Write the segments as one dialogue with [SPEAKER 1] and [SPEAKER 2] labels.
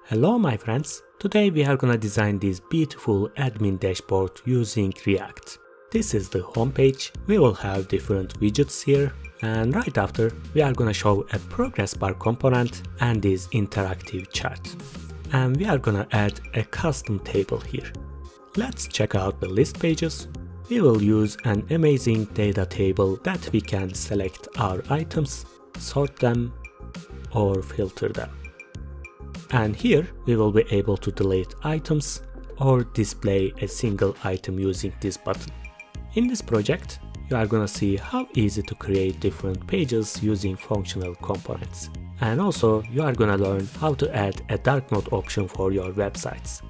[SPEAKER 1] Hello my friends, today we are gonna design this beautiful admin dashboard using React. This is the homepage. We will have different widgets here, and right after we are gonna show a progress bar component and this interactive chart. And we are gonna add a custom table here. Let's check out the list pages. We will use an amazing data table that we can select our items, sort them, or filter them. And here we will be able to delete items or display a single item using this button. In this project, you are gonna see how easy to create different pages using functional components. And also you are gonna learn how to add a dark mode option for your websites.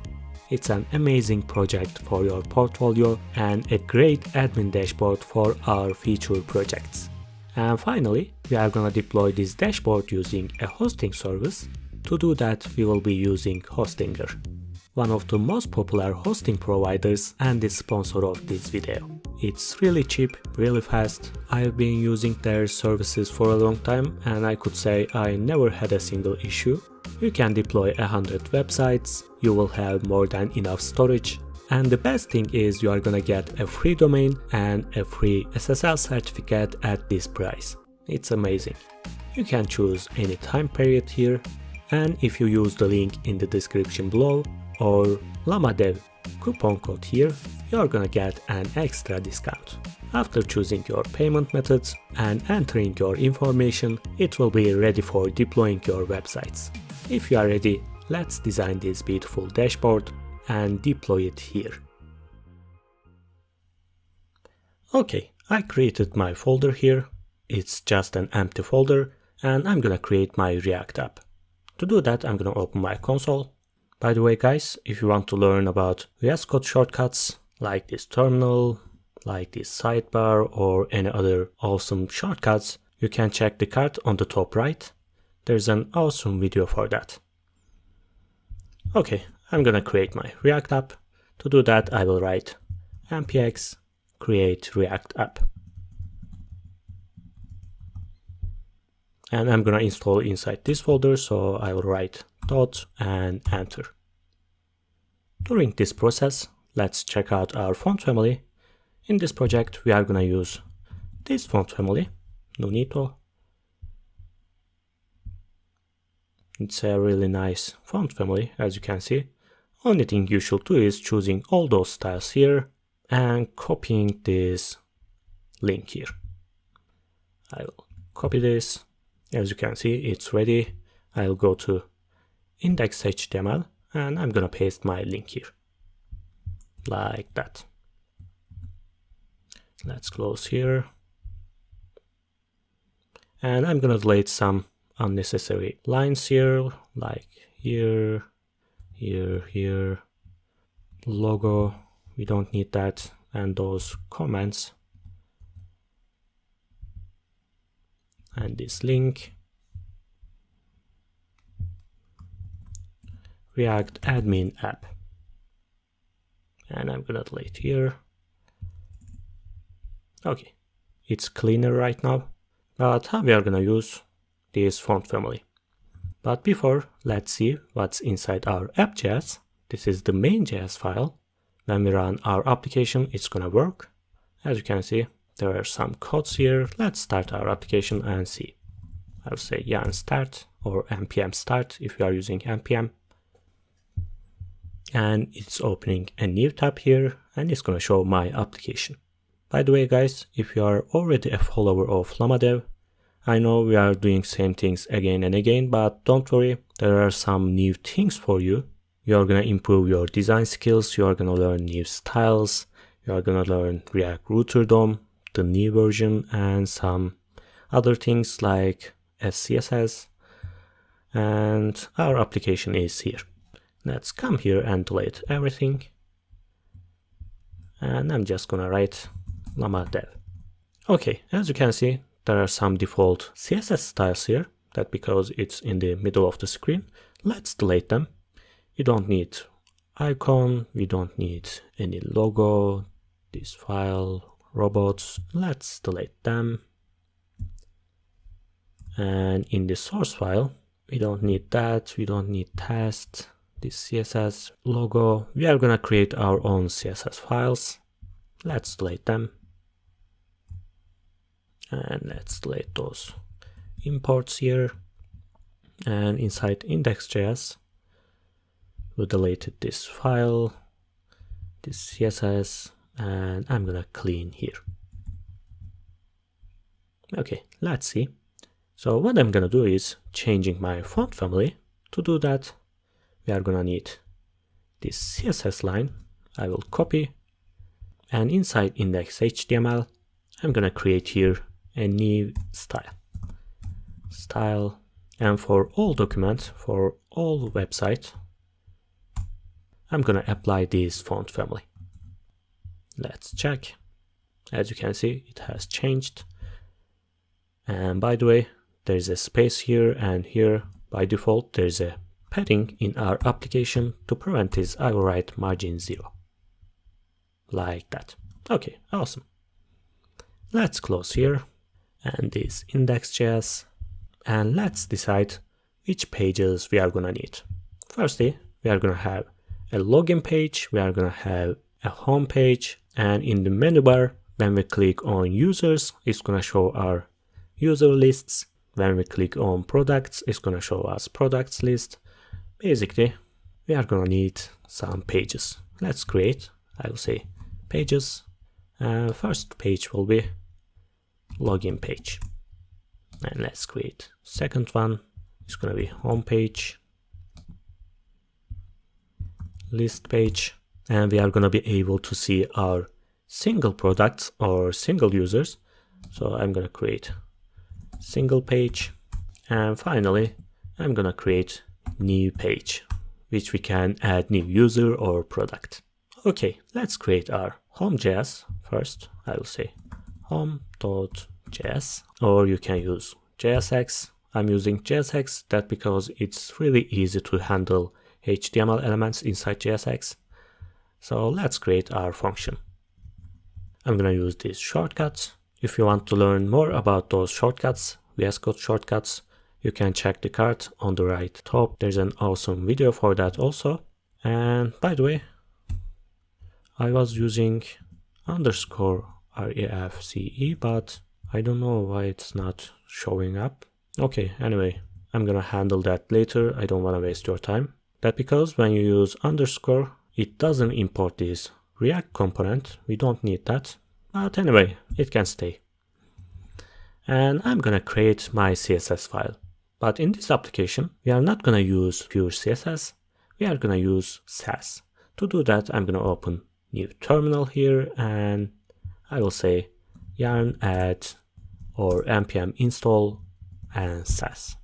[SPEAKER 1] It's an amazing project for your portfolio and a great admin dashboard for our feature projects. And finally, we are gonna deploy this dashboard using a hosting service. To do that, we will be using Hostinger, one of the most popular hosting providers and the sponsor of this video. It's really cheap, really fast. I've been using their services for a long time and I could say I never had a single issue. You can deploy 100 websites, you will have more than enough storage, and the best thing is you are gonna get a free domain and a free SSL certificate at this price. It's amazing. You can choose any time period here. And if you use the link in the description below or LlamaDev coupon code here, you're gonna get an extra discount. After choosing your payment methods and entering your information, it will be ready for deploying your websites. If you are ready, let's design this beautiful dashboard and deploy it here. Okay, I created my folder here. It's just an empty folder and I'm gonna create my React app. To do that, I'm gonna open my console. By the way guys, if you want to learn about VS Code shortcuts, like this terminal, like this sidebar or any other awesome shortcuts, you can check the card on the top right. There's an awesome video for that. Okay, I'm gonna create my React app. To do that, I will write npx create React app. And I'm gonna install inside this folder, so I will write dot and enter. During this process, let's check out our font family. In this project, we are gonna use this font family, Nunito. It's a really nice font family, as you can see. Only thing you should do is choosing all those styles here and copying this link here. I will copy this. As you can see, it's ready. I'll go to index.html and I'm gonna paste my link here. Like that. Let's close here. And I'm gonna delete some unnecessary lines here, like here, here, here. Logo, we don't need that. And those comments. And this link, React admin app, and I'm gonna delete here. Okay, it's cleaner right now, but we are gonna use this font family. But before, let's see what's inside our app.js. This is the main.js file. When we run our application, it's gonna work. As you can see, there are some codes here. Let's start our application and see. I'll say yarn start or npm start if you are using npm. And it's opening a new tab here and it's gonna show my application. By the way guys, if you are already a follower of LlamaDev, I know we are doing same things again and again, but don't worry, there are some new things for you. You are gonna improve your design skills, you are gonna learn new styles, you are gonna learn React Router DOM, the new version, and some other things like SCSS, and our application is here. Let's come here and delete everything, and I'm just gonna write LlamaDev. Okay, as you can see, there are some default CSS styles here, that because it's in the middle of the screen. Let's delete them. We don't need icon, we don't need any logo, this file, robots, let's delete them. And in the source file, We don't need that. We don't need test. This CSS logo. We are gonna create our own CSS files. Let's delete them. And let's delete those imports here. And inside index.js, we deleted this file, this CSS, and I'm gonna clean here. Okay, let's see. So what I'm gonna do is changing my font family. To do that, we are gonna need this CSS line. I will copy, and inside index.html, I'm gonna create here a new style. And for all documents, for all website, I'm gonna apply this font family. Let's check. As you can see, it has changed. And by the way, there's a space here and here. By default, there's a padding in our application. To prevent this, I will write margin 0. Like that. Okay, awesome. Let's close here. And this index.js. And let's decide which pages we are gonna need. Firstly, we are gonna have a login page, we are gonna have a home page, and in the menu bar, when we click on users, it's gonna show our user lists. When we click on products, it's gonna show us products list. Basically, we are gonna need some pages. Let's create, I will say, pages. First page will be login page. And let's create second one. It's gonna be home page, list page, and we are gonna be able to see our single products or single users. So I'm gonna create single page, and finally I'm gonna create new page, which we can add new user or product. Okay, let's create our home.js first. I will say home.js, or you can use JSX. I'm using JSX that because it's really easy to handle HTML elements inside JSX. So let's create our function. I'm gonna use these shortcuts. If you want to learn more about those shortcuts, VS Code shortcuts, you can check the card on the right top. There's an awesome video for that also. And by the way, I was using _refce, but I don't know why it's not showing up. Okay, anyway, I'm gonna handle that later. I don't wanna waste your time. That's because when you use underscore, it doesn't import this React component. We don't need that. But anyway, it can stay. And I'm gonna create my CSS file. But in this application, we are not gonna use pure CSS. We are gonna use Sass. To do that, I'm gonna open new terminal here, and I will say yarn add or npm install and Sass.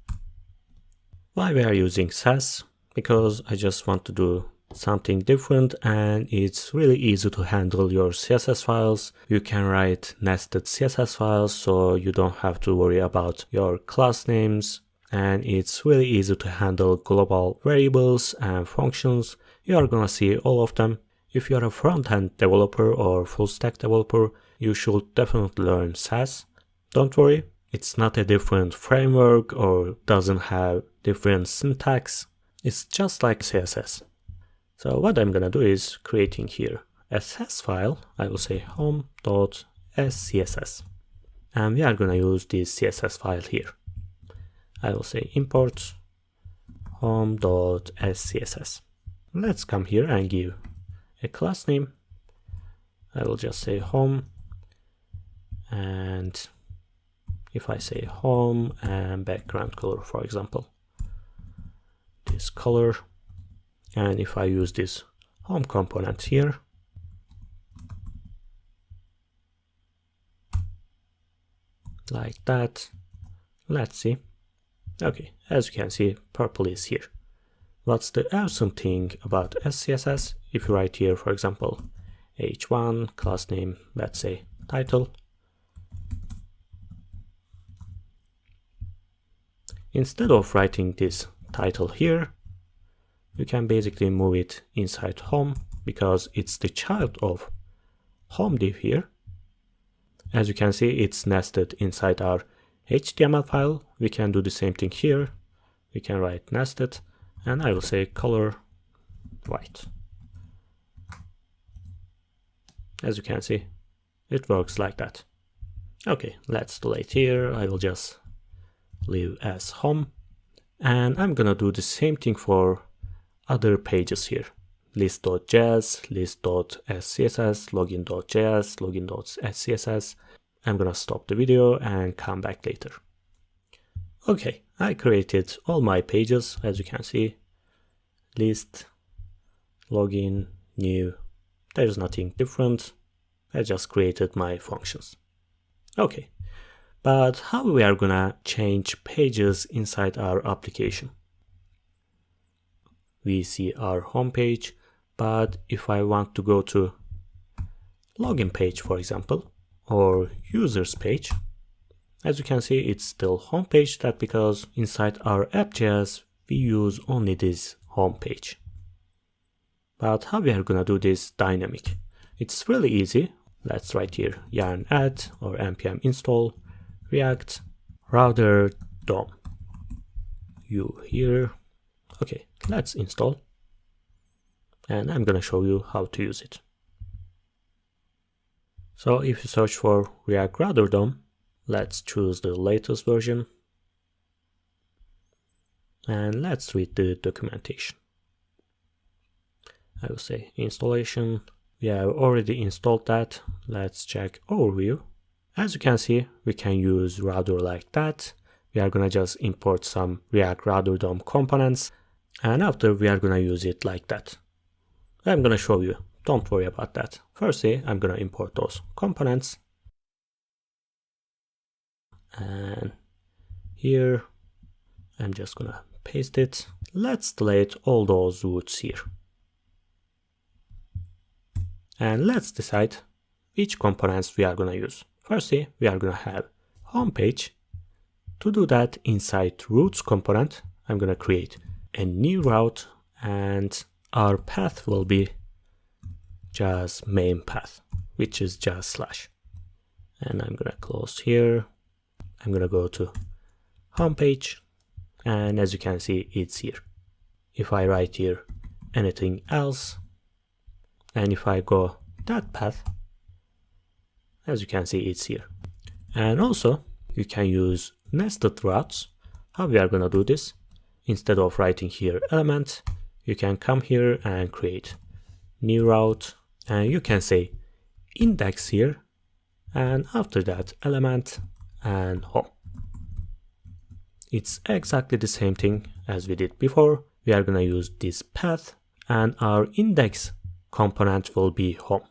[SPEAKER 1] Why we are using Sass? Because I just want to do something different, and it's really easy to handle your CSS files. You can write nested CSS files, so you don't have to worry about your class names, and it's really easy to handle global variables and functions. You are gonna see all of them. If you're a front-end developer or full-stack developer, you should definitely learn Sass. Don't worry, it's not a different framework or doesn't have different syntax. It's just like CSS. So what I'm gonna do is creating here a Sass file. I will say home.scss, and we are gonna use this CSS file here. I will say import home.scss. Let's come here and give a class name. I will just say home, and if I say home and background color, for example, this color, and if I use this home component here, like that, let's see. Okay, as you can see, purple is here. What's the awesome thing about SCSS? If you write here, for example, h1 class name, let's say title, instead of writing this title here, you can basically move it inside home because it's the child of home div here. As you can see, it's nested inside our HTML file. We can do the same thing here. we can write nested, and I will say color white. As you can see, it works like that. Okay, let's delete here. I will just leave as home, and I'm gonna do the same thing for other pages here. List.js, list.scss, login.js, login.scss. I'm gonna stop the video and come back later. Okay, I created all my pages, as you can see. List, login, new. There's nothing different. I just created my functions. Okay, but how we are gonna change pages inside our application? We see our home page, but if I want to go to login page, for example, or users page, as you can see, it's still home page. That's because inside our app.js, we use only this home page. But how we are gonna do this dynamic? It's really easy. Let's write here yarn add or npm install react router DOM. You here. Okay, let's install. And I'm gonna show you how to use it. So if you search for React Router DOM, let's choose the latest version. And let's read the documentation. I will say installation. We have already installed that. Let's check overview. As you can see, we can use router like that. We are gonna just import some React Router DOM components, and after we are gonna use it like that. I'm gonna show you. Don't worry about that. Firstly, I'm gonna import those components. And here, I'm just gonna paste it. Let's delete all those roots here. And let's decide which components we are gonna use. Firstly, we are gonna have home page. To do that, inside roots component, I'm gonna create a new route, and our path will be just main path, which is just slash. And I'm gonna close here. I'm gonna go to home page, and as you can see, it's here. If I write here anything else, and if I go that path, as you can see, it's here. And also, you can use nested routes. How we are gonna do this? Instead of writing here element, you can come here and create new route, and you can say index here, and after that element and home. It's exactly the same thing as we did before. We are gonna use this path, and our index component will be home.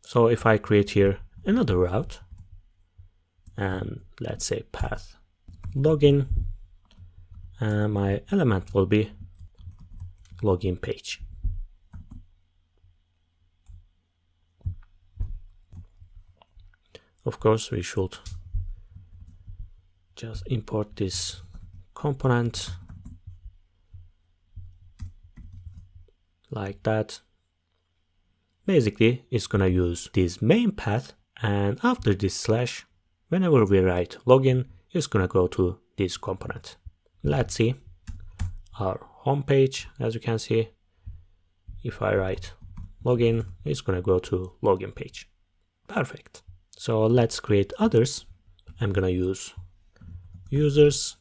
[SPEAKER 1] So if I create here another route, and let's say path login, and my element will be login page. Of course, we should just import this component like that. Basically, it's gonna use this main path, and after this slash, whenever we write login, it's gonna go to this component. Let's see our home page. As you can see, if I write login, it's gonna go to login page. Perfect. So let's create others. I'm gonna use users,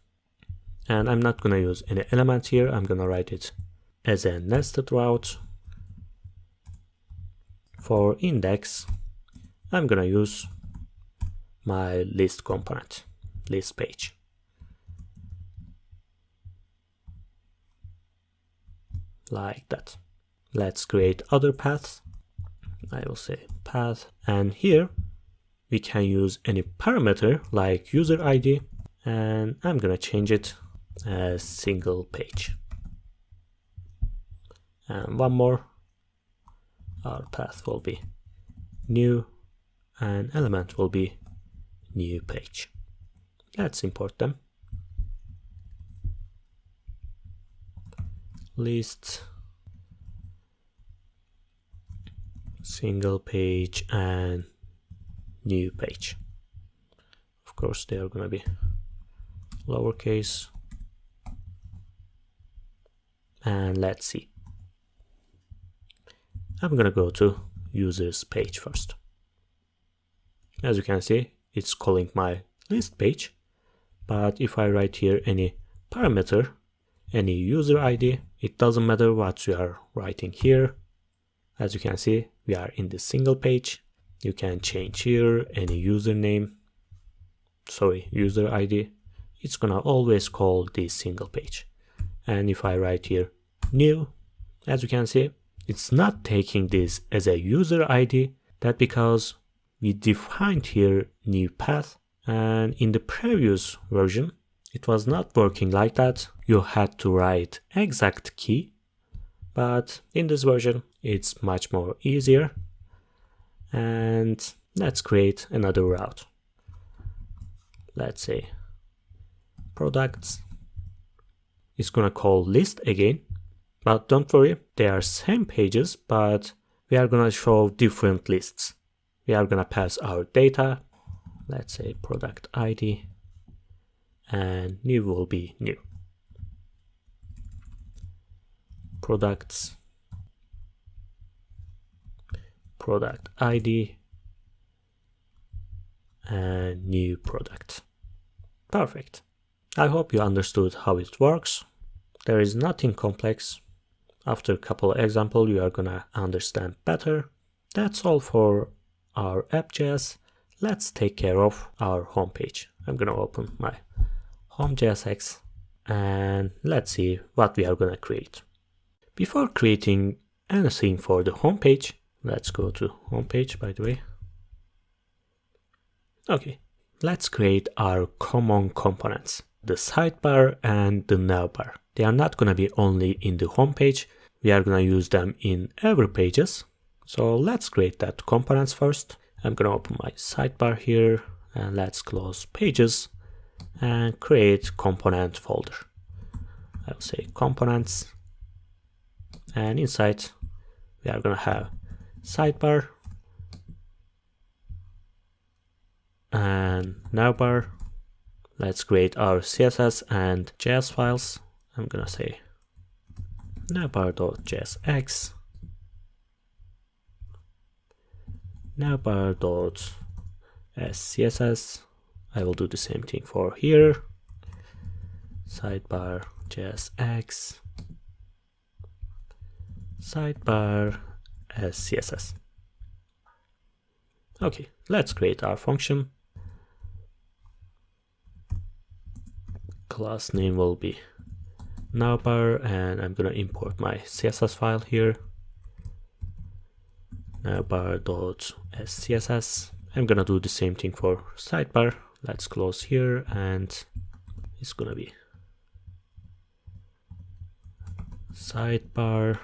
[SPEAKER 1] and I'm not gonna use any element here. I'm gonna write it as a nested route. For index, I'm gonna use my list component, list page. Like that. Let's create other paths. I will say path, and here we can use any parameter like user ID, and I'm gonna change it as single page. And one more. Our path will be new, and element will be new page. Let's import them. List, single page, and new page. Of course, they are gonna be lowercase. and let's see. I'm gonna go to users page first. As you can see, it's calling my list page, but if I write here any parameter, any user ID, it doesn't matter what you are writing here. As you can see, we are in the single page. You can change here any username, user ID. It's gonna always call this single page. And if I write here new, as you can see, it's not taking this as a user ID. That's because we defined here new path, and in the previous version it was not working like that. You had to write exact key, but in this version it's much more easier. And let's create another route. Let's say products. It's gonna call list again, but don't worry, they are same pages, but we are gonna show different lists. We are gonna pass our data, let's say product ID, and new will be new. Products, product ID, and new product. Perfect. I hope you understood how it works. There is nothing complex. After a couple of examples, you are gonna understand better. That's all for our app.js. Let's take care of our homepage. I'm gonna open my home.jsx and let's see what we are gonna create. Before creating anything for the homepage, let's go to homepage, by the way. Okay, let's create our common components, the sidebar and the navbar. They are not gonna be only in the homepage. We are gonna use them in every pages. So let's create that components first. I'm gonna open my sidebar here and let's close pages and create component folder. I'll say components, and inside we are gonna have sidebar and navbar. Let's create our CSS and JS files. I'm gonna say navbar.jsx, navbar.scss. I will do the same thing for here. Sidebar JSX, sidebar SCSS. Okay, let's create our function. Class name will be navbar, and I'm gonna import my CSS file here. Navbar.scss. I'm gonna do the same thing for sidebar. Let's close here, and it's gonna be sidebar,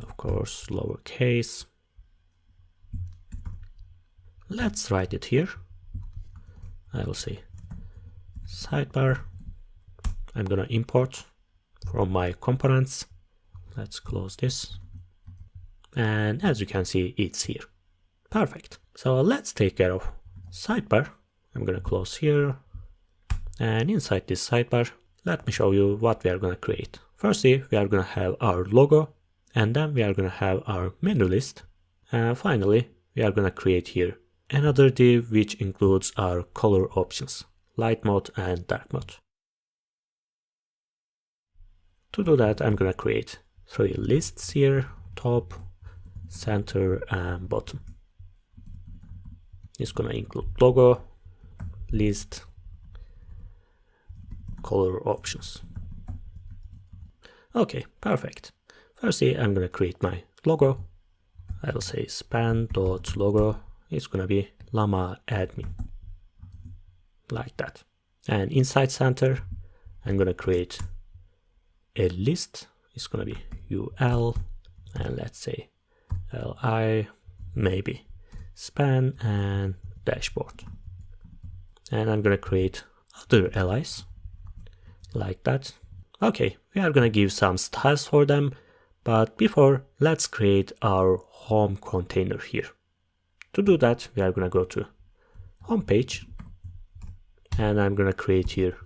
[SPEAKER 1] of course, lowercase. Let's write it here. I will say sidebar. I'm gonna import from my components. Let's close this. And as you can see, it's here. Perfect. So let's take care of sidebar. I'm gonna close here. And inside this sidebar, let me show you what we are gonna create. Firstly, we are gonna have our logo, and then we are gonna have our menu list. And finally, we are gonna create here another div which includes our color options, light mode and dark mode. To do that, I'm gonna create 3 lists here: top, center, and bottom. It's gonna include logo, list, color options. Okay, perfect. Firstly, I'm gonna create my logo. I will say span.logo. It's gonna be llama admin, like that. And inside center, I'm gonna create a list. It's gonna be ul, and let's say li, maybe span and dashboard. And I'm gonna create other LIs like that. Okay, we are gonna give some styles for them, but before, let's create our home container here. To do that, we are gonna go to home page, and I'm gonna create here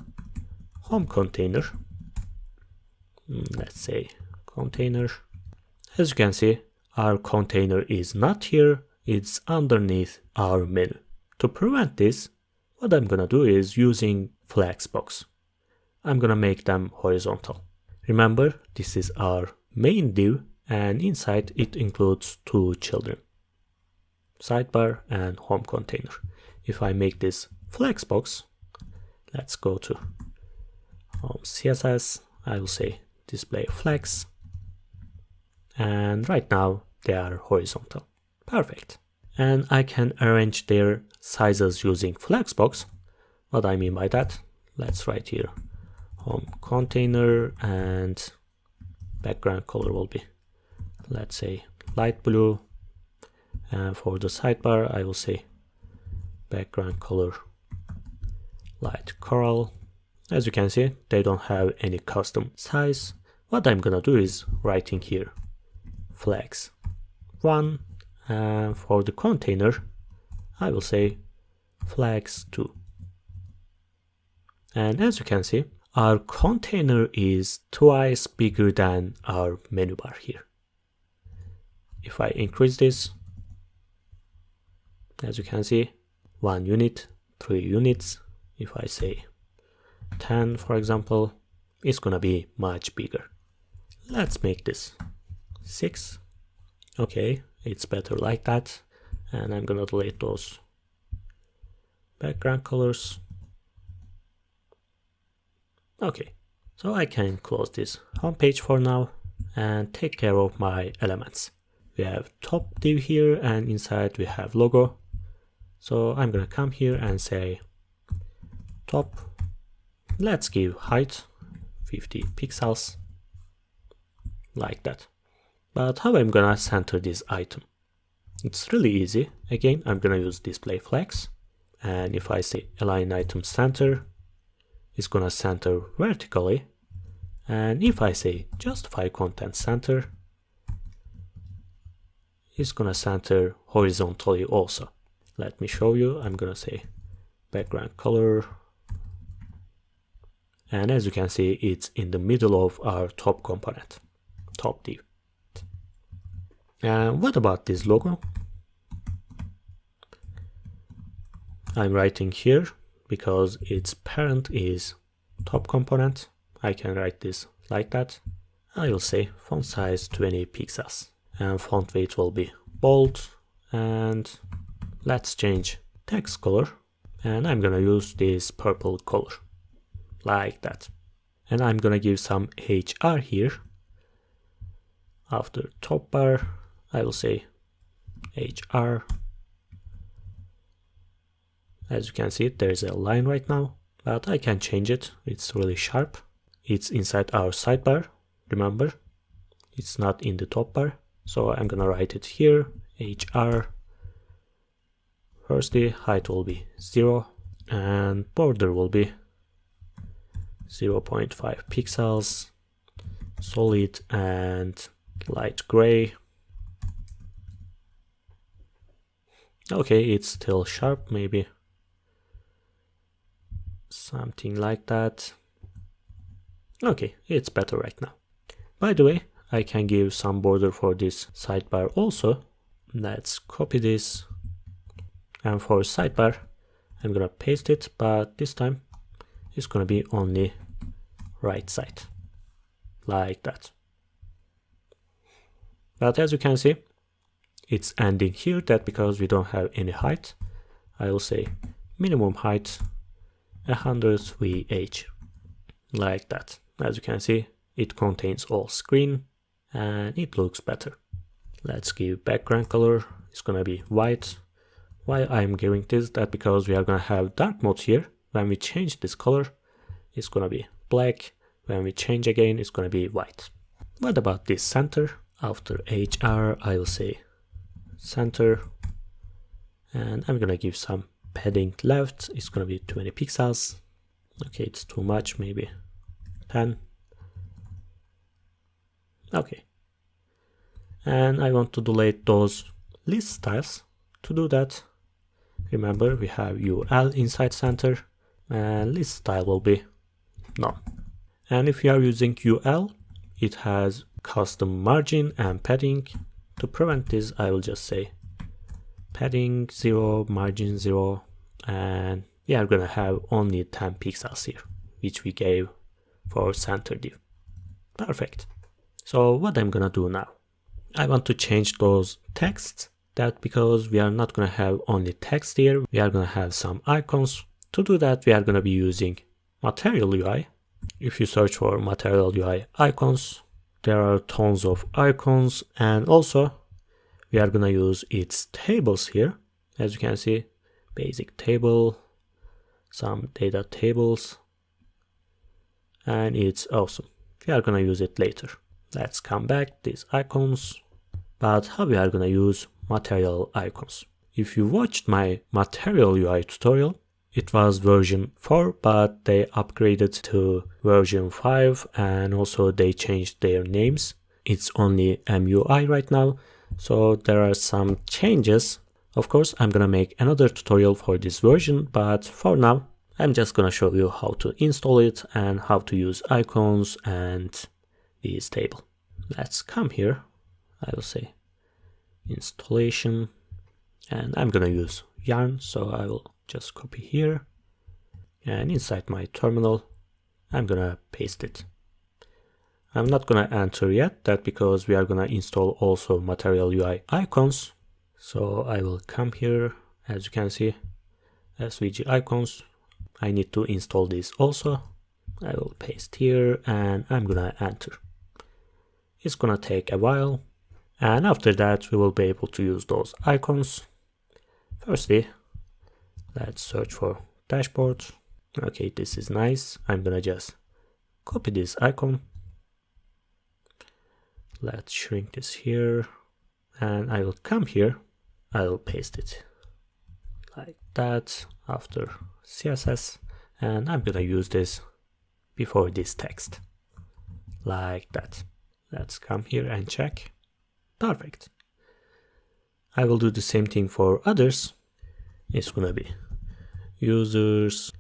[SPEAKER 1] home container. Let's say container. As you can see, our container is not here, it's underneath our menu. To prevent this, what I'm gonna do is using flexbox. I'm gonna make them horizontal. Remember, this is our main div, and inside it includes two children, sidebar and home container. If I make this flexbox, let's go to home CSS, I will say display flex, and right now they are horizontal. Perfect. And I can arrange their sizes using flexbox. What I mean by that, let's write here home container, and background color will be, let's say, light blue, and for the sidebar I will say background color light coral. As you can see, they don't have any custom size. What I'm gonna do is writing here flex 1, and for the container I will say flex 2. And as you can see, our container is twice bigger than our menu bar here. If I increase this, as you can see, 1 unit, 3 units. If I say 10, for example, it's gonna be much bigger. Let's make this 6. Okay, it's better like that. And I'm gonna delete those background colors. Okay, so I can close this homepage for now and take care of my elements. We have top div here, and inside we have logo. So I'm gonna come here and say top. Let's give height 50 pixels, like that. But how I'm gonna center this item? It's really easy. Again, I'm gonna use display flex, and if I say align item center, it's gonna center vertically. And if I say justify content center, it's gonna center horizontally also. Let me show you. I'm gonna say background color, and as you can see, it's in the middle of our top component, top div. And what about this logo? I'm writing here because its parent is top component. I can write this like that. I will say font size 20 pixels, and font weight will be bold, and let's change text color, and I'm gonna use this purple color, like that. And I'm gonna give some HR here. After top bar, I will say HR. As you can see, there's a line right now, but I can change it. It's really sharp. It's inside our sidebar, remember? It's not in the top bar. So I'm gonna write it here, HR. Firstly, height will be 0, and border will be 0.5 pixels, solid and light gray. Okay, it's still sharp, maybe something like that. Okay, it's better right now. By the way, I can give some border for this sidebar also. Let's copy this, and for sidebar I'm gonna paste it, but this time it's gonna be only right side, like that. But as you can see, it's ending here. That because we don't have any height. I will say minimum height 100 VH, like that. As you can see, it contains all screen and it looks better. Let's give background color. It's gonna be white. Why I'm giving this? That because we are gonna have dark mode here. When we change this color, it's gonna be black. When we change again, it's gonna be white. What about this center? After HR, I will say center, and I'm gonna give some padding left. It's gonna be 20 pixels. Okay, it's too much, maybe 10. Okay, and I want to delete those list styles. To do that, remember we have UL inside center, and list style will be none. And if you are using UL, it has custom margin and padding. To prevent this, I will just say padding 0, margin 0, and we are gonna have only 10 pixels here, which we gave for center div. Perfect. So what I'm gonna do now, I want to change those texts, that because we are not gonna have only text here, we are gonna have some icons. To do that, we are gonna be using Material UI. If you search for Material UI icons, there are tons of icons, and also we are gonna use its tables here. As you can see, basic table, some data tables, and it's awesome. We are gonna use it later. Let's come back these icons. But how we are gonna use material icons? If you watched my Material UI tutorial, it was version 4, but they upgraded to version 5, and also they changed their names. It's only MUI right now, so there are some changes. Of course, I'm gonna make another tutorial for this version, but for now, I'm just gonna show you how to install it and how to use icons and this table. Let's come here. I will say installation, and I'm gonna use yarn, so I will just copy here, and inside my terminal I'm gonna paste it. I'm not gonna enter yet, that because we are gonna install also Material UI icons. So I will come here, as you can see, SVG icons. I need to install this also. I will paste here and I'm gonna enter. It's gonna take a while, and after that we will be able to use those icons. Firstly, let's search for dashboard. Okay, this is nice. I'm gonna just copy this icon. Let's shrink this here, and I will come here. I will paste it like that after CSS, and I'm gonna use this before this text like that. Let's come here and check. Perfect. I will do the same thing for others. It's gonna be users,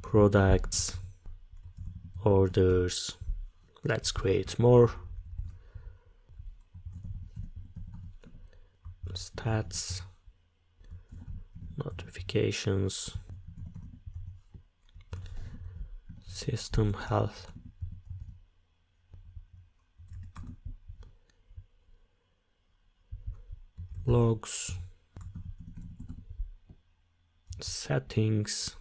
[SPEAKER 1] products, orders. Let's create more. Stats, notifications, system health, logs, settings,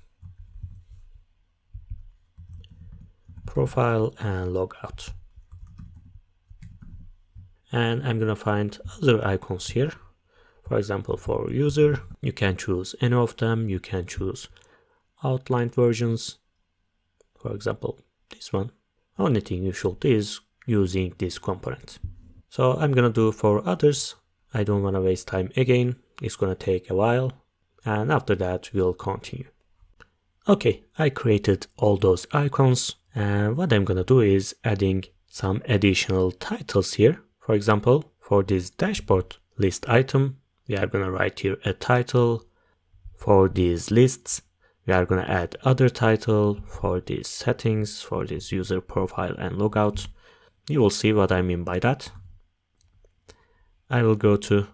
[SPEAKER 1] profile, and logout. And I'm gonna find other icons here. For example, for user, you can choose any of them. You can choose outlined versions. For example, this one. Only thing you should do is using this component. So I'm gonna do for others. I don't wanna waste time again. It's gonna take a while. And after that, we'll continue. Okay, I created all those icons. And what I'm gonna do is adding some additional titles here. For example, for this dashboard list item, we are going to write here a title. For these lists, we are going to add other title. For these settings, for this user profile and logout, you will see what I mean by that. I will go to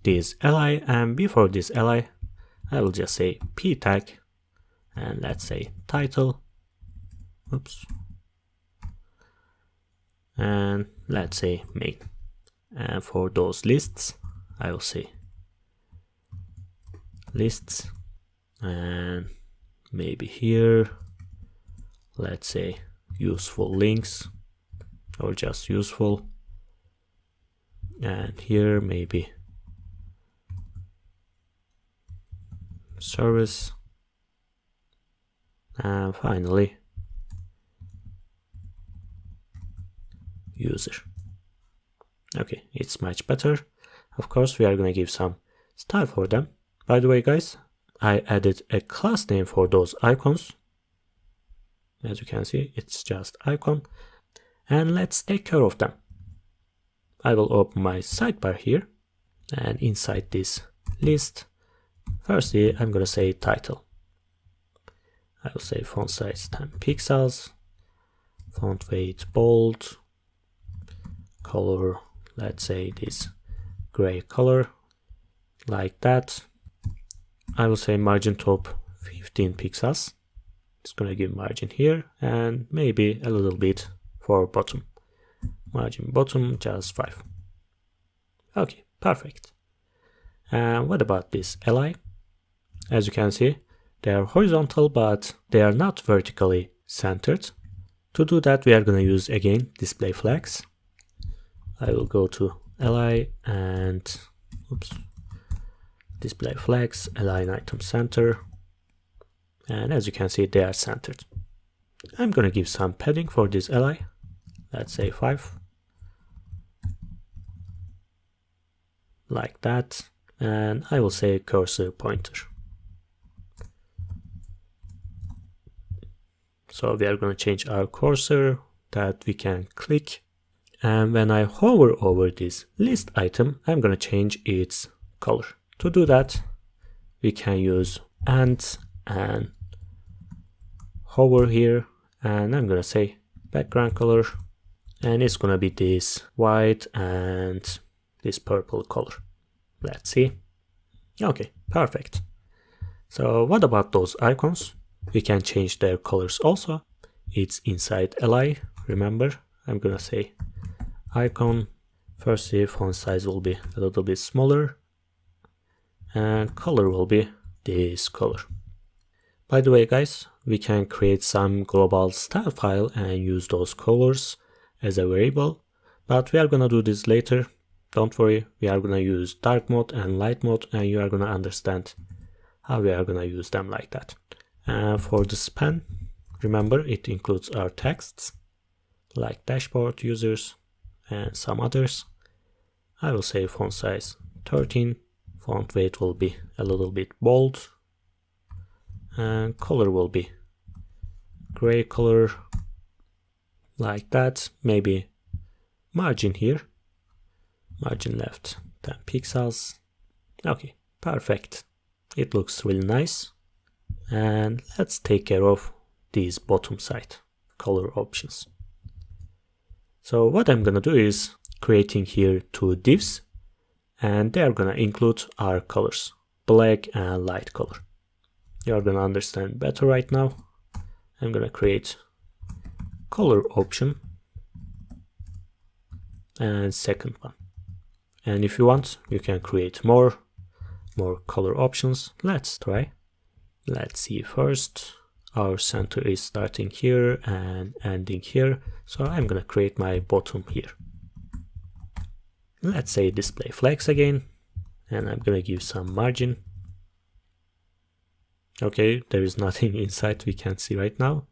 [SPEAKER 1] this li, and before this li, I will just say p tag, and let's say title. Oops. And let's say main. And for those lists, I will say lists, and maybe here, let's say useful links, or just useful, and here maybe service, and finally user. Okay, it's much better. Of course, we are going to give some style for them. By the way, guys, I added a class name for those icons. As you can see, it's just icon. And let's take care of them. I will open my sidebar here, and inside this list, firstly, I'm going to say title. I will say font size 10 pixels, font weight bold, color, let's say this gray color, like that. I will say margin top 15 pixels. It's gonna give margin here and maybe a little bit for bottom. Margin bottom just 5. Okay, perfect. And what about this li? As you can see, they are horizontal but they are not vertically centered. To do that, we are gonna use again display flags. I will go to li and display flags, align item center, and as you can see they are centered. I'm gonna give some padding for this li, let's say 5, like that, and I will say cursor pointer. So we are gonna change our cursor that we can click, and when I hover over this list item, I'm gonna change its color. To do that, we can use and hover here, and I'm gonna say background color, and it's gonna be this white and this purple color. Let's see. Okay, perfect. So what about those icons? We can change their colors also. It's inside li. Remember, I'm gonna say icon. Firstly, font size will be a little bit smaller, and color will be this color. By the way, guys, we can create some global style file and use those colors as a variable, but we are gonna do this later. Don't worry, we are gonna use dark mode and light mode, and you are gonna understand how we are gonna use them like that. And for the span, remember it includes our texts like dashboard, users, and some others. I will say font size 13. Font weight will be a little bit bold, and color will be gray color, like that. Maybe margin here, margin left 10 pixels. Okay, perfect. It looks really nice. And let's take care of these bottom side color options. So what I'm gonna do is creating here 2 divs, and they are gonna include our colors, black and light color. You are gonna understand better right now. I'm gonna create color option and second one. And if you want, you can create more color options. Let's try. Let's see first. Our center is starting here and ending here. So I'm gonna create my bottom here. Let's say display flags again, and I'm gonna give some margin. Okay, there is nothing inside we can see right now,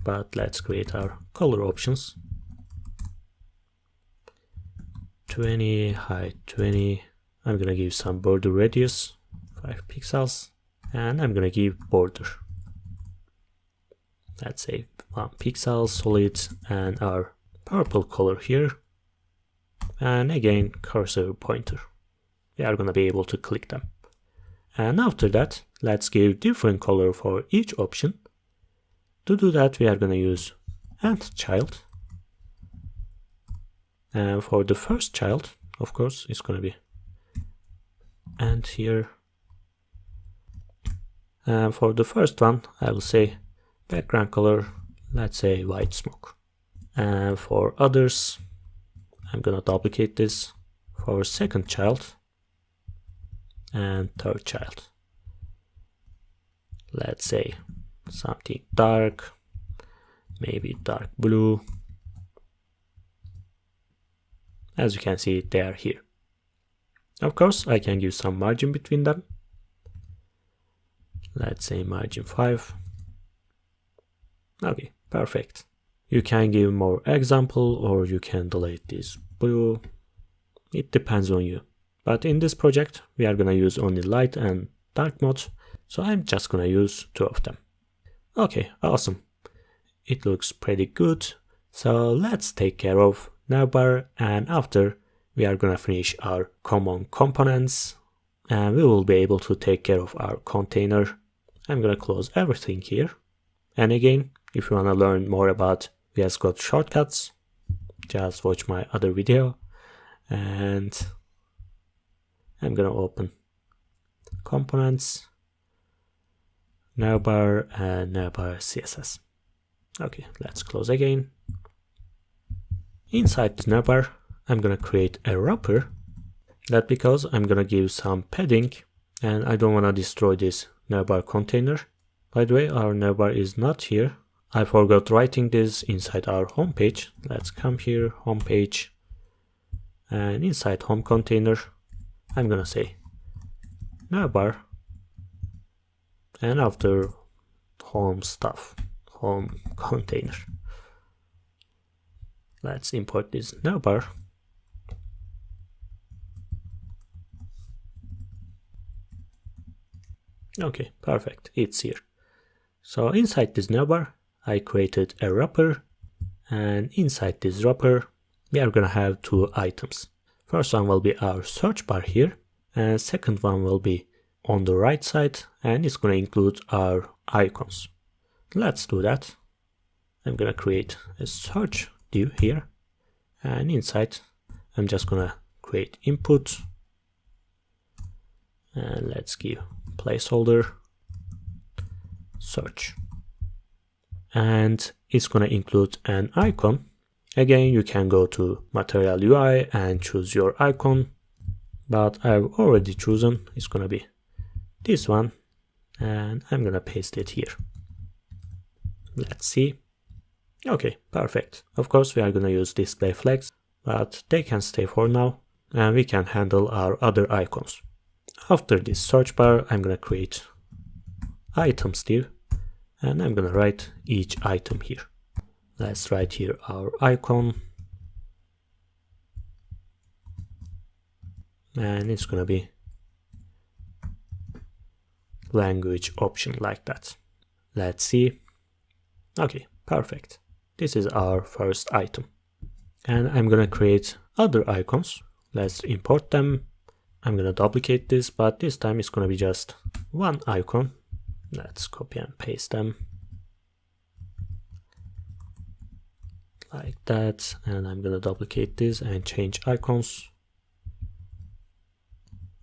[SPEAKER 1] but let's create our color options. 20, height 20. I'm gonna give some border radius, 5 pixels, and I'm gonna give border. Let's say 1 pixel solid, and our purple color here. And again, cursor pointer. We are gonna be able to click them. And after that, let's give different color for each option. To do that, we are gonna use and child. And for the first child, of course, it's gonna be and here. And for the first one, I will say background color, let's say white smoke. And for others, I'm gonna duplicate this for second child and third child. Let's say something dark, maybe dark blue. As you can see, they are here. Of course, I can give some margin between them. Let's say margin 5. Okay, perfect. You can give more example, or you can delete this blue. It depends on you. But in this project, we are gonna use only light and dark mode, so I'm just gonna use 2 of them. Okay, awesome. It looks pretty good. So let's take care of navbar, and after we are gonna finish our common components, and we will be able to take care of our container. I'm gonna close everything here. And again, if you wanna learn more about VS Code shortcuts, just watch my other video, and I'm gonna open components, navbar, and navbar CSS. Okay, let's close again. Inside the navbar, I'm gonna create a wrapper. That's because I'm gonna give some padding, and I don't wanna destroy this navbar container. By the way, our navbar is not here. I forgot writing this inside our home page. Let's come here, home page, and inside home container, I'm gonna say navbar, and after home stuff, home container. Let's import this navbar. Okay, perfect, it's here. So inside this navbar, I created a wrapper, and inside this wrapper, we are gonna have two items. First one will be our search bar here, and second one will be on the right side, and it's gonna include our icons. Let's do that. I'm gonna create a search div here, and inside I'm just gonna create input, and let's give placeholder search, and it's gonna include an icon. Again, you can go to Material UI and choose your icon, but I've already chosen, it's gonna be this one, and I'm gonna paste it here. Let's see. Okay, perfect. Of course, we are gonna use display flags, but they can stay for now, and we can handle our other icons. After this search bar, I'm gonna create items div, and I'm gonna write each item here. Let's write here our icon, and it's gonna be language option like that. Let's see. Okay, perfect. This is our first item, and I'm gonna create other icons. Let's import them. I'm gonna duplicate this, but this time it's gonna be just one icon. Let's copy and paste them like that, and I'm gonna duplicate this and change icons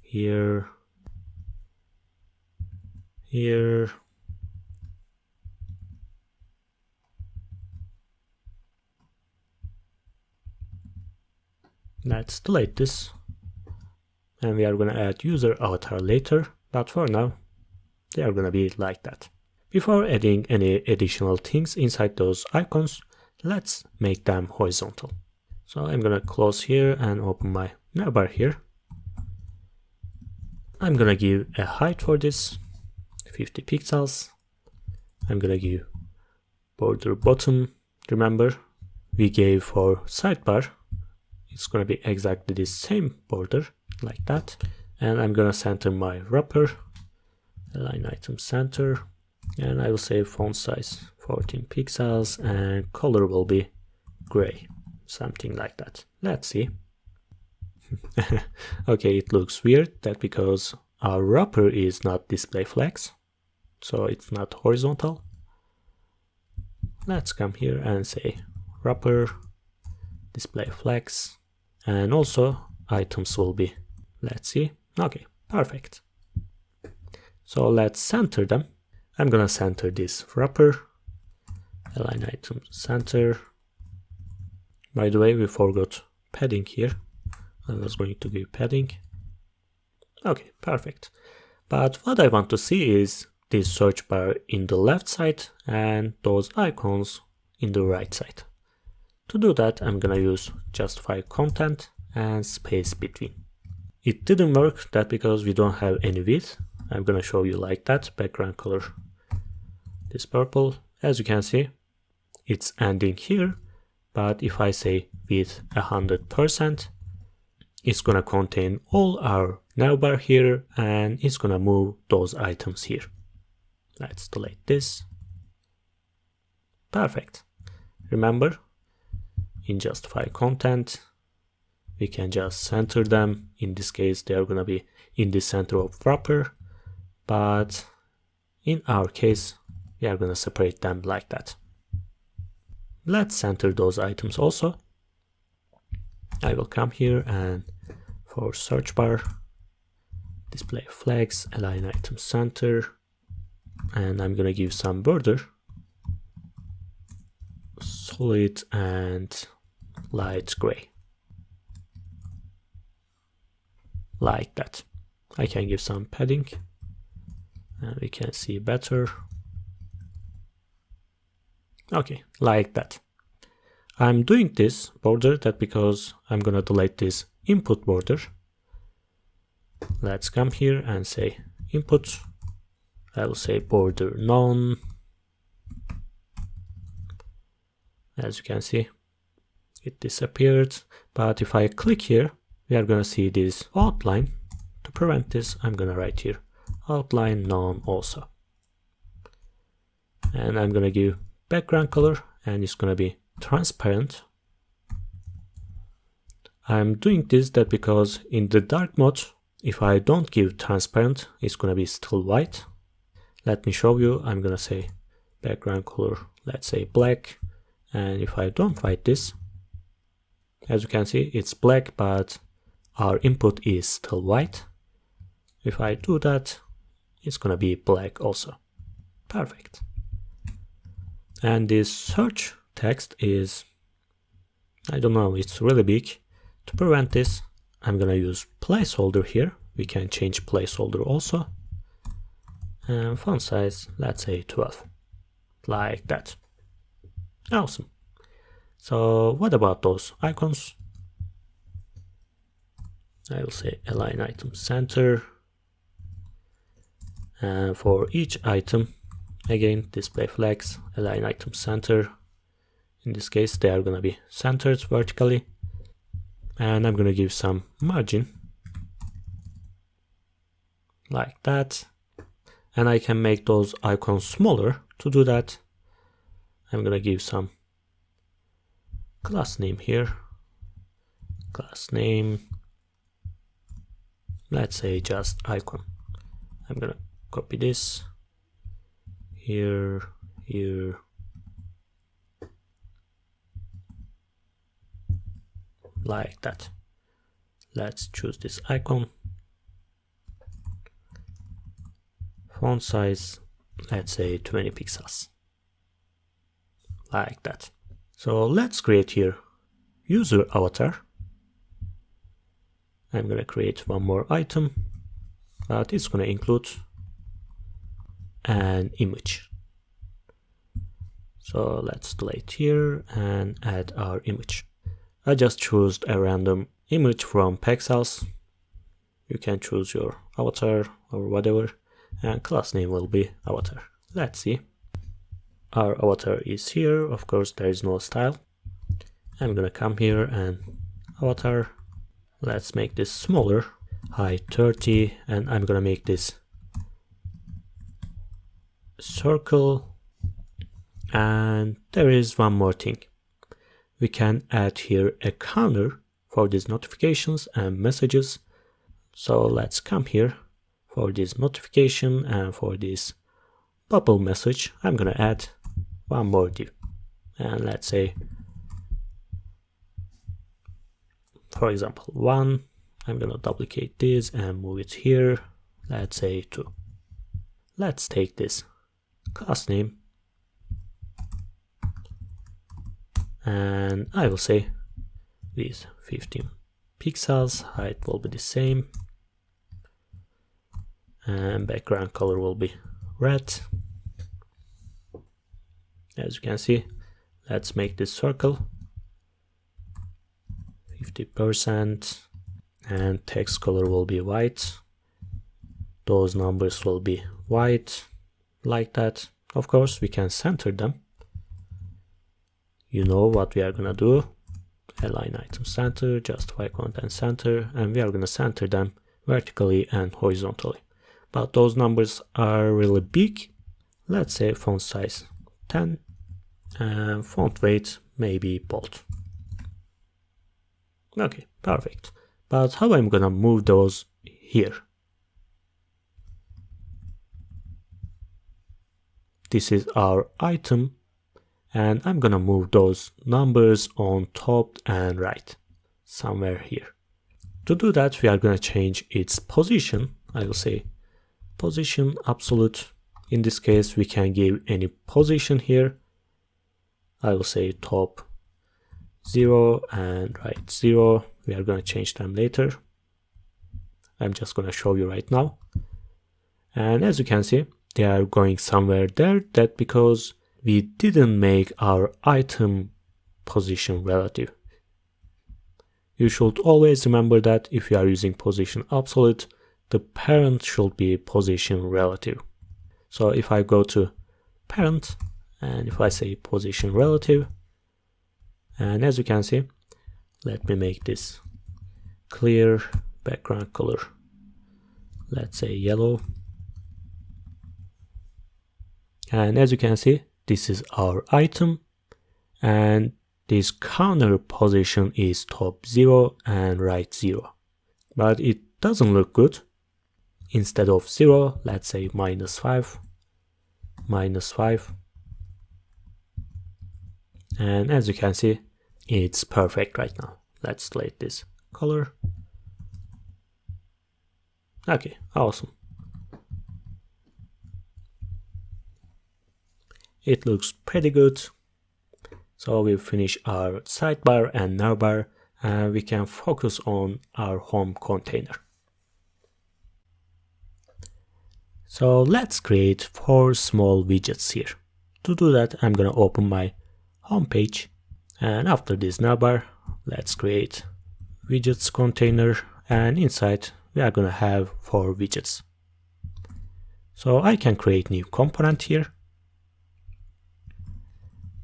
[SPEAKER 1] here, here, let's delete this, and we are gonna add user avatar later, but for now they are gonna be like that. Before adding any additional things inside those icons, let's make them horizontal. So I'm gonna close here and open my navbar here. I'm gonna give a height for this, 50 pixels. I'm gonna give border bottom. Remember, we gave for sidebar, it's gonna be exactly the same border like that. And I'm gonna center my wrapper, align item center, and I will say font size 14 pixels, and color will be gray, something like that. Let's see. Okay, it looks weird, that because our wrapper is not display flags, so it's not horizontal. Let's come here and say wrapper display flags, and also items will be, let's see. Okay, perfect. So let's center them. I'm gonna center this wrapper, align item center. By the way, we forgot padding here. I was going to give padding. Okay, perfect. But what I want to see is this search bar in the left side and those icons in the right side. To do that, I'm gonna use justify content and space between. It didn't work, that because we don't have any width. I'm gonna show you like that. Background color, this purple. As you can see, it's ending here, but if I say width 100%, it's gonna contain all our navbar here, and it's gonna move those items here. Let's delete this. Perfect. Remember, in justify content, we can just center them. In this case, they are gonna be in the center of wrapper, but in our case, we are gonna separate them like that. Let's center those items also. I will come here and for search bar, display flags, align item center, and I'm gonna give some border, solid and light gray, like that. I can give some padding and we can see better. Okay, like that. I'm doing this border that because I'm gonna delete this input border. Let's come here and say input. I will say border none. As you can see, it disappeared. But if I click here, we are gonna see this outline. To prevent this, I'm gonna write here outline none also. And I'm gonna give background color and it's gonna be transparent. I'm doing this that because in the dark mode, if I don't give transparent, it's gonna be still white. Let me show you. I'm gonna say background color, let's say black. And if I don't write this, as you can see, it's black, but our input is still white. If I do that, it's gonna be black also. Perfect. And this search text is, I don't know, it's really big. To prevent this, I'm gonna use placeholder here. We can change placeholder also. And font size, let's say 12. Like that. Awesome. So what about those icons? I will say align item center. And for each item, again, display flags, align item center. In this case, they are going to be centered vertically. And I'm going to give some margin. Like that. And I can make those icons smaller. To do that, I'm going to give some class name here. Class name. Let's say just icon. I'm going to copy this. Here. Like that. Let's choose this icon. Font size, let's say 20 pixels. Like that. So let's create here user avatar. I'm gonna create one more item, but it's gonna include an image. So let's delete here and add our image. I just chose a random image from pixels. You can choose your avatar or whatever, and class name will be avatar. Let's see. Our avatar is here. Of course, there is no style. I'm gonna come here and avatar. Let's make this smaller, height 30, and I'm gonna make this circle. And there is one more thing. We can add here a counter for these notifications and messages. So let's come here for this notification and for this bubble message. I'm gonna add one more div. And let's say, for example, 1. I'm gonna duplicate this and move it here. Let's say 2. Let's take this class name. And I will say with 15 pixels, height will be the same. And background color will be red. As you can see, let's make this circle 50%, and text color will be white. Those numbers will be white, like that. Of course, we can center them. You know what we are gonna do. Align item center, justify content center, and we are gonna center them vertically and horizontally. But those numbers are really big. Let's say font size 10 and font weight maybe bold. Okay, perfect. But how I'm gonna move those here? This is our item, and I'm gonna move those numbers on top and right. somewhere here. To do that, we are going to change its position. I will say position absolute. In this case, we can give any position here. I will say top 0 and right 0. We are going to change them later. I'm just going to show you right now. And as you can see, they are going somewhere there. That's because we didn't make our item position relative. You should always remember that if you are using position absolute, the parent should be position relative. So if I go to parent and if I say position relative, and as you can see, let me make this clear background color. Let's say yellow. And as you can see, this is our item, and this counter position is top 0 and right 0. But it doesn't look good. Instead of 0, let's say -5, -5. And as you can see, it's perfect right now. Let's delete this color. Okay, awesome. It looks pretty good. So we finish our sidebar and navbar, and we can focus on our home container. So let's create 4 small widgets here. To do that, I'm gonna open my home page, and after this navbar, let's create widgets container, and inside we are gonna have 4 widgets. So I can create new component here.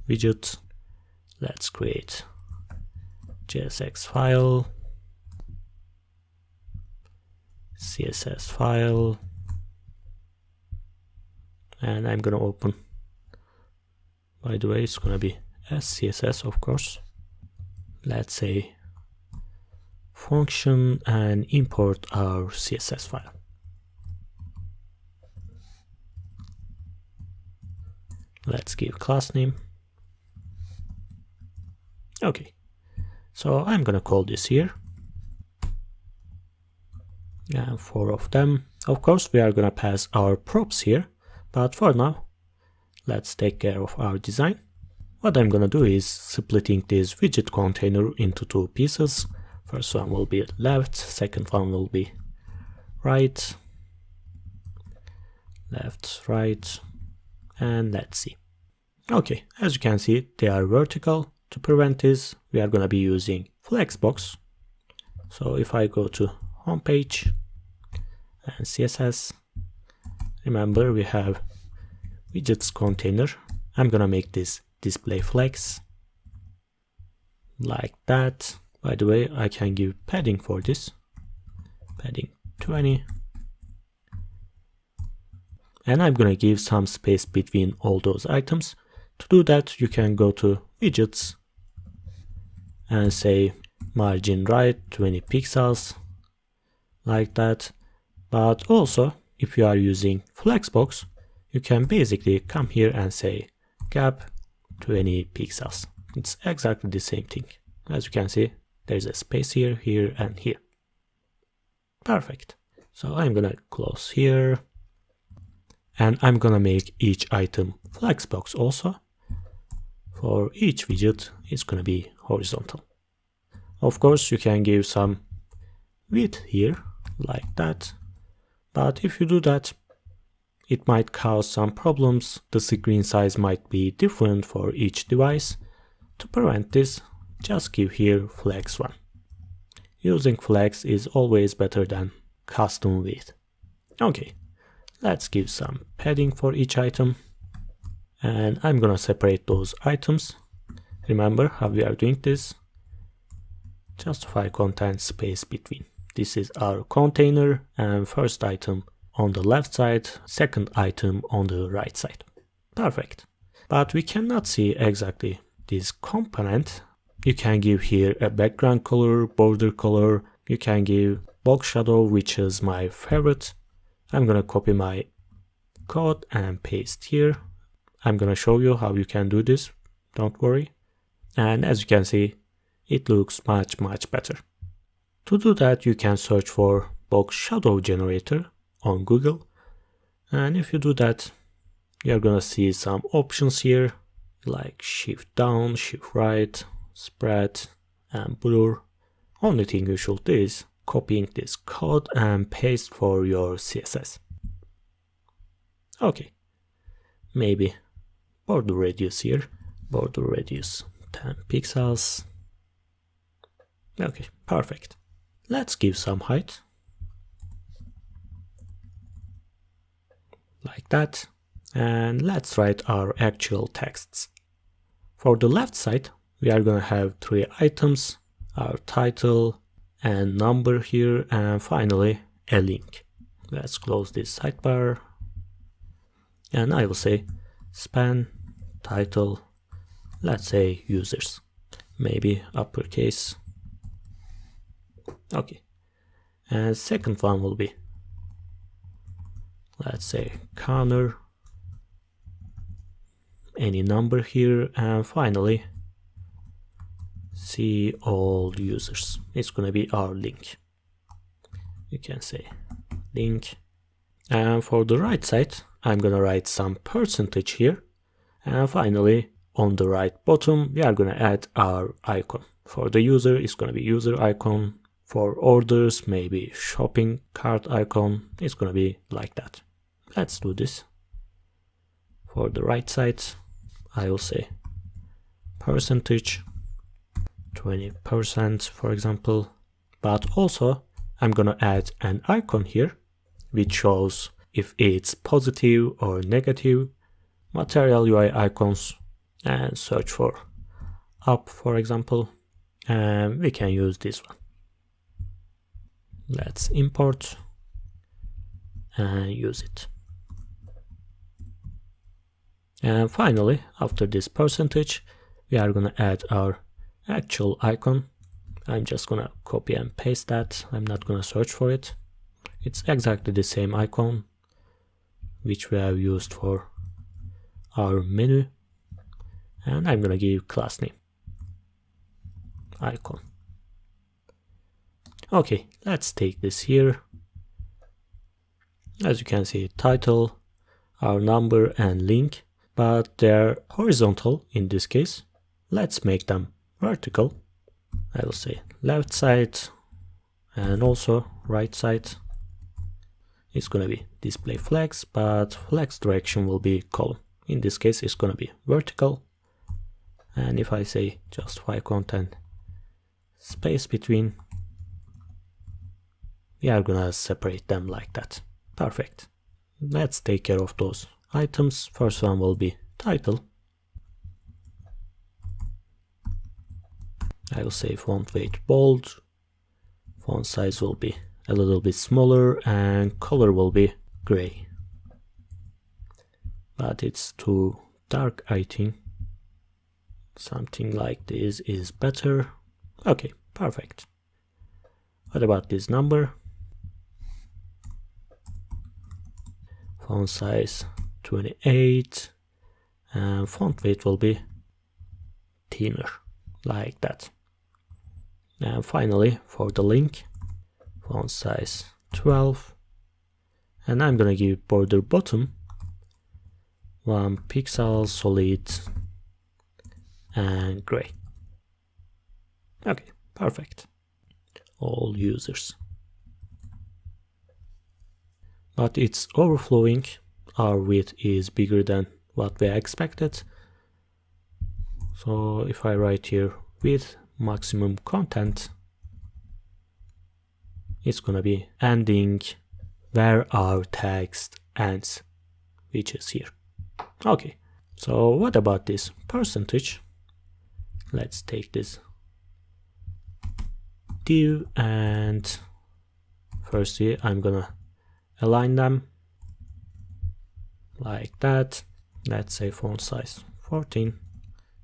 [SPEAKER 1] Widget. Let's create JSX file, CSS file, and I'm gonna open, by the way, it's gonna be SCSS, of course. Let's say function and import our CSS file. Let's give class name. Okay, so I'm gonna call this here, and 4 of them. Of course, we are gonna pass our props here, but for now, let's take care of our design. What I'm gonna do is splitting this widget container into 2 pieces. First one will be left, second one will be right, left, right, and let's see. Okay, as you can see, they are vertical. To prevent this, we are going to be using Flexbox. So if I go to homepage and CSS, remember we have widgets container. I'm going to make this display flex like that. By the way, I can give padding for this, padding 20. And I'm going to give some space between all those items. To do that, you can go to widgets and say margin right 20 pixels like that. But also, if you are using Flexbox, you can basically come here and say gap 20 pixels. It's exactly the same thing. As you can see, there's a space here, here, and here. Perfect. So I'm gonna close here, and I'm gonna make each item Flexbox also. For each widget, it's gonna be horizontal. Of course, you can give some width here, like that. But if you do that, it might cause some problems. The screen size might be different for each device. To prevent this, just give here flex 1. Using flex is always better than custom width. Okay, let's give some padding for each item. And I'm gonna separate those items. Remember how we are doing this? Justify content space between. This is our container, and first item on the left side, second item on the right side. Perfect. But we cannot see exactly this component. You can give here a background color, border color. You can give box shadow, which is my favorite. I'm gonna copy my code and paste here. I'm gonna show you how you can do this, don't worry. And as you can see, it looks much better. To do that, you can search for box shadow generator on Google, and if you do that, you're gonna see some options here like shift down, shift right, spread and blur. Only thing you should do is copying this code and paste for your CSS. Okay, maybe border radius here, border radius 10 pixels. Okay, perfect. Let's give some height, like that, and let's write our actual texts. For the left side, we are gonna have 3 items, our title and number here, and finally a link. Let's close this sidebar, and I will say span title, let's say users, maybe uppercase. Okay, and second one will be, let's say corner, any number here, and finally see all users. It's gonna be our link. You can say link. And for the right side, I'm gonna write some percentage here, and finally on the right bottom we are gonna add our icon. For the user, it's gonna be user icon. For orders, maybe shopping cart icon. It's gonna be like that. Let's do this. For the right side, I will say percentage 20%, for example, but also I'm gonna add an icon here which shows if it's positive or negative. Material UI icons, and search for up, for example, and we can use this one. Let's import and use it. And finally, after this percentage, we are gonna add our actual icon. I'm just gonna copy and paste that. I'm not gonna search for it. It's exactly the same icon which we have used for our menu, and I'm gonna give class name icon. Okay, let's take this here. As you can see, title, our number and link, but they're horizontal in this case. Let's make them vertical. I will say left side and also right side. It's gonna be display flex, but flex direction will be column. In this case, it's gonna be vertical. And if I say justify content space between, we are gonna separate them like that. Perfect. Let's take care of those items. First one will be title. I will say font weight bold. Font size will be a little bit smaller and color will be gray. But it's too dark, I think. Something like this is better. Okay, perfect. What about this number? Font size 28 and font weight will be thinner, like that. And finally, for the link, font size 12, and I'm gonna give border bottom 1 pixel solid and gray. Okay, perfect. All users. But it's overflowing. Our width is bigger than what we expected. So if I write here width maximum content, it's gonna be ending where our text ends, which is here. Okay, so what about this percentage? Let's take this div, and firstly I'm gonna align them like that. Let's say font size 14.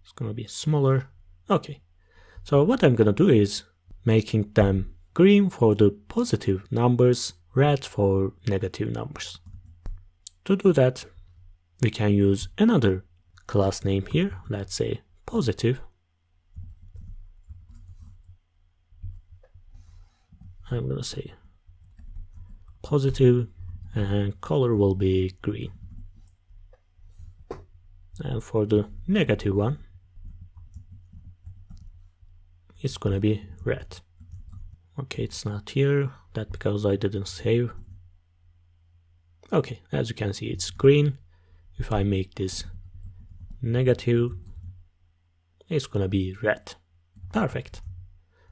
[SPEAKER 1] It's gonna be smaller. Okay, so what I'm gonna do is making them green for the positive numbers, red for negative numbers. To do that, we can use another class name here. Let's say positive. I'm gonna say positive, and color will be green. And for the negative one, it's gonna be red. Okay, it's not here. That's because I didn't save. Okay, as you can see, it's green. If I make this negative, it's gonna be red. Perfect.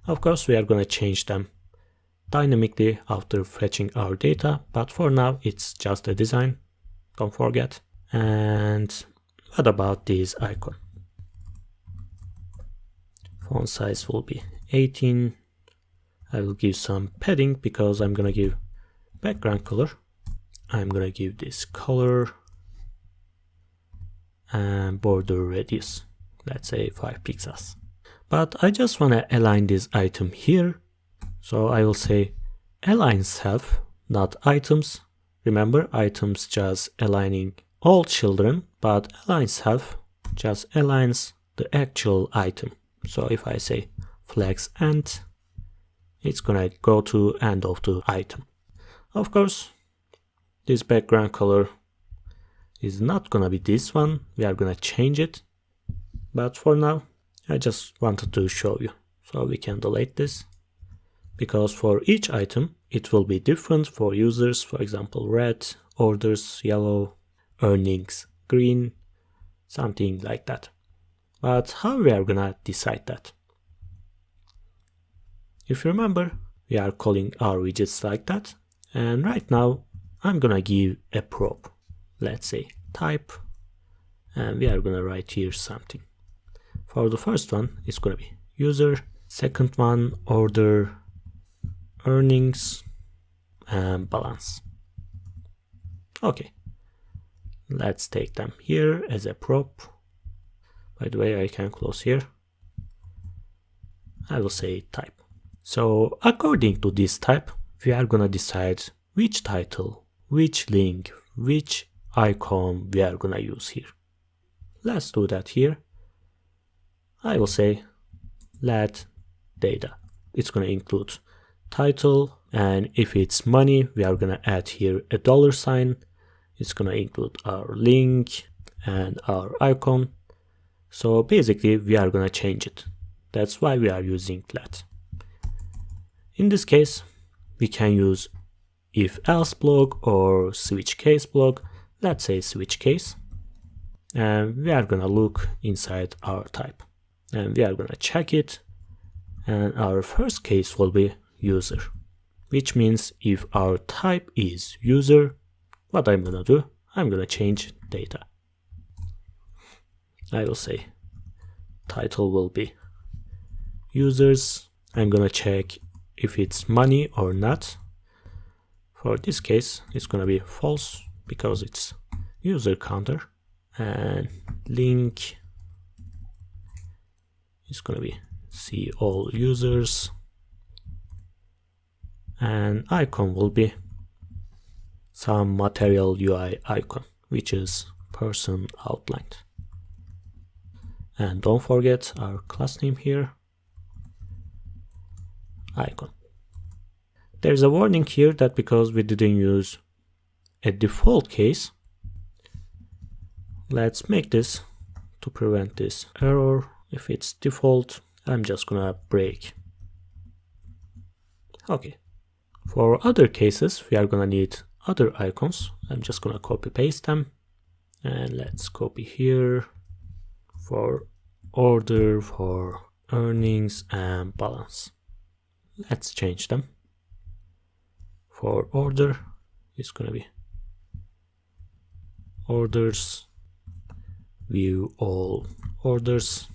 [SPEAKER 1] Of course, we are gonna change them dynamically after fetching our data, but for now it's just a design, don't forget. And what about this icon? Font size will be 18. I will give some padding because I'm gonna give background color. I'm gonna give this color and border radius, let's say 5 pixels. But I just wanna align this item here. So I will say align self, not items. Remember, items just aligning all children, but align self just aligns the actual item. So if I say flex end, it's gonna go to end of the item. Of course, this background color is not gonna be this one. We are gonna change it. But for now, I just wanted to show you. So we can delete this. Because for each item, it will be different for users. For example, red, orders, yellow, earnings, green, something like that. But how we are gonna decide that? If you remember, we are calling our widgets like that. And right now, I'm gonna give a prop. Let's say type. And we are gonna write here something. For the first one, it's gonna be user. Second one, order, earnings, and balance. Okay, let's take them here as a prop. By the way, I can close here. I will say type. So according to this type, we are gonna decide which title, which link, which icon we are gonna use here. Let's do that here. I will say let data. It's gonna include title, and if it's money, we are gonna add here a $sign. It's gonna include our link and our icon. So basically we are gonna change it. That's why we are using let. In this case, we can use if else block or switch case block. Let's say switch case, and we are gonna look inside our type, and we are gonna check it, and our first case will be user, which means if our type is user, what I'm gonna do, I'm gonna change data. I will say title will be users. I'm gonna check if it's money or not. For this case, it's gonna be false because it's user counter, and link is gonna be see all users, and icon will be some material UI icon, which is person outlined. And don't forget our class name here, icon. There's a warning here that because we didn't use a default case, let's make this to prevent this error. If it's default, I'm just gonna break. Okay. For other cases, we are gonna need other icons. I'm just gonna copy paste them, and let's copy here for order, for earnings and balance. Let's change them. For order, it's gonna be orders, view all orders,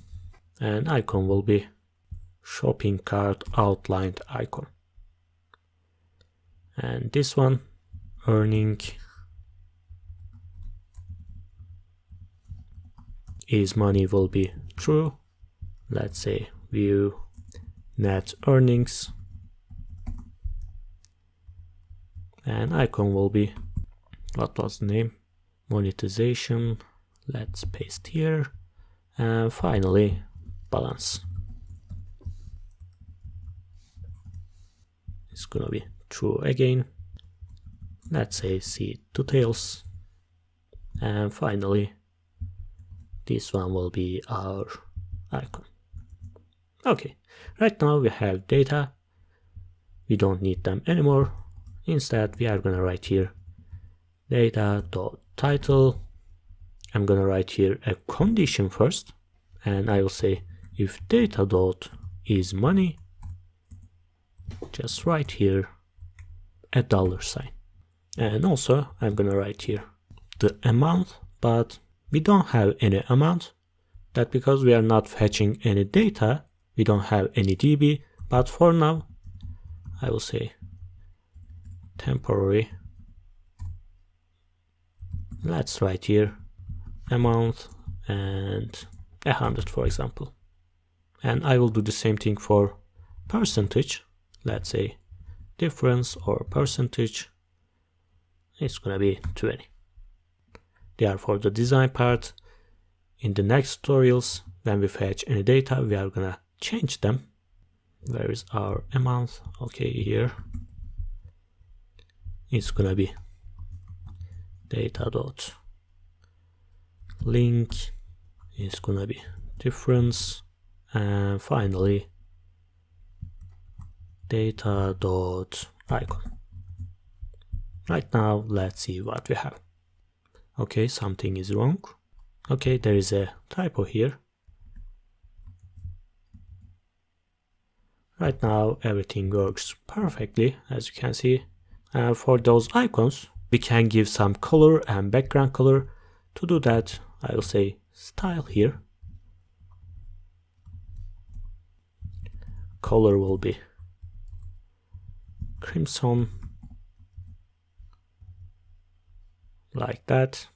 [SPEAKER 1] and icon will be shopping cart outlined icon. And this one, earning, is money will be true. Let's say view net earnings, and icon will be, what was the name, monetization. Let's paste here, and finally balance. It's gonna be true again. Let's say see details. And finally, this one will be our icon. Okay, right now we have data. We don't need them anymore. Instead, we are gonna write here data.title. I'm gonna write here a condition first, and I will say if data dot is money, just write here a $sign. And also I'm gonna write here the amount, but we don't have any amount. That because we are not fetching any data, we don't have any DB, but for now I will say temporary. Let's write here amount and 100 for example. And I will do the same thing for percentage. Let's say difference or percentage. It's gonna be 20. They are for the design part. In the next tutorials, when we fetch any data, we are gonna change them. Where is our amount? Okay, here. It's gonna be data dot link. It's gonna be difference. And finally, data dot icon. Right now, let's see what we have. Okay, something is wrong. Okay, there is a typo here. Right now, everything works perfectly, as you can see. And for those icons, we can give some color and background color. To do that, I will say style here. Color will be crimson, like that,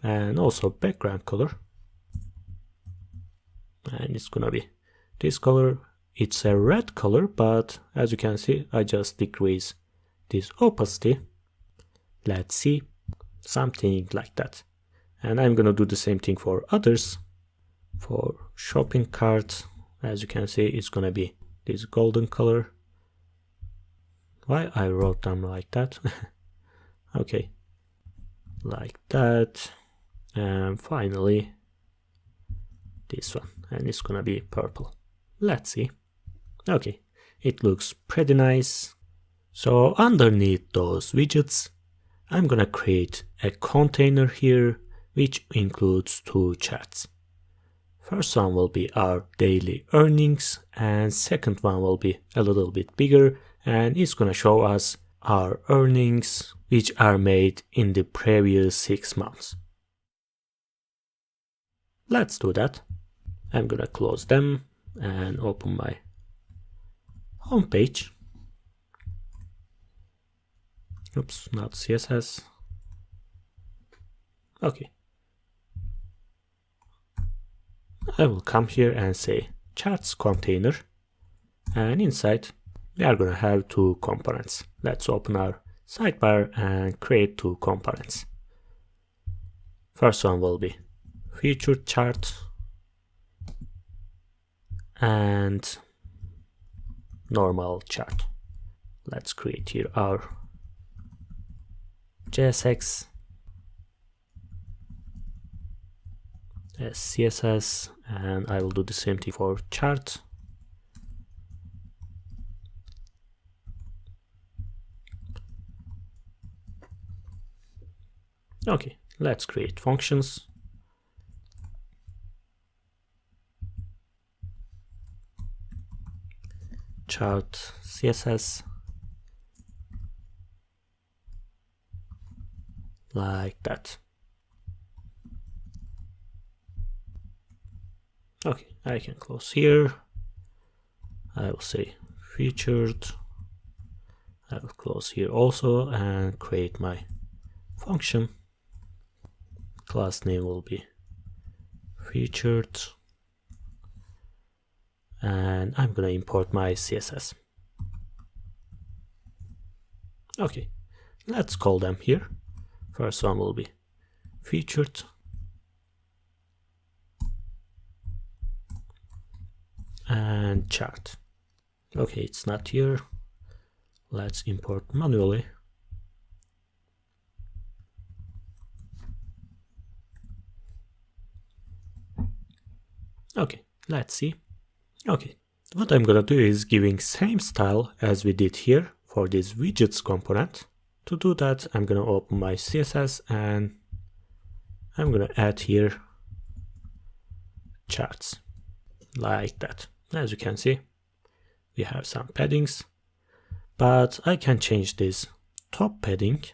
[SPEAKER 1] and also background color, and it's gonna be this color. It's a red color, but as you can see, I just decrease this opacity. Let's see, something like that. And I'm gonna do the same thing for others. For shopping cart, as you can see, it's gonna be this golden color. Why I wrote them like that? Okay, like that. And finally this one, and it's gonna be purple. Let's see. Okay, it looks pretty nice. So underneath those widgets, I'm gonna create a container here which includes two chats. First one will be our daily earnings, and second one will be a little bit bigger, and it's gonna show us our earnings which are made in the previous 6 months. Let's do that. I'm gonna close them and open my home page. Oops, not CSS. Okay. I will come here and say charts container, and inside we are gonna have two components. Let's open our sidebar and create two components. First one will be featured chart and normal chart. Let's create here our JSX as CSS, and I will do the same thing for chart. Okay, let's create functions. Chart CSS, like that. Okay, I can close here. I will say featured. I will close here also and create my function. Class name will be featured, and I'm gonna import my CSS. Okay, let's call them here. First one will be featured, and chart. Okay, it's not here. Let's import manually. Okay, let's see. Okay, what I'm gonna do is giving same style as we did here for this widgets component. To do that, I'm gonna open my CSS and I'm gonna add here charts like that. As you can see, we have some paddings, but I can change this top padding.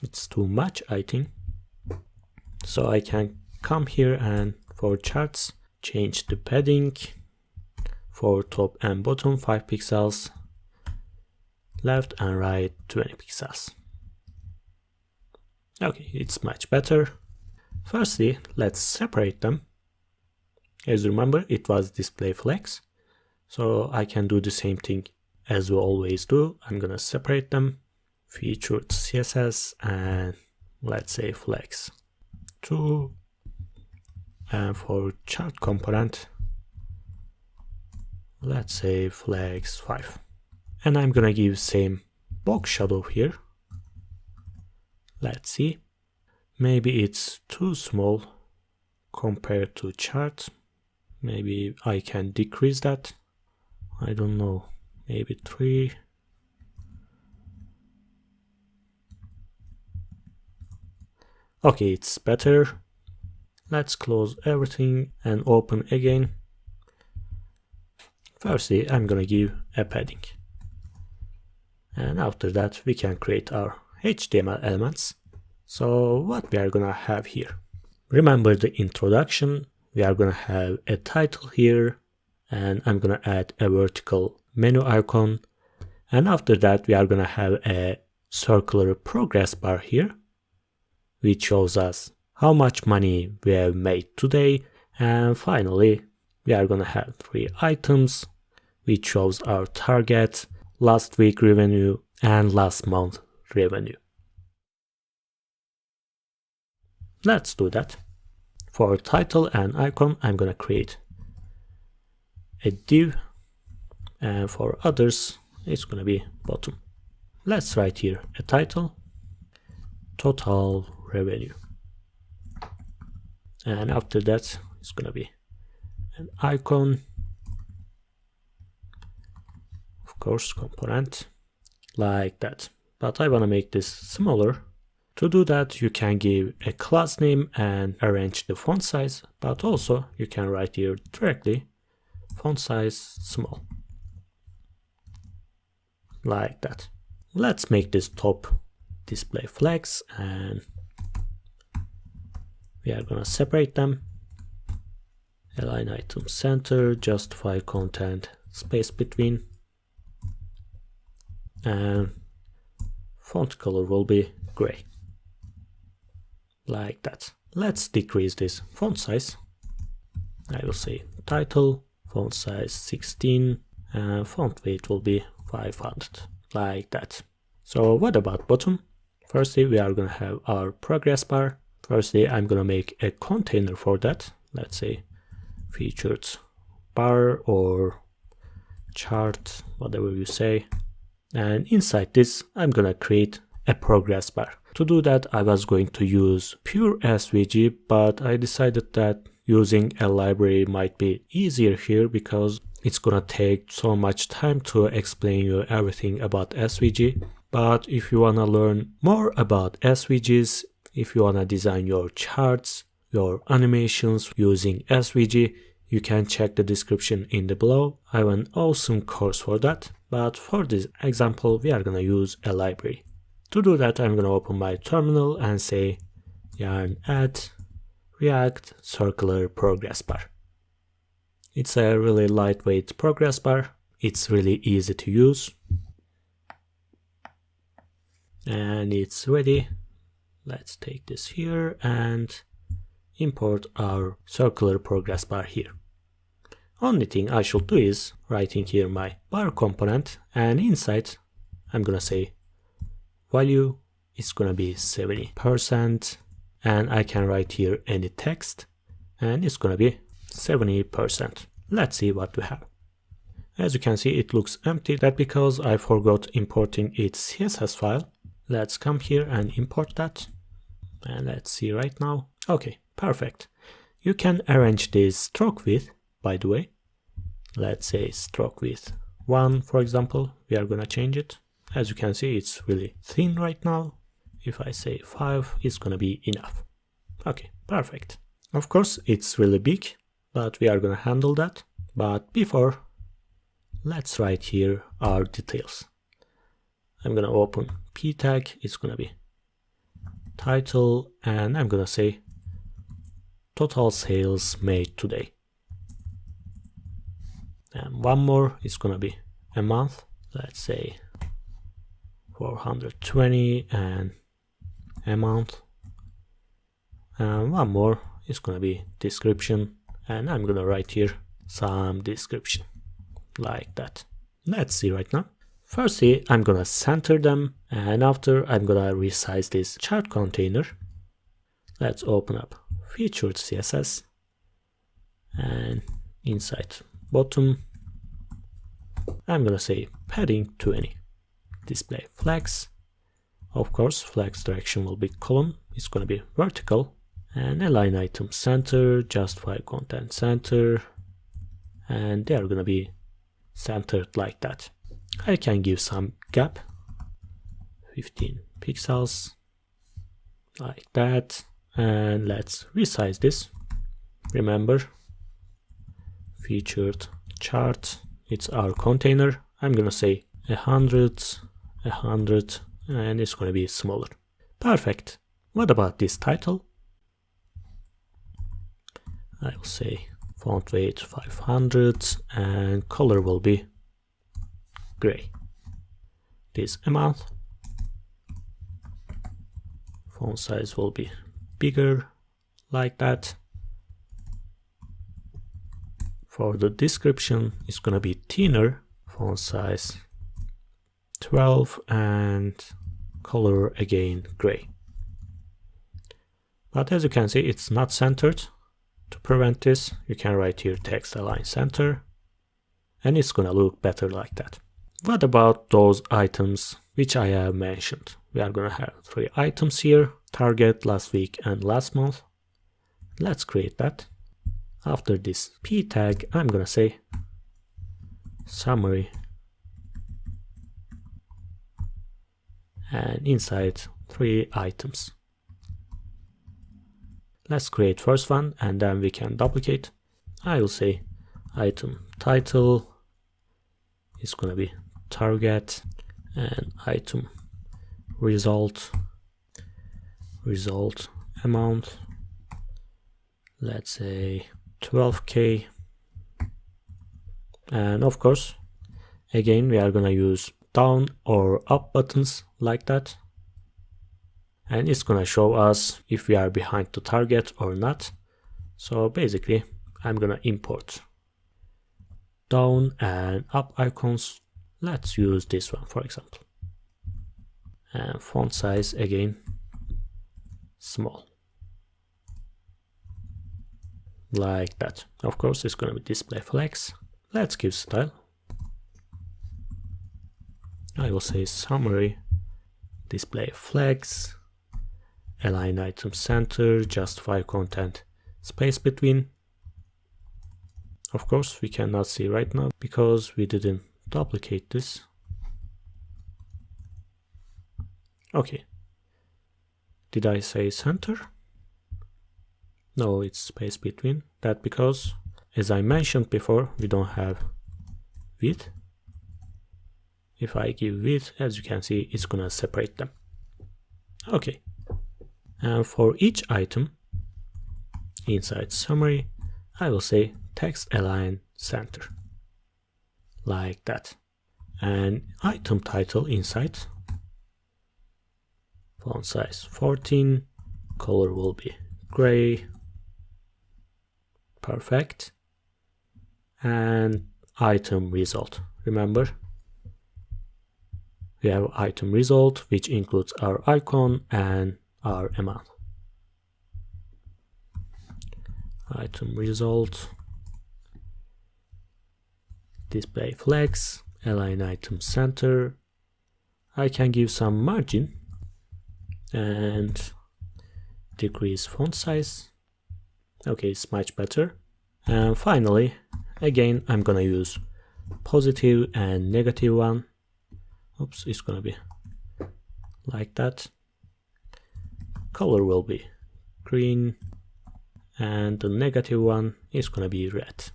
[SPEAKER 1] It's too much, I think. So I can come here and for charts, change the padding for top and bottom 5 pixels, left and right 20 pixels. Okay, it's much better. Firstly, let's separate them. As you remember, it was display flex. So I can do the same thing as we always do. I'm gonna separate them. Featured CSS and let's say flex 2. And for chart component, let's say flex 5. And I'm gonna give same box shadow here. Let's see. Maybe it's too small compared to chart. Maybe I can decrease that. I don't know. Maybe 3. Okay, it's better. Let's close everything and open again. Firstly, I'm gonna give a padding. And after that, we can create our HTML elements. So what we are gonna have here? Remember the introduction. We are gonna have a title here, and I'm gonna add a vertical menu icon. And after that, we are gonna have a circular progress bar here, which shows us how much money we have made today. And finally, we are gonna have 3 items, which shows our target, last week revenue, and last month revenue. Let's do that. For title and icon, I'm gonna create a div, and for others, it's gonna be bottom. Let's write here a title, total revenue. And after that, it's gonna be an icon, of course, component, like that. But I wanna make this smaller. To do that, you can give a class name and arrange the font size, but also you can write here directly font size small, like that. Let's make this top display flex, and we are gonna separate them. Align item center, justify content, space between, and font color will be gray. Like that. Let's decrease this font size. I will say title, font size 16, and font weight will be 500, like that. So what about bottom? Firstly, we are gonna have our progress bar. Firstly, I'm gonna make a container for that. Let's say featured bar or chart, whatever you say. And inside this, I'm gonna create a progress bar. To do that, I was going to use pure SVG, but I decided that using a library might be easier here because it's gonna take so much time to explain you everything about SVG. But if you wanna learn more about SVGs, if you wanna design your charts, your animations using SVG, you can check the description in the below. I have an awesome course for that. But for this example, we are gonna use a library. To do that, I'm gonna open my terminal and say yarn add react circular progress bar. It's a really lightweight progress bar. It's really easy to use. And it's ready. Let's take this here and import our circular progress bar here. Only thing I should do is writing here my bar component, and inside I'm gonna say value is gonna be 70%, and I can write here any text, and it's gonna be 70%. Let's see what we have. As you can see, it looks empty. That's because I forgot importing its CSS file. Let's come here and import that. And let's see right now. Okay, perfect. You can arrange this stroke width, by the way. Let's say stroke width 1, for example. We are gonna change it. As you can see, it's really thin right now. If I say 5, it's gonna be enough. Okay, perfect. Of course, it's really big, but we are gonna handle that. But before, let's write here our details. I'm gonna open p tag. It's gonna be title, and I'm gonna say total sales made today. And one more is gonna be a month. Let's say 420 and a month. And one more is gonna be description, and I'm gonna write here some description like that. Let's see right now. Firstly, I'm gonna center them, and after I'm gonna resize this chart container. Let's open up featured CSS, and inside bottom I'm gonna say padding 20, display flags. Of course, flags direction will be column, it's gonna be vertical, and align item center, justify content center, and they are gonna be centered like that. I can give some gap, 15 pixels, like that, and let's resize this. Remember, featured chart, it's our container. I'm gonna say 100, 100, and it's gonna be smaller. Perfect. What about this title? I will say font weight 500 and color will be gray. This amount, font size will be bigger like that. For the description, it's gonna be thinner, font size 12 and color again gray. But as you can see, it's not centered. To prevent this, you can write here text align center, and it's gonna look better like that. What about those items which I have mentioned? We are gonna have 3 items here: target, last week, and last month. Let's create that. After this p tag, I'm gonna say summary, and inside 3 items. Let's create first one, and then we can duplicate. I will say item title is gonna be target, and item result amount, let's say 12k. And of course, again, we are gonna use down or up buttons like that, and it's gonna show us if we are behind the target or not. So basically, I'm gonna import down and up icons. Let's use this one, for example. And font size again small, like that. Of course, it's gonna be display flags. Let's give style. I will say summary, display flags, align item center, justify content space between. Of course, we cannot see right now because we didn't duplicate this. Okay. Did I say center? No, it's space between. That because, as I mentioned before, we don't have width. If I give width, as you can see, it's gonna separate them. Okay. And for each item, inside summary, I will say text align center, like that. And item title inside, font size 14, color will be gray, perfect. And item result, remember, we have item result, which includes our icon and our amount. Item result display flex, align item center. I can give some margin and decrease font size. Okay, it's much better. And finally, again, I'm gonna use positive and negative one. Oops, it's gonna be like that. Color will be green and the negative one is gonna be red.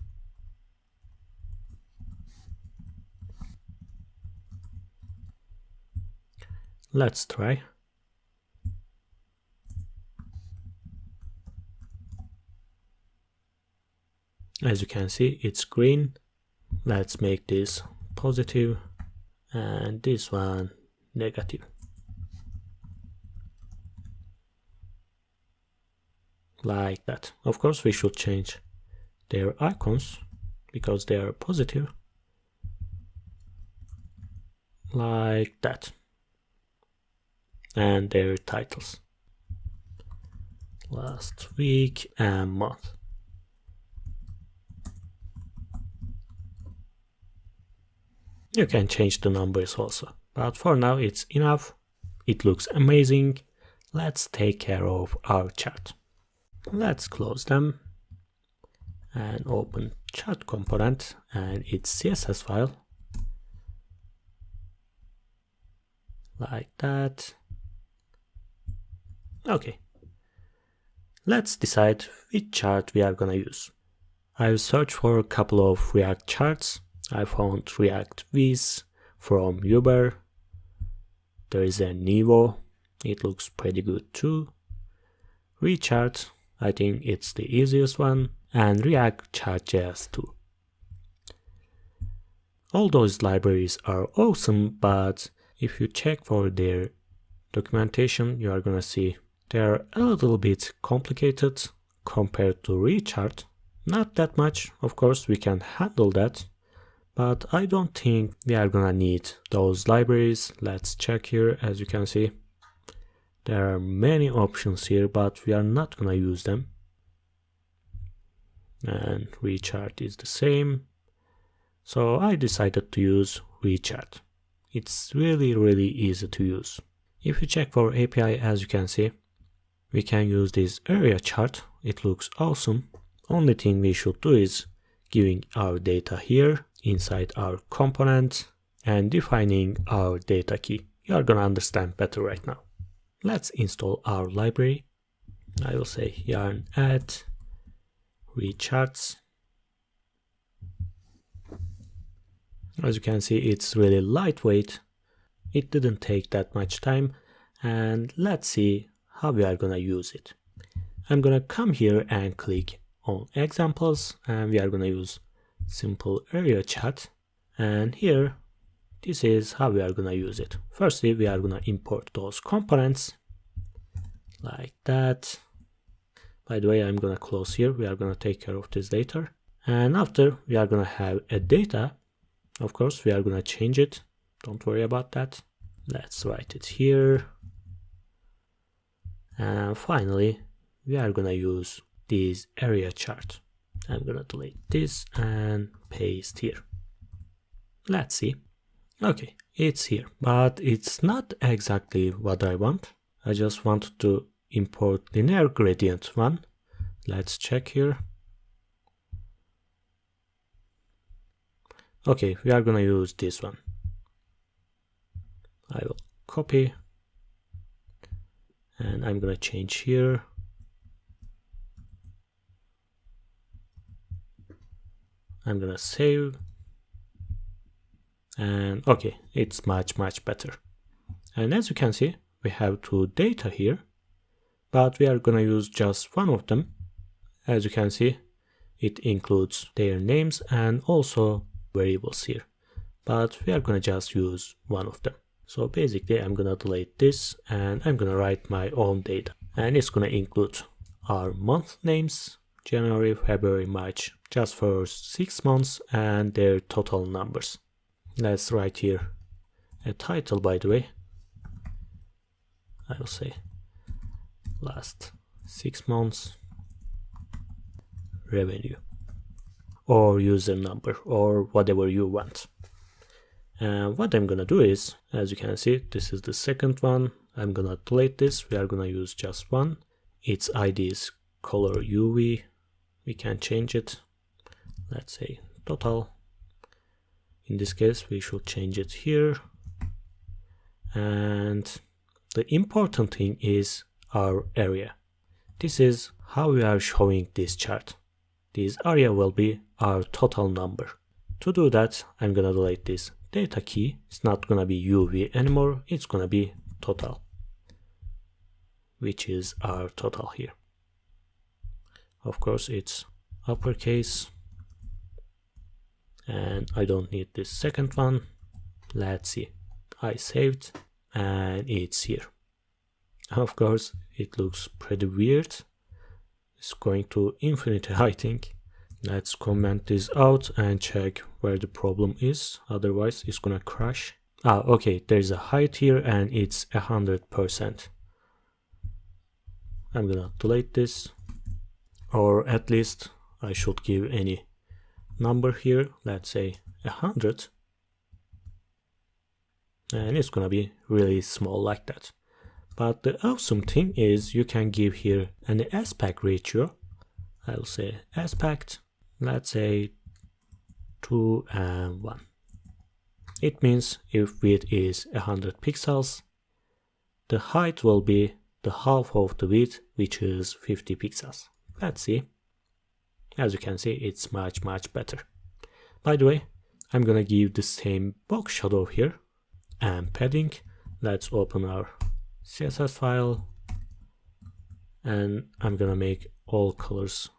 [SPEAKER 1] Let's try. As you can see, it's green. Let's make this positive and this one negative. Like that. Of course, we should change their icons because they are positive. Like that. And their titles. Last week and month. You can change the numbers also, but for now it's enough. It looks amazing. Let's take care of our chart. Let's close them and open chart component and its CSS file. Like that. Okay. Let's decide which chart we are gonna use. I've searched for a couple of React charts. I found React Viz from Uber. There is a Nevo. It looks pretty good too. Rechart, I think it's the easiest one. And React Chart.js too. All those libraries are awesome, but if you check for their documentation, you are gonna see they're a little bit complicated compared to Rechart. Not that much, of course we can handle that. But I don't think we are gonna need those libraries. Let's check here. As you can see, there are many options here, but we are not gonna use them. And Rechart is the same. So I decided to use Rechart. It's really easy to use. If you check for API, as you can see, we can use this area chart. It looks awesome. Only thing we should do is giving our data here inside our component and defining our data key. You are gonna understand better right now. Let's install our library. I will say yarn add recharts. As you can see, it's really lightweight. It didn't take that much time, and let's see how we are gonna use it. I'm gonna come here and click on examples, and we are gonna use simple area chat, and here this is how we are gonna use it. Firstly, we are gonna import those components like that. By the way, I'm gonna close here. We are gonna take care of this later, and after we are gonna have a data. Of course, we are gonna change it. Don't worry about that. Let's write it here, and finally we are gonna use this area chart. I'm gonna delete this and paste here. Let's see. Okay, it's here, but it's not exactly what I want. I just wanted to import linear gradient one. Let's check here. Okay, we are gonna use this one. I will copy and I'm gonna change here. I'm gonna save, and okay, it's much better. And as you can see, we have two data here, but we are gonna use just one of them. As you can see, it includes their names and also variables here, but we are gonna just use one of them. So basically I'm gonna delete this and I'm gonna write my own data, and it's gonna include our month names, January, February, March, just for 6 months, and their total numbers. Let's write here a title, by the way. I will say last 6 months revenue. or user number or whatever you want. And what I'm gonna do is, as you can see, this is the second one. I'm gonna delete this. We are gonna use just one. Its ID is color UV. We can change it. Let's say total. In this case, we should change it here. And the important thing is our area. This is how we are showing this chart. This area will be our total number. To do that, I'm gonna delete this data key. It's not gonna be UV anymore. It's gonna be total, which is our total here. Of course, it's uppercase. And I don't need this second one. Let's see. I saved and it's here. Of course, it looks pretty weird. It's going to infinity, I think. Let's comment this out and check where the problem is. Otherwise, it's gonna crash. Okay, there's a height here and it's 100%. I'm gonna delete this. Or at least I should give any number here. Let's say 100. And it's gonna be really small like that. But the awesome thing is you can give here an aspect ratio. I'll say aspect, let's say 2 and 1. It means if width is 100 pixels, the height will be the half of the width, which is 50 pixels. Let's see. As you can see, it's much better. By the way, I'm gonna give the same box shadow here and padding. Let's open our CSS file and I'm gonna make all colors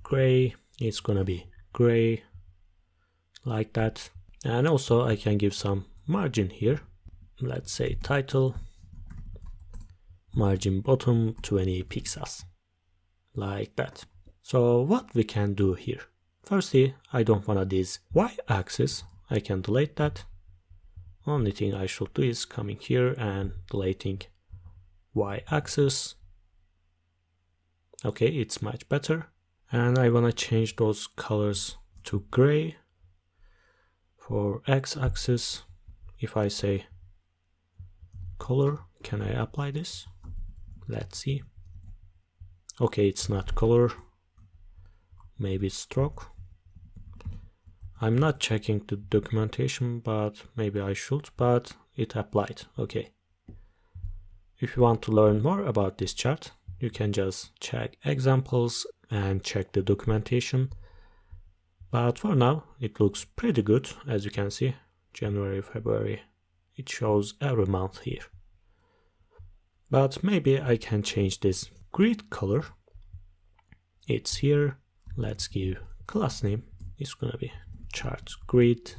[SPEAKER 1] gray. It's gonna be gray like that. And also I can give some margin here. Let's say title, margin bottom 20 pixels like that. So what we can do here, firstly, I don't want this y-axis. I can delete that. Only thing I should do is coming here and deleting y-axis. Okay, it's much better. And I want to change those colors to gray. For x-axis, if I say color, can I apply this? Let's see. Okay, it's not color. Maybe it's stroke. I'm not checking the documentation, but maybe I should, but it applied. Okay. If you want to learn more about this chart, you can just check examples and check the documentation. But for now, it looks pretty good. As you can see, January, February, it shows every month here. But maybe I can change this grid color. It's here. Let's give class name. It's gonna be chart grid.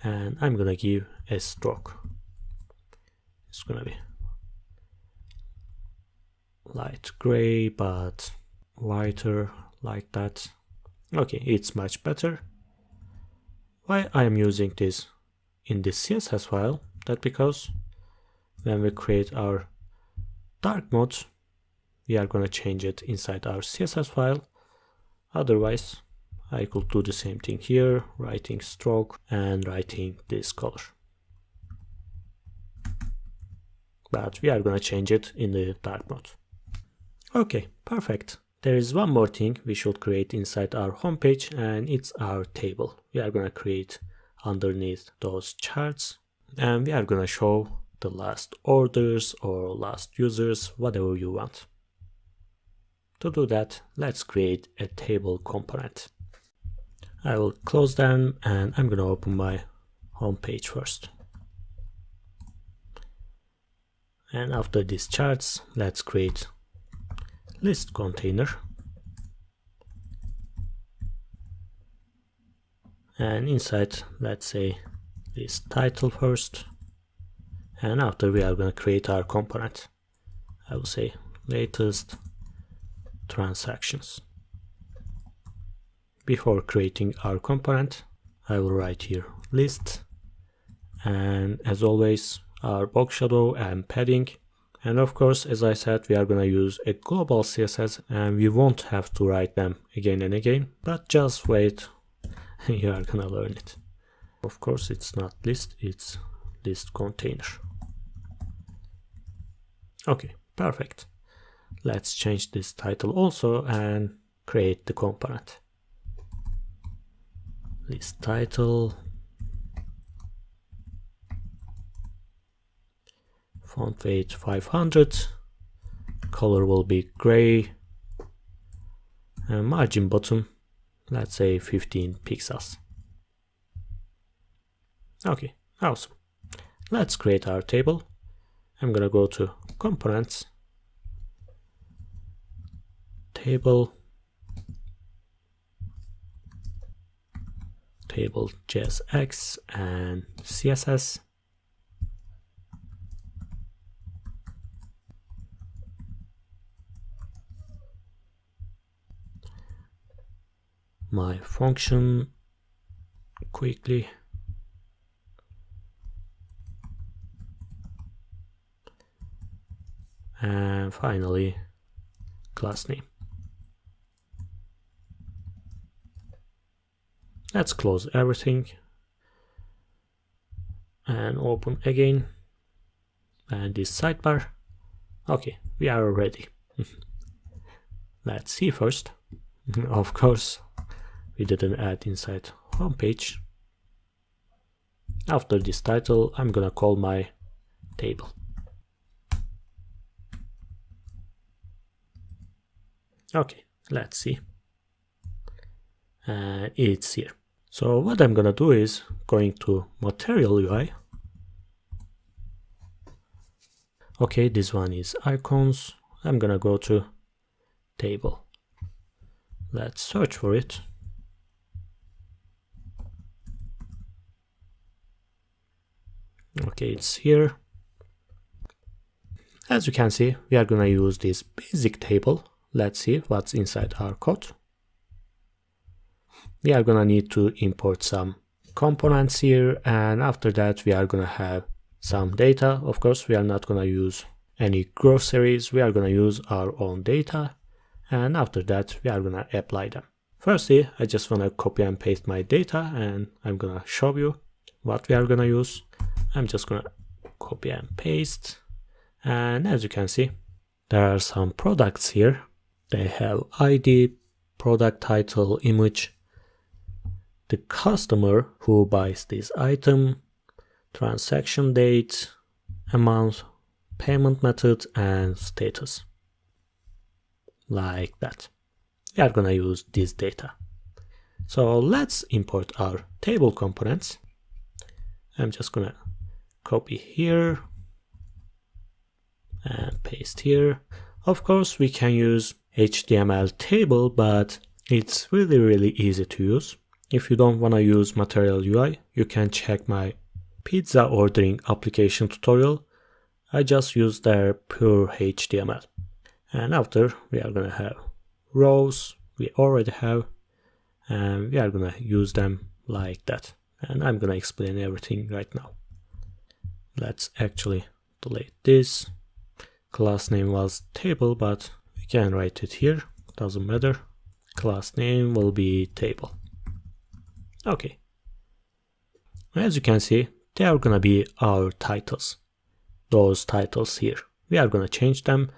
[SPEAKER 1] And I'm gonna give a stroke. It's gonna be light gray but whiter like that. Okay, it's much better. Why I am using this in this CSS file? That because when we create our dark mode, we are gonna change it inside our CSS file. Otherwise, I could do the same thing here, writing stroke and writing this color. But we are gonna change it in the dark mode. Okay, perfect. There is one more thing we should create inside our homepage, and it's our table. We are gonna create underneath those charts, and we are gonna show the last orders or last users, whatever you want. To do that, let's create a table component. I will close them and I'm gonna open my homepage first. And after these charts, let's create list container. And inside, let's say list title first. And after we are going to create our component. I will say latest transactions. Before creating our component, I will write here list. And as always, our box shadow and padding. And of course, as I said, we are gonna use a global CSS and we won't have to write them again and again, but just wait, you are gonna learn it. Of course, it's not list, it's list container. Okay, perfect. Let's change this title also and create the component. List title, font weight 500, color will be gray, and margin bottom, let's say 15 pixels. Okay, awesome. Let's create our table. I'm gonna go to components, table, table JSX and CSS. My function quickly. And finally, class name. Let's close everything and open again. And this sidebar. Okay, we are ready. Let's see first. Of course, we didn't add inside homepage. After this title, I'm gonna call my table. Okay, let's see. And it's here. So what I'm gonna do is going to material UI. Okay, this one is icons. I'm gonna go to table. Let's search for it. Okay, it's here. As you can see, we are gonna use this basic table. Let's see what's inside our code. We are gonna need to import some components here, and after that we are gonna have some data. Of course, we are not gonna use any groceries. We are gonna use our own data, and after that we are gonna apply them. Firstly, I just wanna copy and paste my data, and I'm gonna show you what we are gonna use. I'm just gonna copy and paste, and as you can see, there are some products here. They have ID, product title, image, the customer who buys this item, transaction date, amount, payment method, and status. Like that. We are gonna use this data. So let's import our table components. I'm just gonna copy here and paste here. Of course, we can use HTML table, but it's really easy to use. If you don't want to use Material UI, you can check my pizza ordering application tutorial. I just used their pure HTML. And after, we are gonna have rows, we already have, and we are gonna use them like that. And I'm gonna explain everything right now. Let's actually delete this. Class name was table, but we can write it here, doesn't matter. Class name will be table. Okay. As you can see, they are gonna be our titles. Those titles here. We are gonna change them.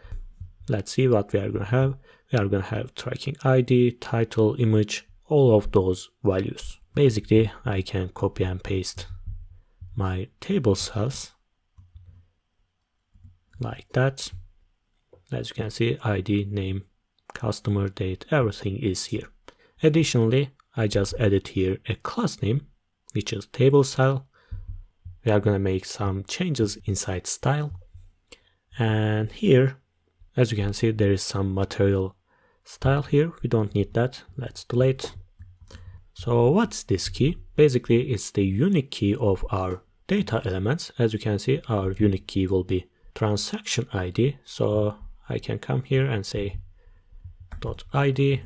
[SPEAKER 1] Let's see what we are gonna have. We are gonna have tracking ID, title, image, all of those values. Basically, I can copy and paste my table cells like that. As you can see, ID, name, customer, date, everything is here. Additionally, I just added here a class name, which is table style. We are gonna make some changes inside style. And here, as you can see, there is some material style here. We don't need that. Let's delete. So what's this key? Basically, it's the unique key of our data elements. As you can see, our unique key will be transaction ID. So I can come here and say .id,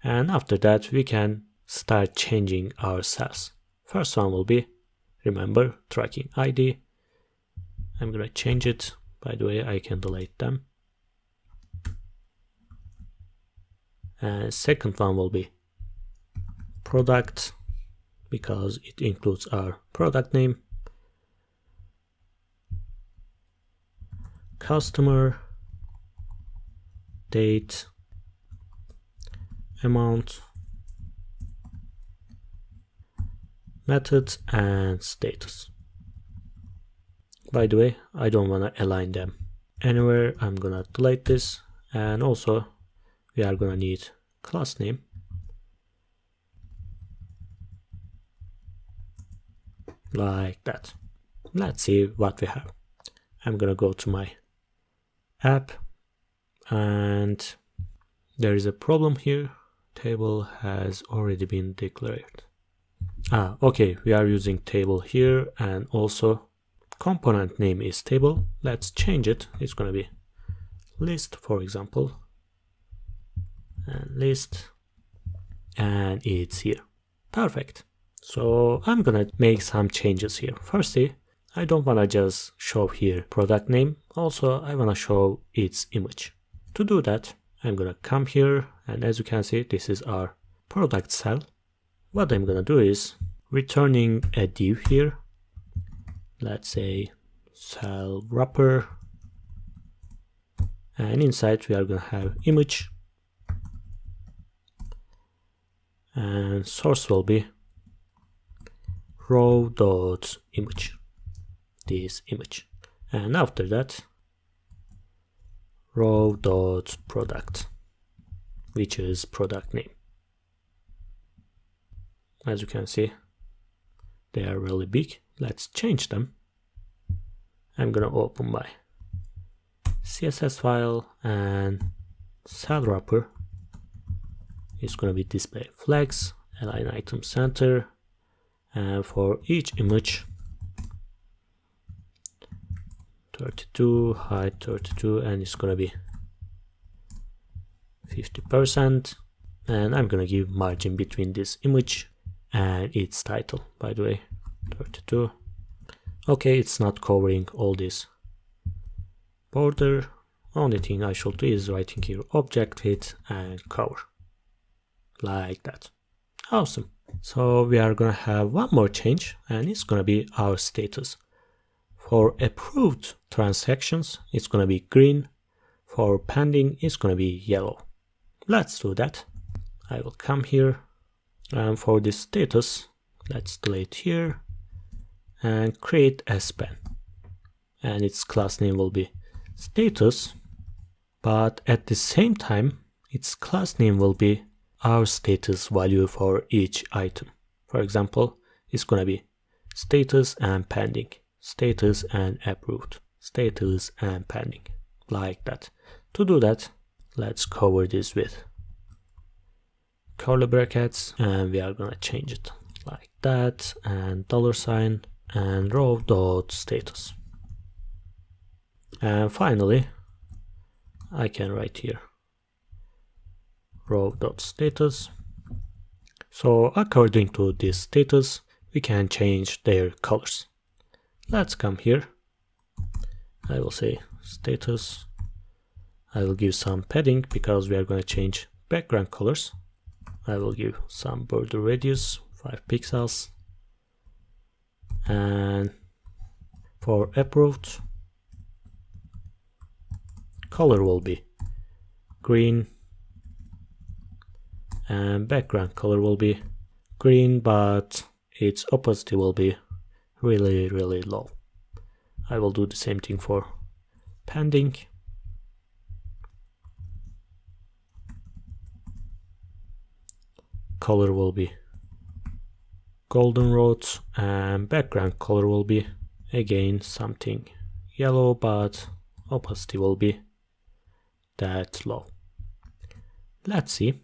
[SPEAKER 1] and after that we can start changing our cells. First one will be, remember, tracking ID. I'm gonna change it By the way, I can delete them. And second one will be product, because it includes our product name. Customer, date, amount, method, and status. By the way, I don't want to align them anywhere. I'm gonna delete this, and also we are gonna need class name. Like that. Let's see what we have. I'm gonna go to my app, and there is a problem here. Table has already been declared. Okay, we are using table here, and also component name is table. Let's change it. It's gonna be list, for example, and list, and it's here. Perfect. So I'm gonna make some changes here. Firstly, I don't wanna just show here product name. Also, I wanna show its image. To do that, I'm gonna come here, and as you can see, this is our product cell. What I'm gonna do is returning a div here. Let's say cell wrapper, and inside we are gonna have image, and source will be row.image, this image, and after that row.product, which is product name. As you can see, they are really big. Let's change them. I'm gonna open my CSS file, and cell wrapper is gonna be display flags, align item center, and for each image 32, height 32, and it's gonna be 50%, and I'm gonna give margin between this image and its title. By the way, 32. Okay, it's not covering all this border. Only thing I should do is writing here object width and cover, like that. Awesome. So we are gonna have one more change, and it's gonna be our status. For approved transactions, it's gonna be green. For pending, it's gonna be yellow. Let's do that. I will come here, and for this status, let's delete here and create a span, and its class name will be status, but at the same time its class name will be our status value for each item. For example, it's gonna be status and pending, status and approved, status and pending, like that. To do that, let's cover this with curly brackets, and we are gonna change it like that, and $, and row.status. And finally, I can write here row.status. So according to this status, we can change their colors. Let's come here. I will say status. I will give some padding because we are going to change background colors. I will give some border radius, 5 pixels. And for approved, color will be green, and background color will be green, but its opacity will be really low. I will do the same thing for pending. Color will be goldenrod, and background color will be again something yellow, but opacity will be that low. Let's see.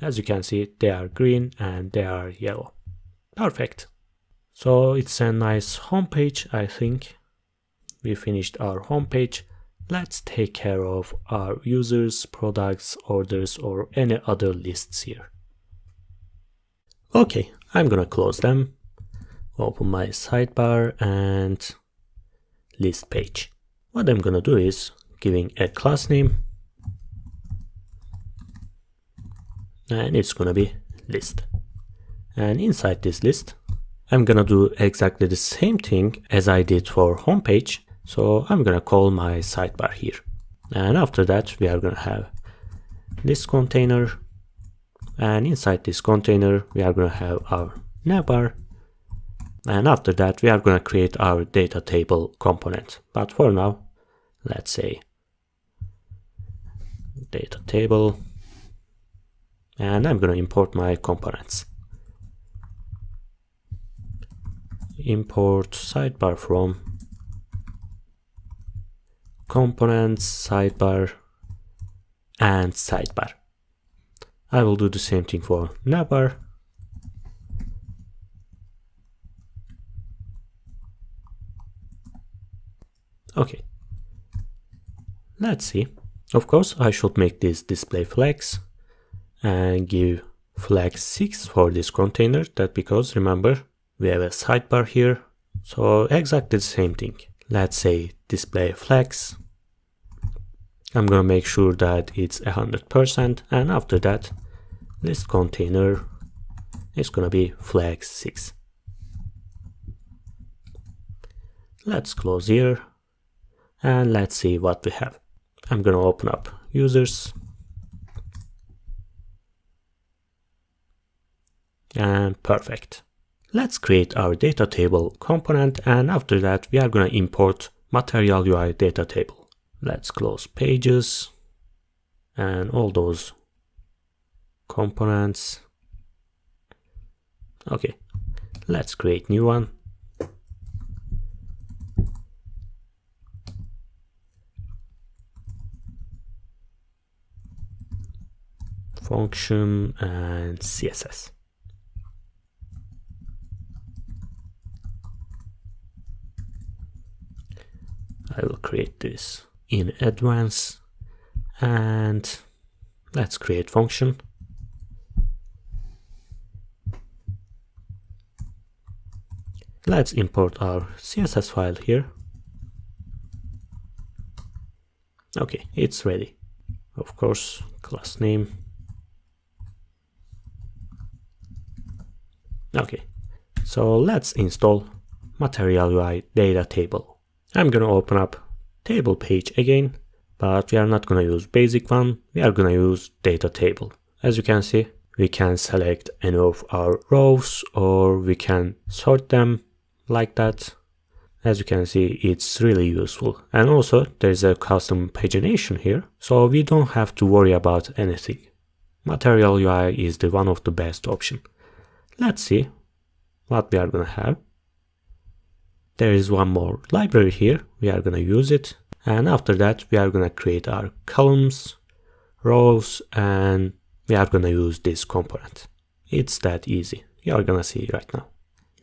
[SPEAKER 1] As you can see, they are green and they are yellow. Perfect. So it's a nice homepage. I think we finished our homepage. Let's take care of our users, products, orders, or any other lists here. Okay, I'm gonna close them, open my sidebar and list page. What I'm gonna do is giving a class name, and it's gonna be list. And inside this list, I'm gonna do exactly the same thing as I did for homepage. So I'm gonna call my sidebar here. And after that, we are gonna have this container. And inside this container, we are gonna have our navbar. And after that, we are gonna create our data table component. But for now, let's say data table. And I'm gonna import my components. Import sidebar from components, sidebar, and sidebar. I will do the same thing for navbar. Okay. Let's see. Of course, I should make this display flags and give flag 6 for this container. That because remember, we have a sidebar here. So exactly the same thing. Let's say display flags. I'm gonna make sure that it's 100%, and after that, list container is gonna be flag 6. Let's close here, and let's see what we have. I'm gonna open up users, and perfect. Let's create our data table component, and after that we are going to import Material UI data table. Let's close pages and all those components. Okay, let's create new one. Function and CSS. I will create this in advance, and let's create function. Let's import our CSS file here. Okay, it's ready. Of course, class name. Okay, so let's install Material UI data table. I'm gonna open up table page again, but we are not gonna use basic one. We are gonna use data table. As you can see, we can select any of our rows, or we can sort them like that. As you can see, it's really useful. And also there's a custom pagination here, so we don't have to worry about anything. Material UI is the one of the best option. Let's see what we are gonna have. There is one more library here. We are gonna use it. And after that, we are gonna create our columns, rows, and we are gonna use this component. It's that easy. You are gonna see right now.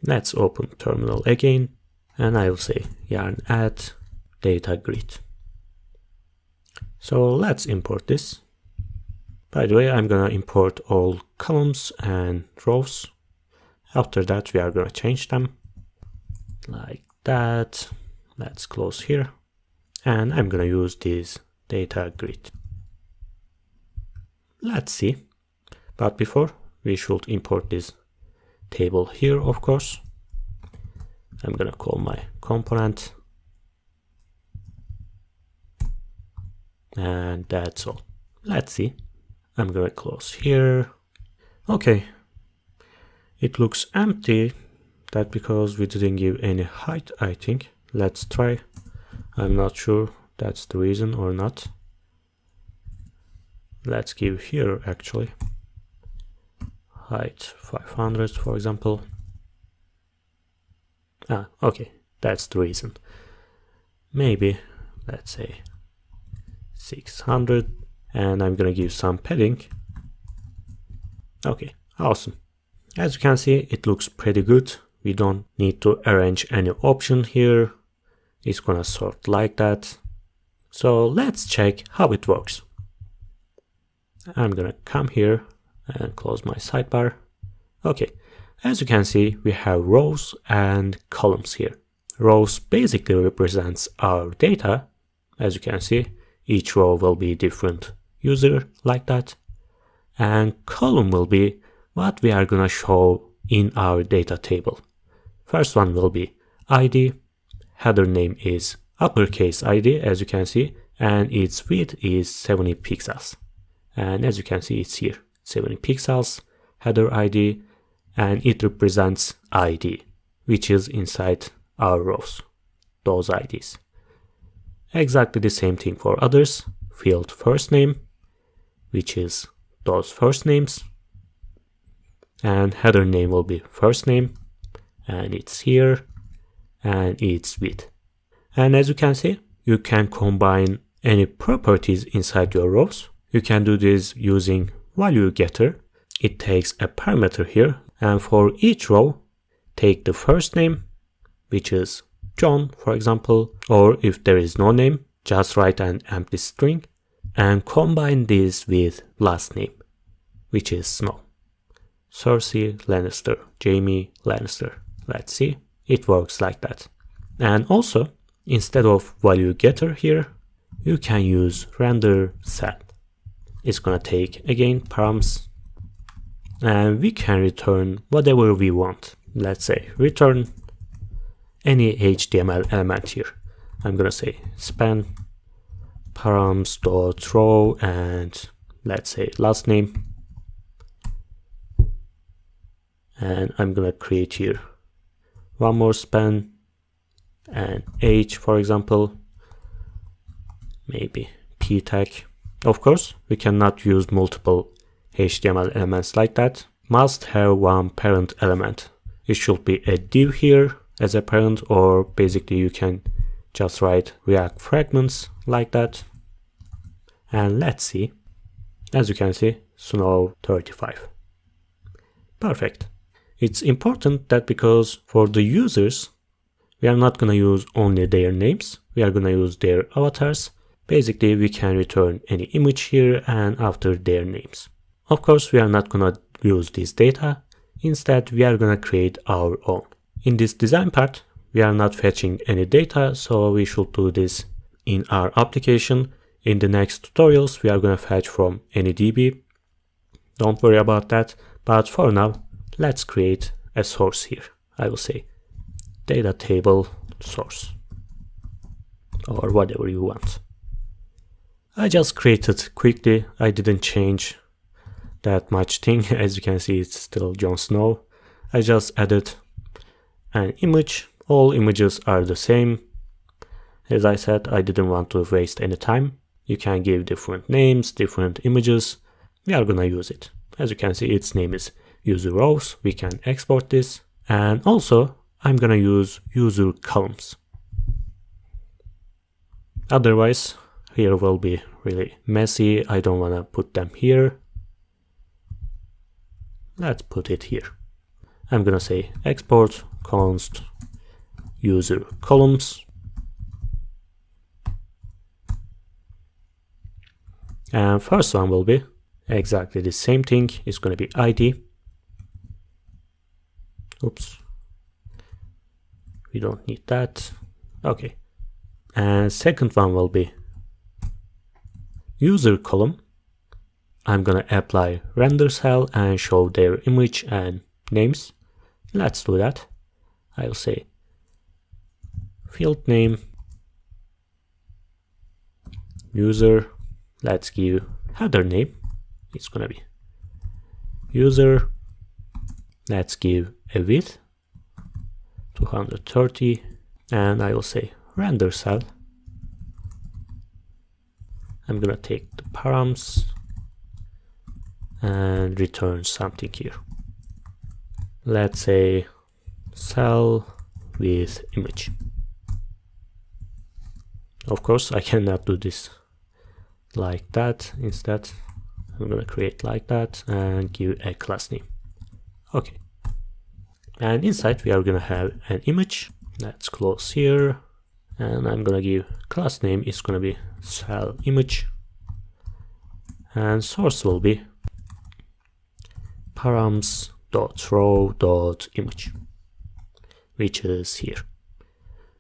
[SPEAKER 1] Let's open terminal again, and I will say yarn add data grid. So let's import this. By the way, I'm gonna import all columns and rows. After that, we are gonna change them like that. Let's close here, and I'm gonna use this data grid. Let's see, but before we should import this table here. Of course, I'm gonna call my component, and that's all. Let's see. I'm gonna close here. Okay, it looks empty. That because we didn't give any height, I think. Let's try. I'm not sure that's the reason or not. Let's give here actually height 500, for example. Okay, that's the reason. Maybe let's say 600, and I'm gonna give some padding. Okay, awesome. As you can see, it looks pretty good. We don't need to arrange any option here. It's gonna sort like that. So let's check how it works. I'm gonna come here and close my sidebar. Okay, as you can see, we have rows and columns here. Rows basically represents our data, as you can see, each row will be different user like that. And column will be what we are gonna show in our data table. First one will be ID, header name is uppercase ID as you can see, and its width is 70 pixels. And as you can see, it's here, 70 pixels, header ID, and it represents ID, which is inside our rows, those IDs. Exactly the same thing for others, field first name, which is those first names, and header name will be first name, and it's here, and it's width. And as you can see, you can combine any properties inside your rows. You can do this using value getter. It takes a parameter here, and for each row, take the first name, which is John, for example, or if there is no name, just write an empty string, and combine this with last name, which is Snow. Cersei Lannister, Jaime Lannister. Let's see, it works like that. And also, instead of value getter here, you can use render cell. It's gonna take again params, and we can return whatever we want. Let's say return any HTML element here. I'm gonna say span params.row and let's say last name, and I'm gonna create here one more span and age, for example, maybe p tag. Of course, we cannot use multiple HTML elements like that. Must have one parent element. It should be a div here as a parent, or basically you can just write React fragments like that. And let's see, as you can see, Snow 35. Perfect. It's important that because for the users, we are not going to use only their names, we are going to use their avatars. Basically, we can return any image here and after their names. Of course, we are not going to use this data. Instead, we are going to create our own. In this design part, we are not fetching any data, so we should do this in our application. In the next tutorials, we are going to fetch from AnyDB. Don't worry about that. But for now, let's create a source here. I will say data table source or whatever you want. I just created quickly. I didn't change that much thing. As you can see, it's still Jon Snow. I just added an image. All images are the same. As I said, I didn't want to waste any time. You can give different names, different images. We are gonna use it. As you can see, its name is user rows. We can export this. And also, I'm gonna use user columns. Otherwise, here will be really messy. I don't wanna put them here. Let's put it here. I'm gonna say export const user columns. And first one will be exactly the same thing. It's gonna be ID. Oops. We don't need that. Okay. And second one will be user column. I'm gonna apply render cell and show their image and names. Let's do that. I'll say field name, user. Let's give header name. It's gonna be user. Let's give a width 230, and I will say render cell. I'm gonna take the params and return something here. Let's say cell with image. Of course, I cannot do this like that. Instead, I'm gonna create like that and give a class name. Okay. And inside we are gonna have an image. Let's close here. And I'm gonna give class name is gonna be cell image. And source will be params.row.image, which is here.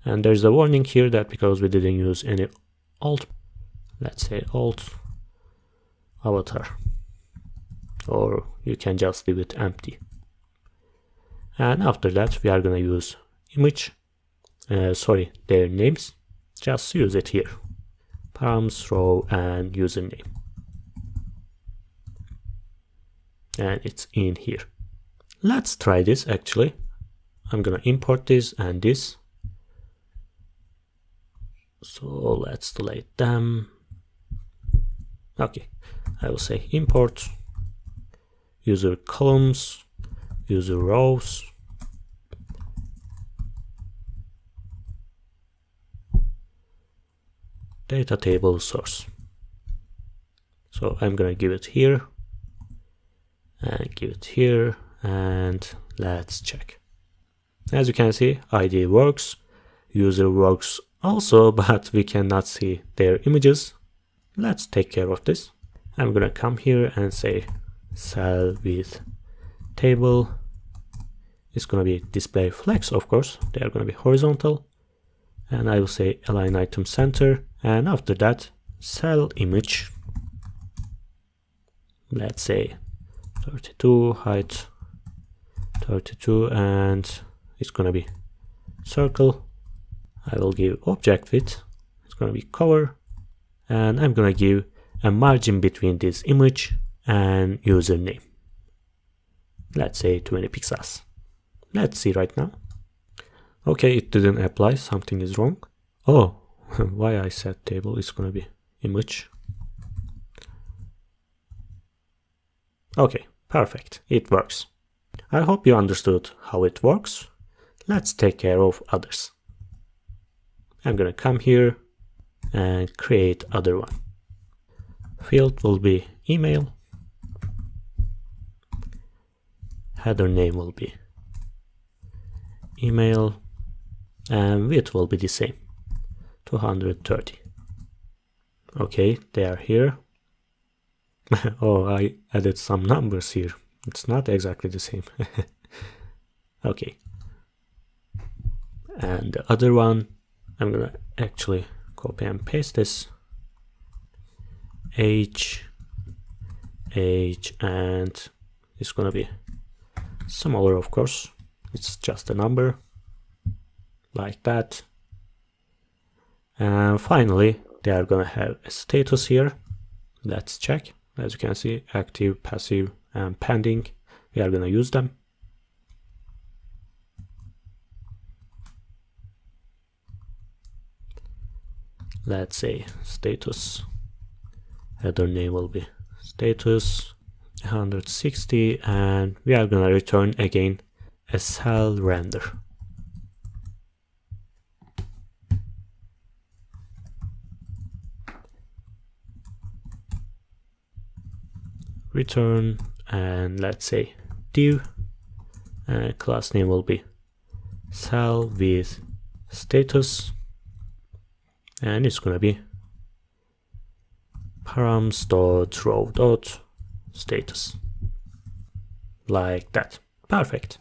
[SPEAKER 1] And there's a warning here that because we didn't use any alt, let's say alt avatar, or you can just leave it empty. And after that we are gonna use image, their names, just use it here, params, row and username, and it's in here. Let's try this. Actually, I'm gonna import this and this, so let's delete them. Okay, I will say import user columns, user rows, data table source. So I'm gonna give it here and give it here, and let's check. As you can see, ID works, user works also, but we cannot see their images. Let's take care of this. I'm gonna come here and say cell with table. It's gonna be display flex, of course, they are gonna be horizontal, and I will say align item center, and after that cell image, let's say 32, height 32, and it's gonna be circle. I will give object width, it's gonna be cover, and I'm gonna give a margin between this image and username, let's say 20 pixels. Let's see right now. Okay, it didn't apply, something is wrong. Oh, why I said table, it's gonna be image. Okay, perfect, it works. I hope you understood how it works. Let's take care of others. I'm gonna come here and create other one. Field will be email, header name will be email, and width will be the same, 230. Okay, they are here. Oh, I added some numbers here. It's not exactly the same. Okay. And the other one, I'm gonna actually copy and paste this. Age, and it's gonna be smaller, of course. It's just a number, like that. And finally, they are gonna have a status here. Let's check. As you can see, active, passive, and pending. We are gonna use them. Let's say status, header name will be status 160, and we are gonna return again a cell render. Return, and let's say div, and class name will be cell with status, and it's gonna be params.row.status, like that. Perfect.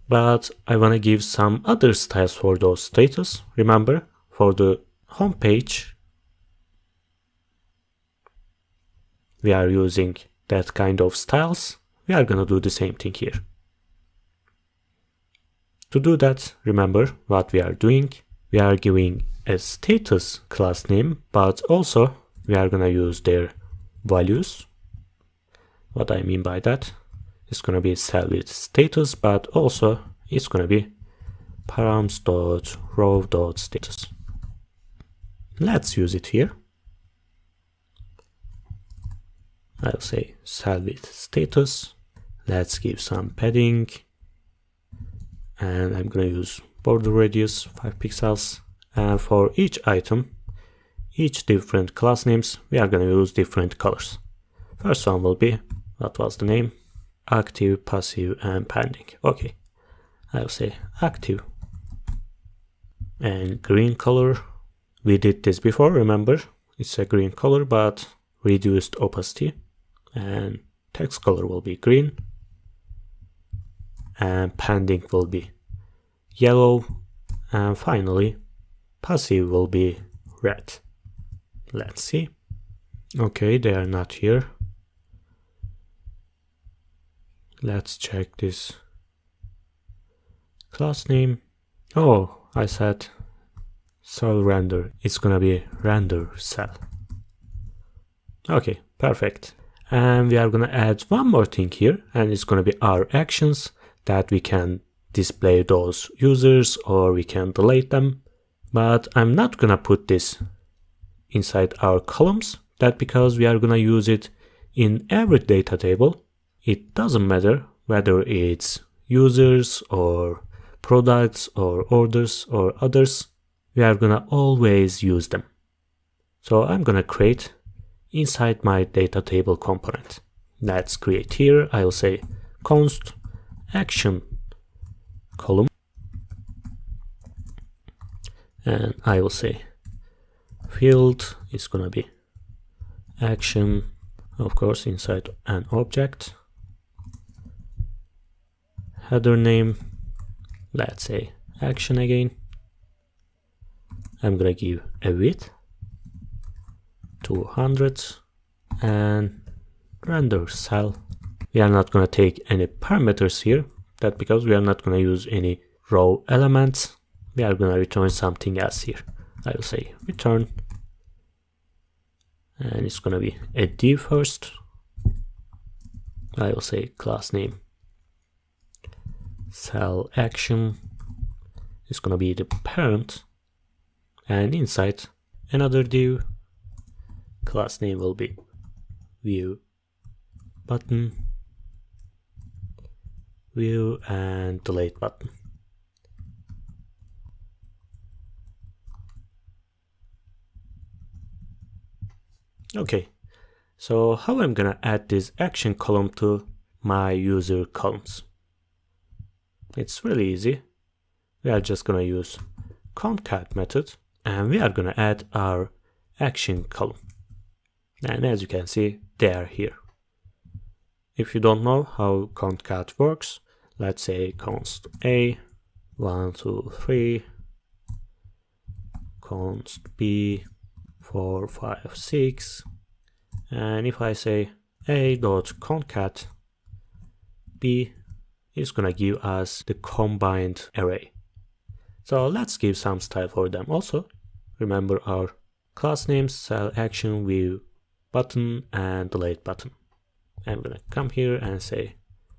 [SPEAKER 1] But I wanna give some other styles for those status. Remember, for the home page we are using that kind of styles. We are gonna do the same thing here. To do that, remember what we are doing. We are giving a status class name, but also we are gonna use their values. What I mean by that, it's gonna be cell with status, but also it's gonna be params.row.status. Let's use it here. I'll say cell with status. Let's give some padding, and I'm gonna use border radius 5 pixels. And for each item, each different class names, we are gonna use different colors. First one will be, what was the name? Active, passive, and pending. Okay, I'll say active. And green color, we did this before, remember? It's a green color, but reduced opacity. And text color will be green. And pending will be yellow. And finally, passive will be red. Let's see. Okay, they are not here. Let's check this class name. Oh, I said cell render. It's gonna be render cell. Okay, perfect. And we are gonna add one more thing here, and it's gonna be our actions that we can display those users or we can delete them. But I'm not gonna put this inside our columns. That because we are gonna use it in every data table. It doesn't matter whether it's users or products or orders or others. We are gonna always use them. So I'm gonna create inside my data table component. Let's create here. I'll say const action column, and I will say field is gonna be action, of course, inside an object. Header name, let's say action again. I'm gonna give a width 200 and render cell. We are not gonna take any parameters here. That because we are not gonna use any row elements. We are gonna return something else here. I will say return, and it's gonna be a div first. I will say class name cell action is gonna be the parent, and inside another div class name will be view button, view and delete button. Okay, so how I'm gonna add this action column to my user columns? It's really easy. We are just gonna use concat method and we are gonna add our action column. And as you can see, they are here. If you don't know how concat works, let's say const A 1 2 3, const B 4 5 6, and if I say a.concat B is gonna give us the combined array. So let's give some style for them also. Remember our class names, cell action, view button and delete button. I'm gonna come here and say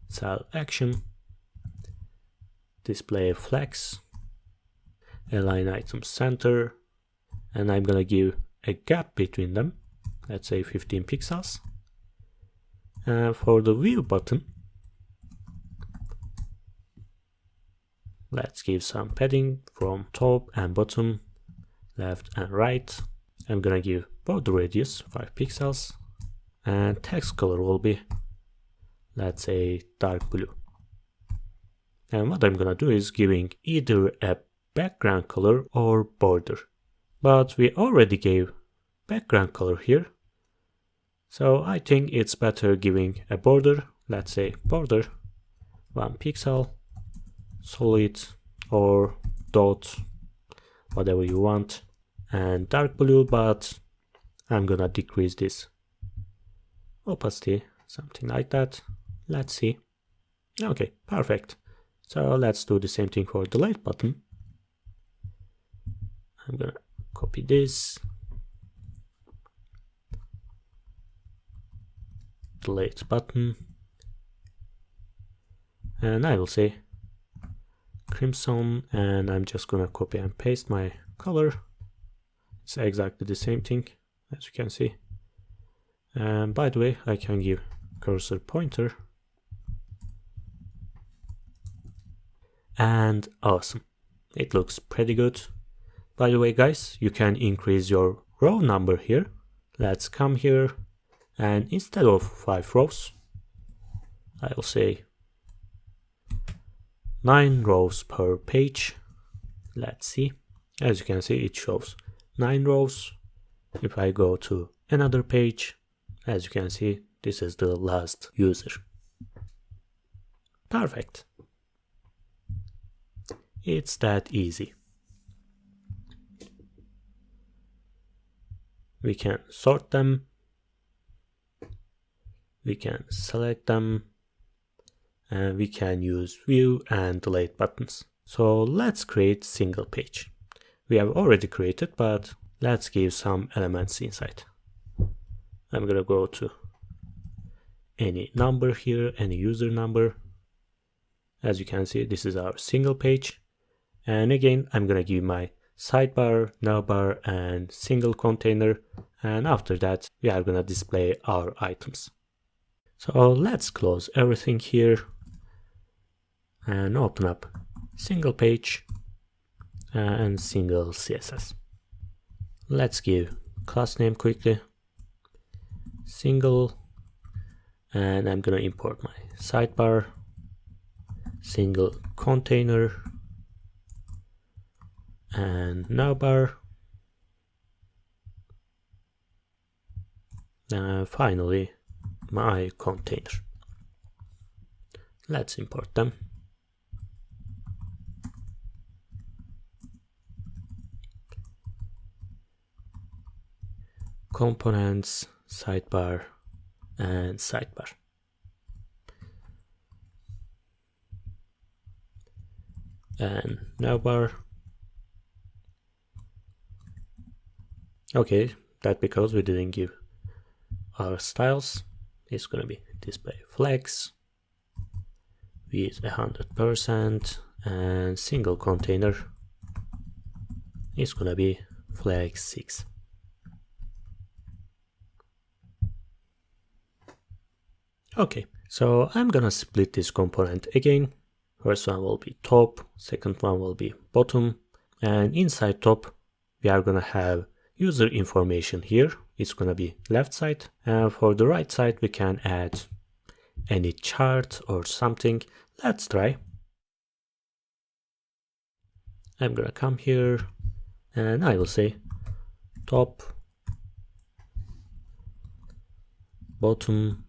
[SPEAKER 1] cell action, display flex, align item center, and I'm gonna give a gap between them, let's say 15 pixels. And for the view button, let's give some padding from top and bottom, left and right. I'm gonna give border radius 5 pixels, and text color will be, let's say, dark blue. And what I'm gonna do is giving either a background color or border. But we already gave background color here, so I think it's better giving a border. Let's say border 1 pixel, solid or dot, whatever you want, and dark blue, but I'm gonna decrease this opacity, something like that. Let's see. Okay, perfect. So let's do the same thing for delete button. I'm gonna copy this, delete button, and I will say crimson, and I'm just gonna copy and paste my color. It's exactly the same thing as you can see. And by the way, I can give cursor pointer, and awesome, it looks pretty good. By the way guys, you can increase your row number here. Let's come here, and instead of 5 rows, I will say 9 rows per page. Let's see. As you can see, it shows 9 rows. If I go to another page, as you can see, this is the last user. Perfect. It's that easy. We can sort them. We can select them. And we can use view and delete buttons. So let's create single page. We have already created, but let's give some elements inside. I'm gonna go to any number here, any user number. As you can see, this is our single page. And again, I'm gonna give my sidebar, navbar, and single container. And after that, we are gonna display our items. So let's close everything here and open up single page and single CSS. Let's give class name quickly, single, and I'm gonna import my sidebar, single container, and navbar, and finally my container. Let's import them. Components, sidebar, and sidebar. And navbar. Okay, that's because we didn't give our styles. It's gonna be display flex with 100%, and single container is gonna be flex 6. Okay, so I'm gonna split this component again. First one will be top, second one will be bottom, and inside top we are gonna have user information here. It's gonna be left side, and for the right side we can add any chart or something. Let's try. I'm gonna come here and I will say top, bottom,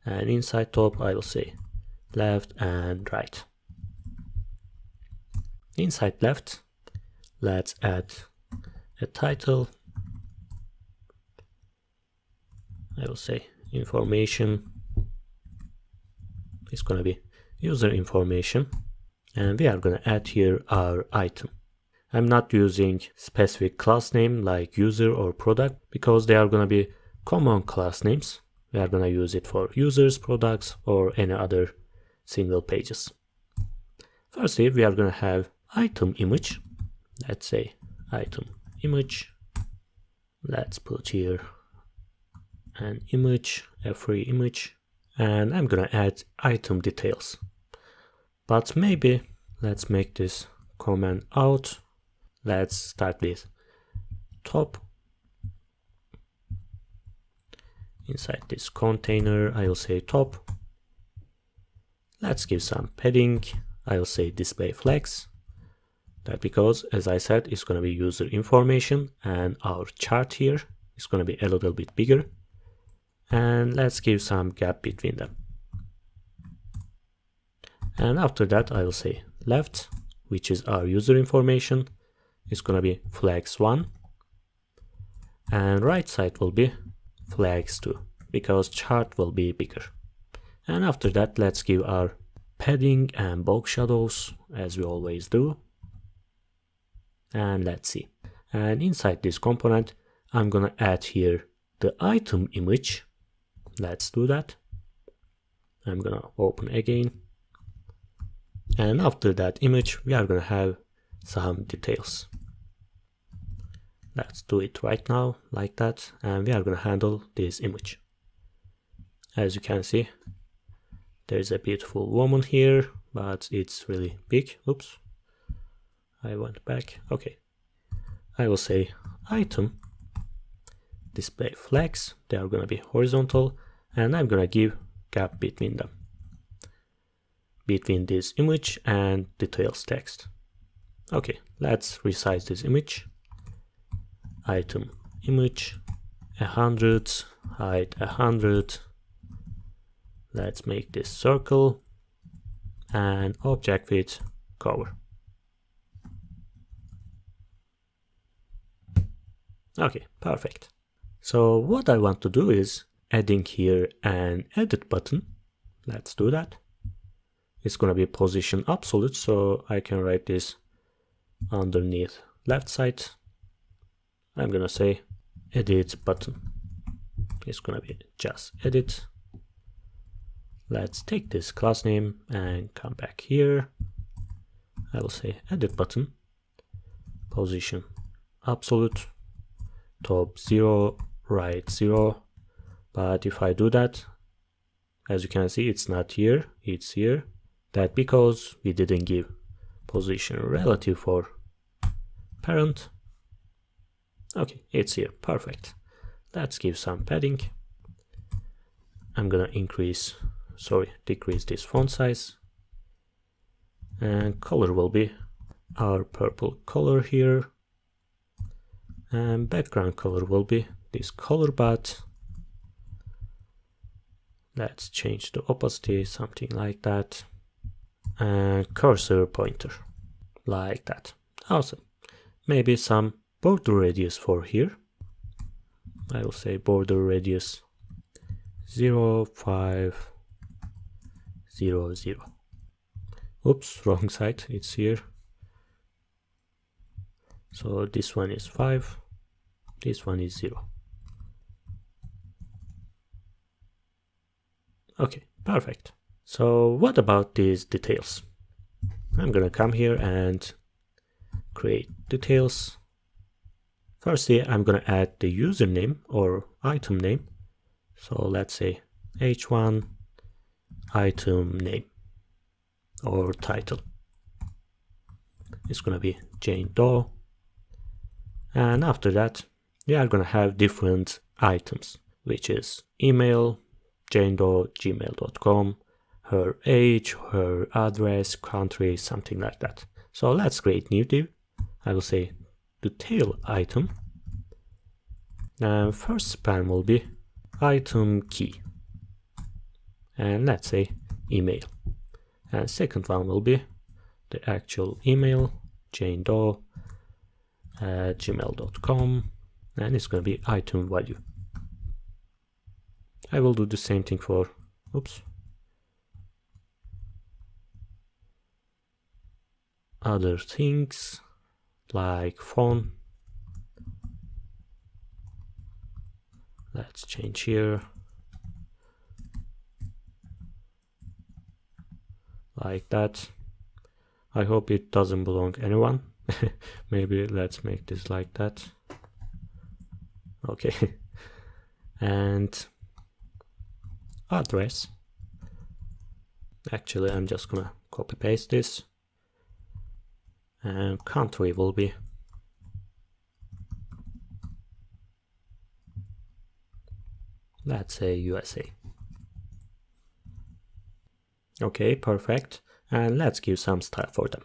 [SPEAKER 1] and inside top I will say left and right. Inside left, let's add a title. I will say information. It's gonna be user information, and we are gonna add here our item. I'm not using specific class name like user or product because they are gonna be common class names. We are gonna use it for users, products, or any other single pages. Firstly, we are gonna have item image. Let's say item image. Let's put here an image, a free image, and I'm gonna add item details. But maybe let's make this comment out. Let's start with top. Inside this container, I will say top. Let's give some padding. I will say display flex. That because, as I said, it's going to be user information, and our chart here is going to be a little bit bigger. And let's give some gap between them. And after that, I will say left, which is our user information. It's going to be flex 1. And right side will be flex 2, because chart will be bigger. And after that, let's give our padding and bulk shadows as we always do. And let's see. And inside this component, I'm gonna add here the item image. Let's do that. I'm gonna open again. And after that image, we are gonna have some details. Let's do it right now, like that. And we are gonna handle this image. As you can see, there's a beautiful woman here, but it's really big. Oops. I went back. Okay. I will say item display flex. They are gonna be horizontal, and I'm gonna give gap between them, between this image and details text. Okay, let's resize this image. Item image 100, height 100. Let's make this circle and object width cover. Okay, perfect. So what I want to do is adding here an edit button. Let's do that. It's gonna be position absolute, so I can write this underneath left side. I'm gonna say edit button. It's gonna be just edit. Let's take this class name and come back here. I will say edit button, position absolute, top 0, right 0. But if I do that, as you can see, it's not here, it's here. That because we didn't give position relative for parent. Okay, it's here, perfect. Let's give some padding. I'm gonna decrease this font size. And color will be our purple color here. And background color will be this color, but let's change the opacity, something like that. And cursor pointer, like that. Awesome. Maybe some border radius for here. I will say border radius 0.500. Oops, wrong side, it's here. So this one is 5, this one is 0. Okay, perfect. So what about these details? I'm gonna come here and create details. Firstly, I'm gonna add the username or item name. So let's say h1 item name or title. It's gonna be Jane Doe. And after that, we are gonna have different items, which is email, janedoe@gmail.com, her age, her address, country, something like that. So let's create new div. I will say detail item. And first span will be item key. And let's say email. And second one will be the actual email, janedoe@gmail.com. And it's going to be item value. I will do the same thing for, other things like phone. Let's change here. Like that. I hope it doesn't belong to anyone. Maybe let's make this like that. Okay. And address. Actually, I'm just gonna copy paste this. And country will be let's say USA. Okay, perfect. And let's give some style for them.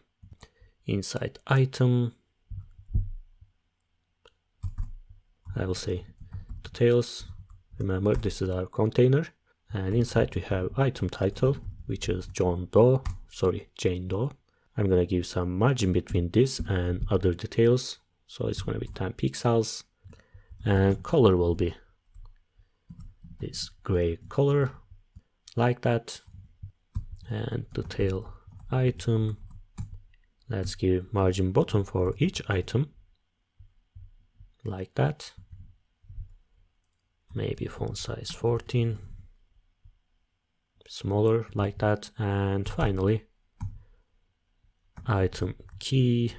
[SPEAKER 1] Inside item, I will say details. Remember, this is our container. And inside we have item title, which is Jane Doe. I'm gonna give some margin between this and other details. So it's gonna be 10 pixels. And color will be this gray color, like that. And detail item, let's give margin bottom for each item, like that. Maybe font size 14, smaller, like that. And finally item key,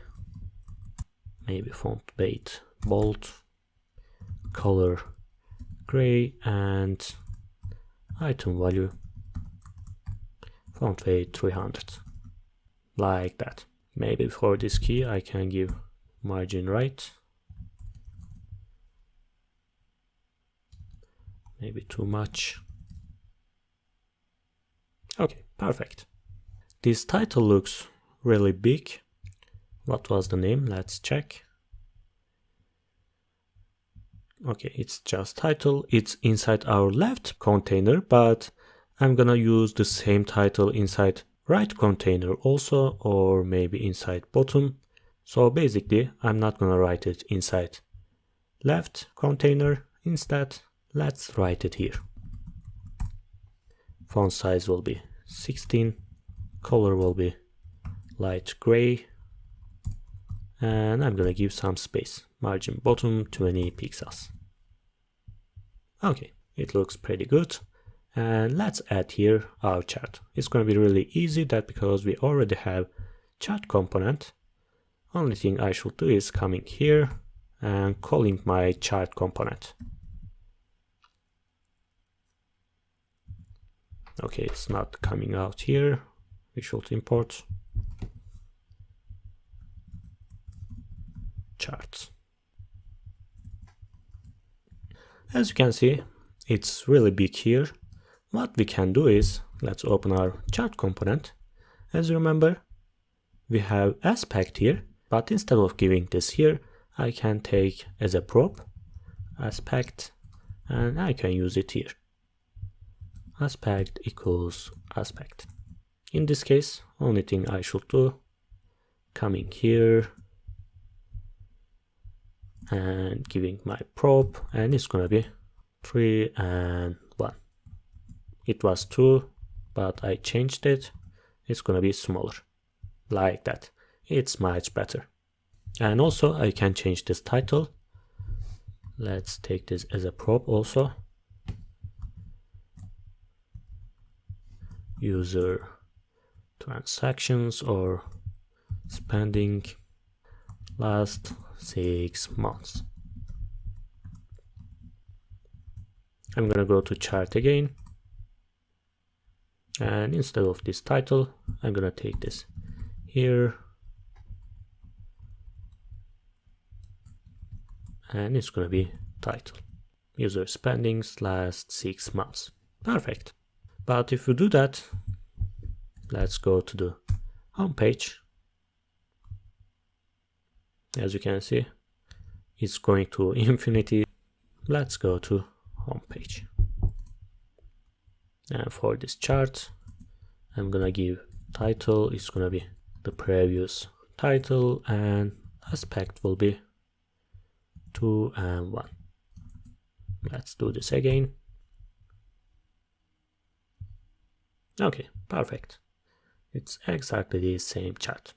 [SPEAKER 1] maybe font weight bold, color gray, and item value font weight 300, like that. Maybe for this key I can give margin right, maybe too much. Okay, perfect. This title looks really big. What was the name? Let's check. Okay, it's just title. It's inside our left container, but I'm gonna use the same title inside right container also, or maybe inside bottom. So basically, I'm not gonna write it inside left container. Instead, let's write it here. Font size will be 16, color will be light gray, and I'm gonna give some space. Margin bottom 20 pixels. Okay, it looks pretty good. And let's add here our chart. It's gonna be really easy that because we already have chart component. Only thing I should do is coming here and calling my chart component. Okay, it's not coming out here. We should import charts. As you can see, it's really big here. What we can do is, let's open our chart component. As you remember, we have aspect here, but instead of giving this here, I can take as a prop aspect and I can use it here. Aspect equals aspect. In this case, only thing I should do, coming here and giving my prop, and it's gonna be 3 and 1. It was 2, but I changed it. It's gonna be smaller, like that. It's much better. And also I can change this title. Let's take this as a prop also. User transactions or spending last 6 months. I'm gonna go to chart again, and instead of this title, I'm gonna take this here, and it's gonna be title. User spendings last 6 months. Perfect. But if we do that, let's go to the home page. As you can see, it's going to infinity. Let's go to home page. And for this chart, I'm gonna give title, it's gonna be the previous title, and aspect will be 2 and 1. Let's do this again. Okay, perfect. It's exactly the same chart.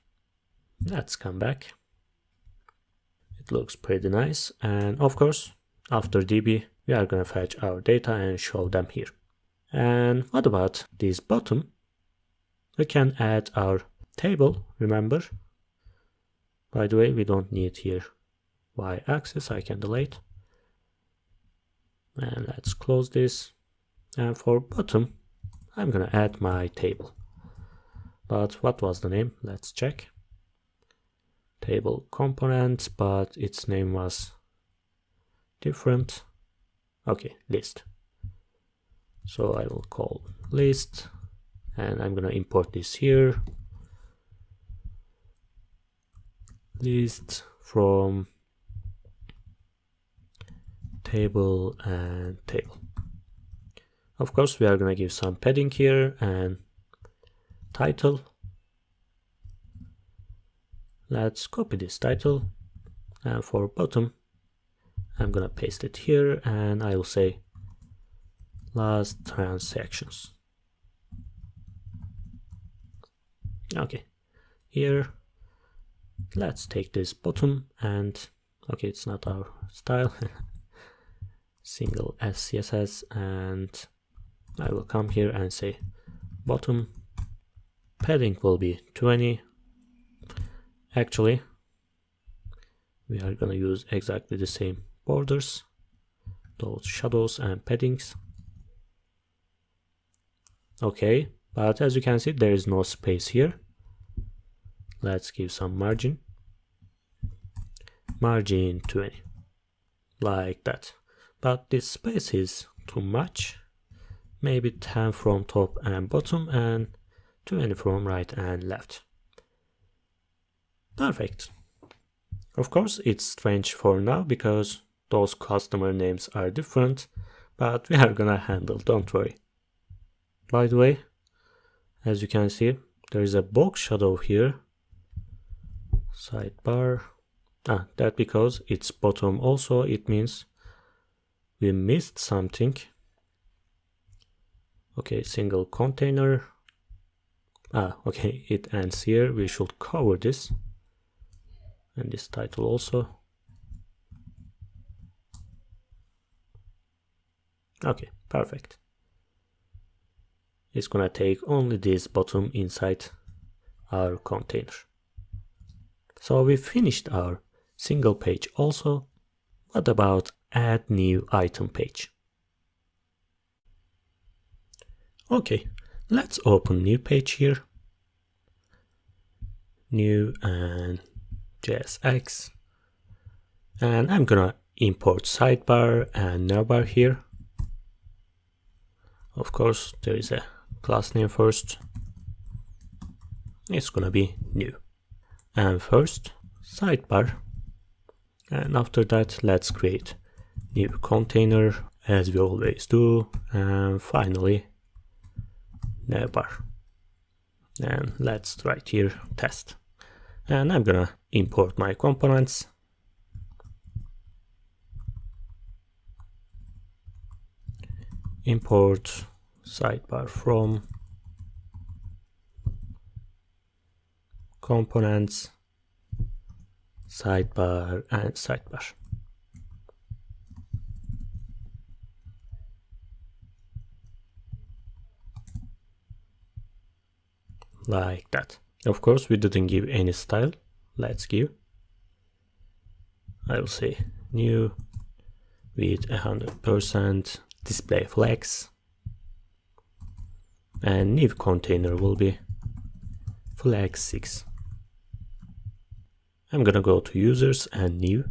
[SPEAKER 1] Let's come back. It looks pretty nice, and of course, after DB, we are gonna fetch our data and show them here. And what about this bottom? We can add our table, remember? By the way, we don't need here y-axis, I can delete. And let's close this. And for bottom, I'm gonna add my table. But what was the name? Let's check. Table component, but its name was different. Okay, list. So I will call list, and I'm gonna import this here. List from table and table. Of course, we are gonna give some padding here and title. Let's copy this title, and for bottom, I'm gonna paste it here, and I will say last transactions. Okay, here, let's take this bottom and, okay, it's not our style, single SCSS, and I will come here and say bottom, padding will be 20. Actually, we are gonna use exactly the same borders, those shadows and paddings. Okay, but as you can see, there is no space here. Let's give some margin. Margin 20, like that. But this space is too much. Maybe 10 from top and bottom and 20 from right and left. Perfect. Of course, it's strange for now because those customer names are different, but we are gonna handle, don't worry. By the way, as you can see, there is a box shadow here, sidebar, That because it's bottom also, it means we missed something. Okay, single container. Okay, it ends here. We should cover this. And this title also. Okay, perfect. It's gonna take only this bottom inside our container. So we finished our single page also. What about add new item page? Okay, let's open new page here. New and JSX. And I'm gonna import sidebar and navbar here. Of course, there is a class name first. It's gonna be new. And first, sidebar. And after that, let's create new container as we always do. And finally, navbar. And let's write here test. And I'm gonna import my components. Import sidebar from components, sidebar and sidebar. Like that. Of course, we didn't give any style. Let's give. I will say new with 100% display flex. And new container will be flex 6. I'm gonna go to users and new.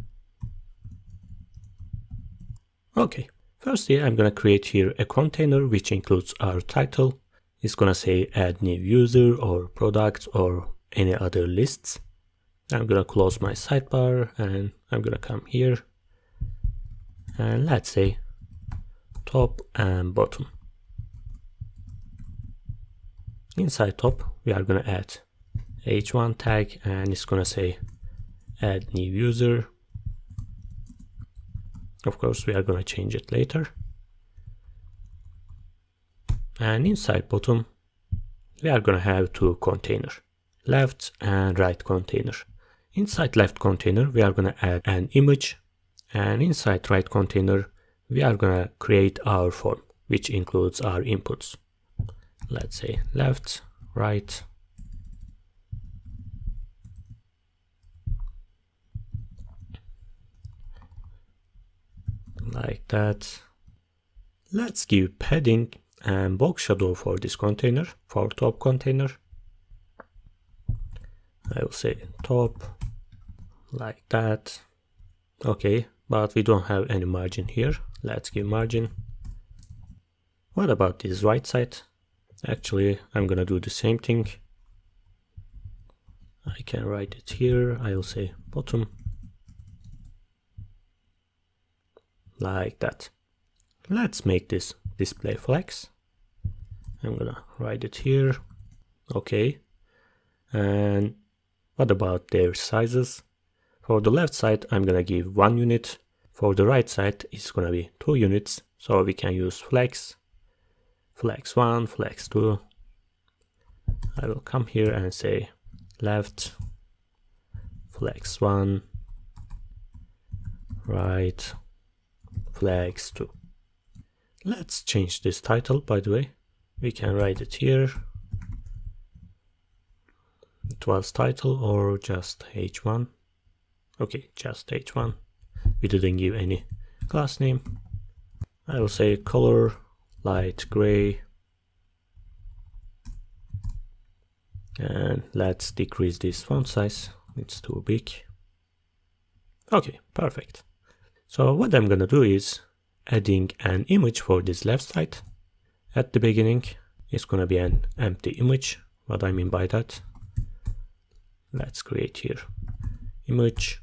[SPEAKER 1] Okay, firstly I'm gonna create here a container which includes our title. It's gonna say add new user or product or any other lists. I'm gonna close my sidebar and I'm gonna come here and let's say top and bottom. Inside top we are gonna add h1 tag and it's gonna say add new user. Of course we are gonna change it later. And inside bottom we are gonna have two containers, left and right container. Inside left container we are gonna add an image, and inside right container we are gonna create our form which includes our inputs. Let's say left, right, like that. Let's give padding and box shadow for this container, for top container. I will say top, like that. Okay, but we don't have any margin here. Let's give margin. What about this right side? Actually, I'm gonna do the same thing. I can write it here. I will say bottom, like that. Let's make this display flex. I'm gonna write it here. Okay. And what about their sizes? For the left side, I'm gonna give 1 unit. For the right side, it's gonna be 2 units. So we can use flex, flex 1, flex 2. I will come here and say left, flex 1, right, flex 2. Let's change this title, by the way. We can write it here. It was title or just h1. Okay, just h1. We didn't give any class name. I will say color light gray. And let's decrease this font size. It's too big. Okay, perfect. So what I'm gonna do is adding an image for this left side. At the beginning, it's gonna be an empty image. What I mean by that? Let's create here image.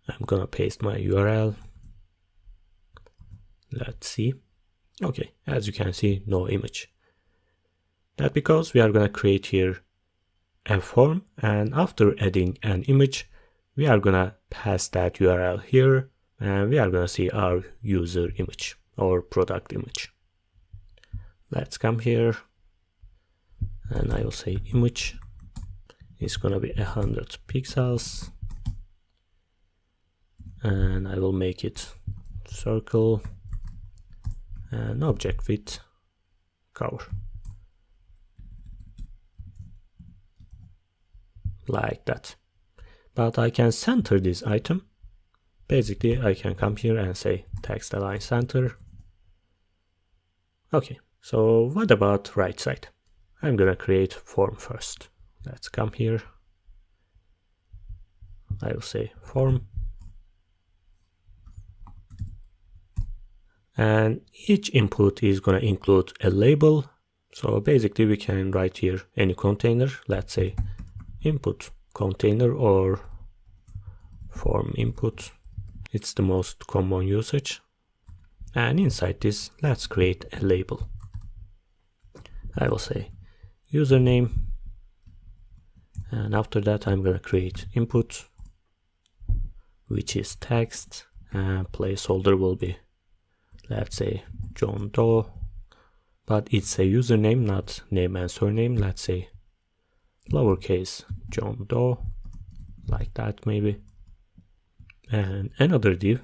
[SPEAKER 1] I'm gonna paste my URL. Let's see. Okay, as you can see, no image. That's because we are gonna create here a form, and after adding an image, we are gonna pass that URL here, and we are gonna see our user image or product image. Let's come here, and I will say image is gonna be 100 pixels, and I will make it circle and object width cover, like that. But I can center this item. Basically, I can come here and say text align center. Okay, so what about right side? I'm gonna create form first. Let's come here. I will say form. And each input is gonna include a label. So basically we can write here any container. Let's say input container or form input. It's the most common usage. And inside this, let's create a label. I will say username. And after that, I'm gonna create input, which is text, and placeholder will be, let's say, John Doe, but it's a username, not name and surname. Let's say lowercase John Doe, like that maybe. And another div,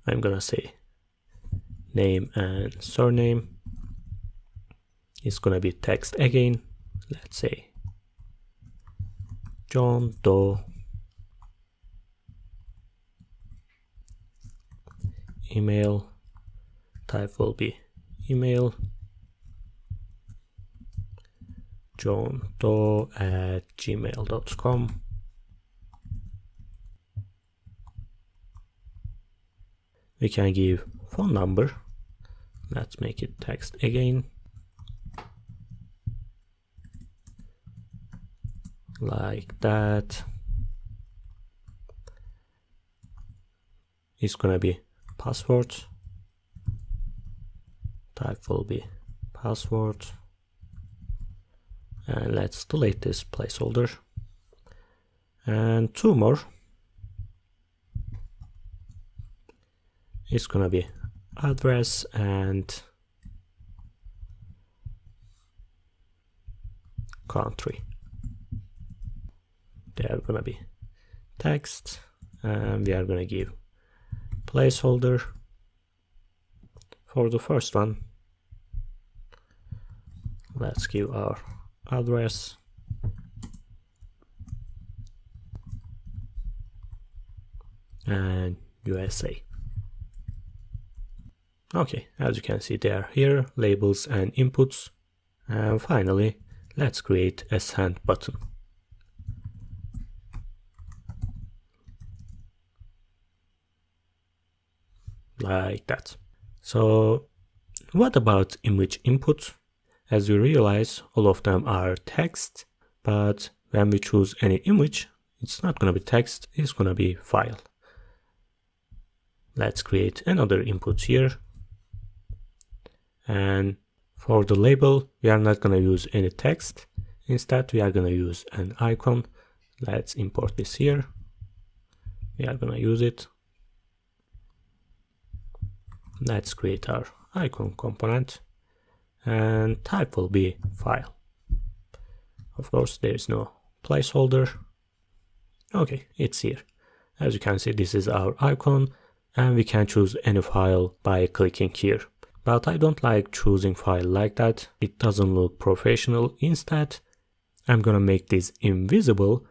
[SPEAKER 1] I'm gonna say name and surname. It's gonna be text again. Let's say John Doe. Email type will be email johndoe@gmail.com. We can give phone number. Let's make it text again, like that. It's gonna be password. Type will be password. And let's delete this placeholder. And two more. It's gonna be address and country. They are gonna be text, and we are gonna give placeholder for the first one. Let's give our address and USA. Okay, as you can see, they are here, labels and inputs. And finally, let's create a send button. Like that. So what about image input? As you realize, all of them are text, but when we choose any image, it's not going to be text, it's going to be file. Let's create another input here. And for the label, we are not going to use any text. Instead, we are going to use an icon. Let's import this here. We are going to use it. Let's create our icon component, and type will be file. Of course, there is no placeholder. Okay, it's here. As you can see, this is our icon, and we can choose any file by clicking here. But I don't like choosing file like that. It doesn't look professional. Instead, I'm gonna make this invisible,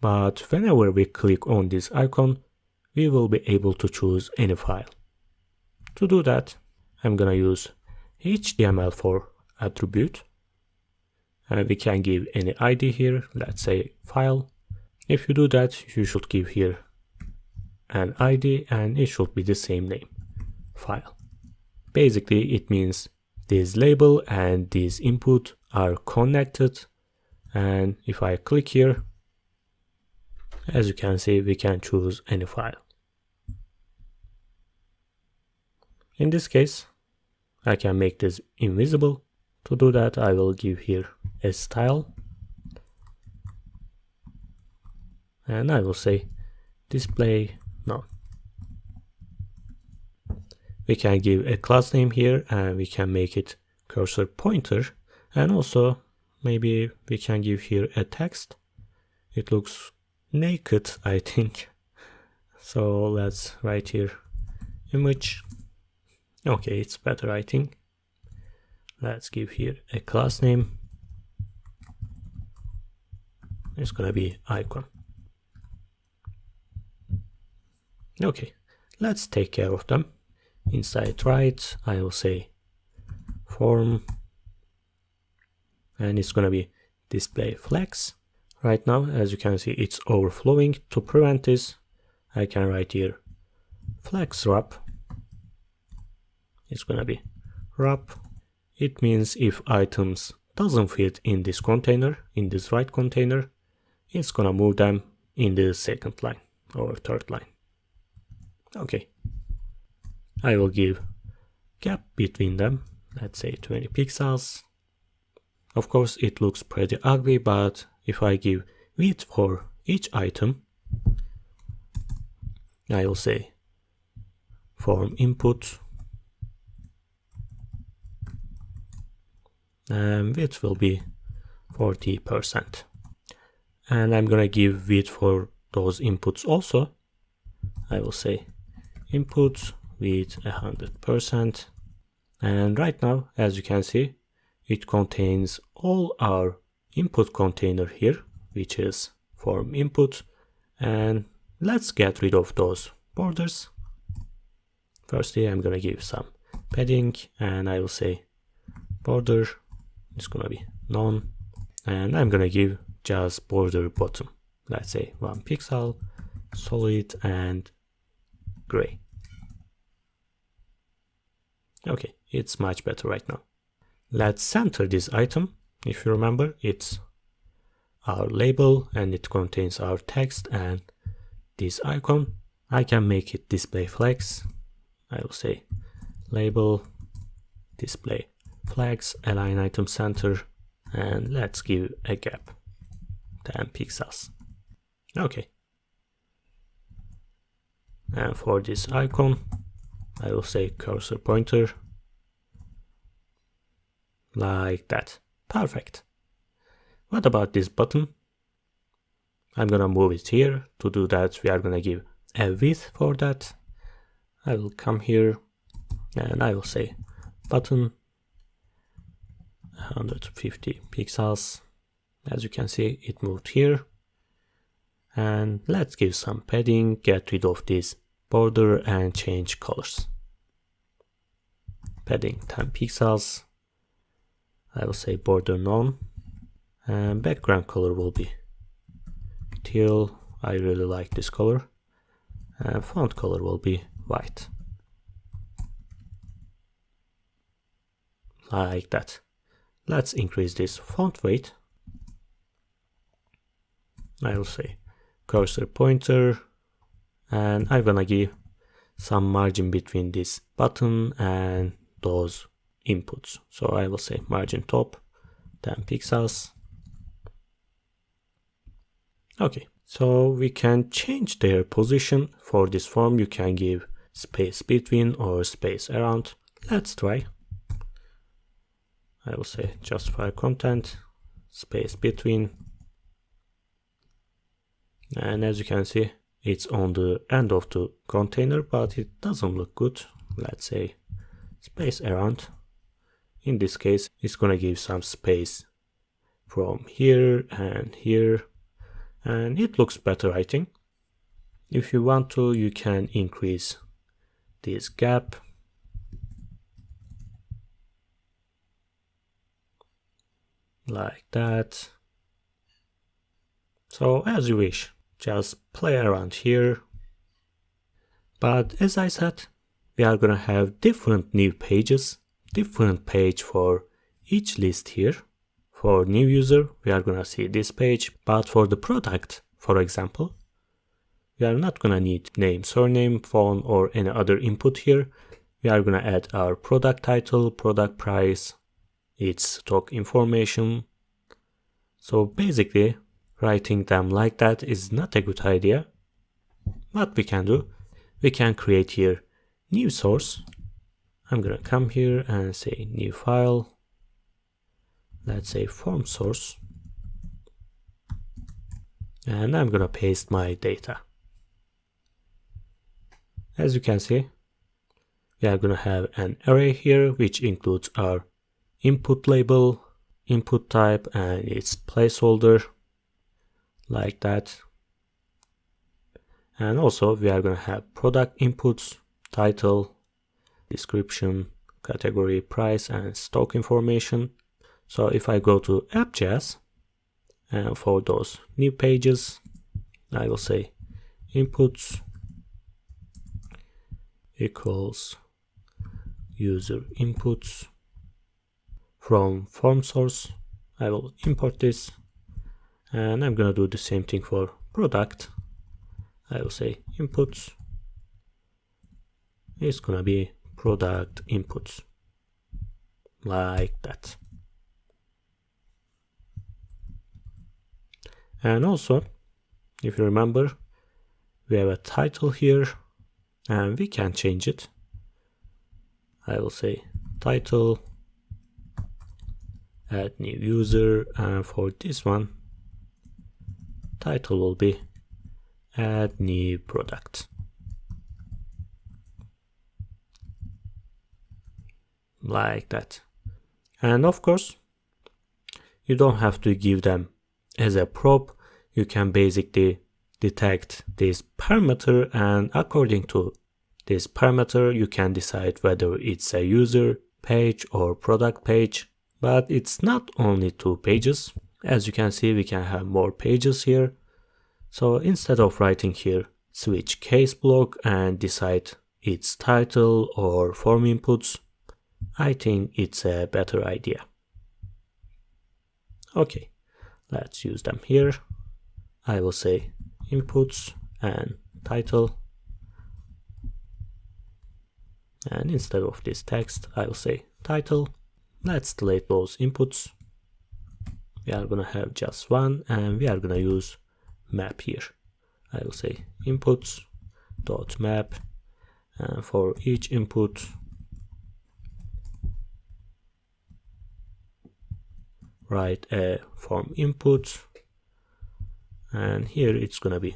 [SPEAKER 1] but whenever we click on this icon, we will be able to choose any file. To do that, I'm gonna use HTML for attribute, and we can give any ID here. Let's say file. If you do that, you should give here an ID, and it should be the same name, file. Basically, it means this label and this input are connected, and if I click here, as you can see, we can choose any file. In this case, I can make this invisible. To do that, I will give here a style, and I will say display none. We can give a class name here and we can make it cursor pointer, and also maybe we can give here a text. It looks naked, I think. So let's write here image. Okay, it's better, I think. Let's give here a class name. It's gonna be icon. Okay, let's take care of them. Inside right, I will say form, and it's gonna be display flex. Right now, as you can see, it's overflowing. To prevent this, I can write here flex wrap. It's gonna be wrap. It means if items doesn't fit in this container, in this right container, it's gonna move them in the second line or third line. Okay. I will give gap between them, let's say 20 pixels. Of course, it looks pretty ugly, but if I give width for each item, I will say form input, and width will be 40%. And I'm gonna give width for those inputs also. I will say input with 100%, and right now, as you can see, it contains all our input container here, which is form input, and let's get rid of those borders. Firstly, I'm gonna give some padding, and I will say border is gonna be none, and I'm gonna give just border bottom, let's say 1 pixel, solid and gray. Okay, it's much better right now. Let's center this item. If you remember, it's our label and it contains our text and this icon. I can make it display flex. I will say label, display flex, align item center, and let's give a gap, 10 pixels. Okay. And for this icon, I will say cursor pointer, like that. Perfect. What about this button? I'm gonna move it here. To do that, we are gonna give a width for that. I will come here and I will say button 150 pixels. As you can see, it moved here. And let's give some padding, get rid of this border and change colors. Padding 10 pixels. I will say border none, and background color will be teal. I really like this color, and font color will be white, like that. Let's increase this font weight. I will say cursor pointer, and I'm gonna give some margin between this button and those inputs. So I will say margin top 10 pixels. Okay, so we can change their position. For this form, you can give space between or space around. Let's try. I will say justify content, space between. And as you can see, it's on the end of the container, but it doesn't look good. Let's say space around. In this case, it's gonna give some space from here, and it looks better, I think. If you want to, you can increase this gap. Like that. So as you wish, just play around here. But as I said, we are gonna have different new pages, different page for each list here. For new user, we are gonna see this page, but for the product, for example, we are not gonna need name, surname, phone, or any other input here. We are gonna add our product title, product price, its stock information. So basically, writing them like that is not a good idea. What we can do, we can create here new source. I'm gonna come here and say new file. Let's say form source. And I'm gonna paste my data. As you can see, we are gonna have an array here which includes our input label, input type, and its placeholder, like that. And also we are gonna have product inputs, title, description, category, price, and stock information. So if I go to app.js, and for those new pages, I will say inputs equals user inputs from form source. I will import this, and I'm gonna do the same thing for product. I will say inputs is gonna be product inputs, like that. And also, if you remember, we have a title here and we can change it. I will say title, add new user, and for this one, title will be add new product. Like that. And of course, you don't have to give them as a prop. You can basically detect this parameter, and according to this parameter you can decide whether it's a user page or product page. But it's not only 2 pages. As you can see, we can have more pages here. So instead of writing here switch case block and decide its title or form inputs, I think it's a better idea. Okay, let's use them here. I will say inputs and title, and instead of this text I will say title. Let's delete those inputs. We are gonna have just one, and we are gonna use map here. I will say inputs dot map, and for each input write a form input, and here it's gonna be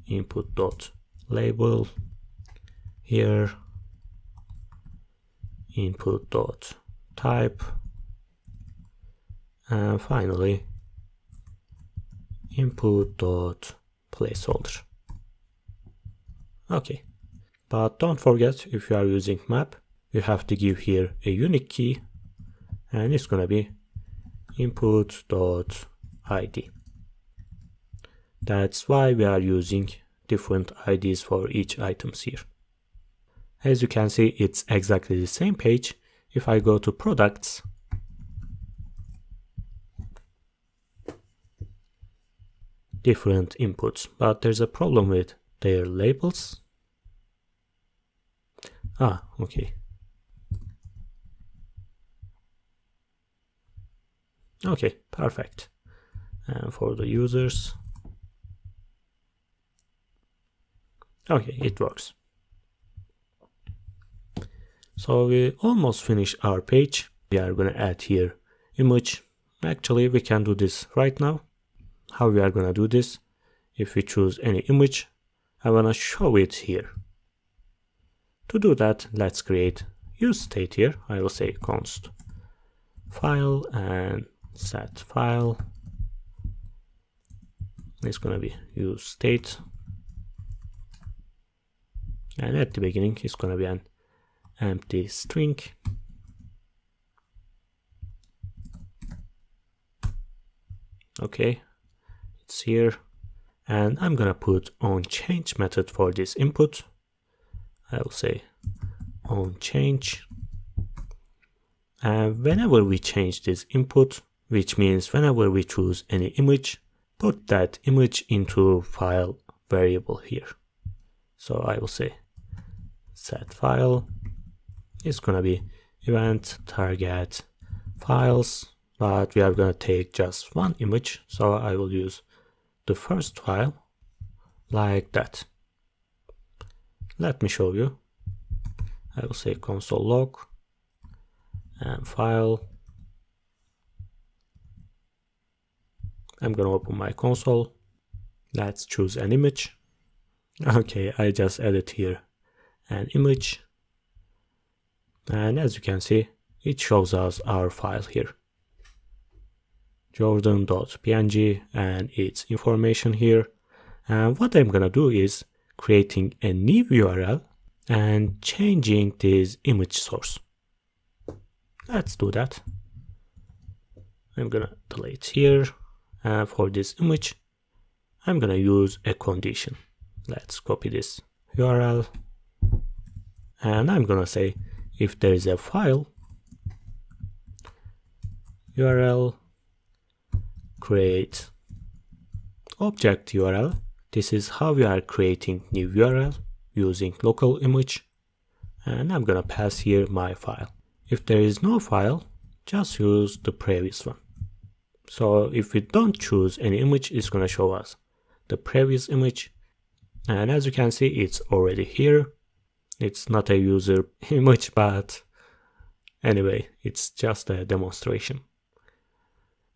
[SPEAKER 1] input dot label, here input dot type, and finally input dot placeholder. Okay, but don't forget, if you are using map, you have to give here a unique key, and it's gonna be input dot id. That's why we are using different IDs for each items here. As you can see, it's exactly the same page. If I go to products, different inputs, but there's a problem with their labels. Okay. Okay, perfect. And for the users, okay, it works. So we almost finished our page. We are gonna add here image. Actually, we can do this right now. How we are gonna do this? If we choose any image, I wanna show it here. To do that, let's create use state here. I will say const file and set file. It's gonna be use state, and at the beginning it's gonna be an empty string. Okay, it's here, and I'm gonna put onChange method for this input. I will say onChange, and whenever we change this input, which means whenever we choose any image, put that image into file variable here. So I will say set file is gonna be event target files, but we are gonna take just one image, so I will use the first file like that. Let me show you. I will say console log and file. I'm gonna open my console. Let's choose an image. Okay, I just added here an image. And as you can see, it shows us our file here. Jordan.png and its information here. And what I'm gonna do is creating a new URL and changing this image source. Let's do that. I'm gonna delete here. And for this image, I'm gonna use a condition. Let's copy this URL. And I'm gonna say if there is a file, URL create object URL. This is how we are creating new URL using local image. And I'm gonna pass here my file. If there is no file, just use the previous one. So if we don't choose any image, it's gonna show us the previous image. And as you can see, it's already here. It's not a user image, but anyway, it's just a demonstration.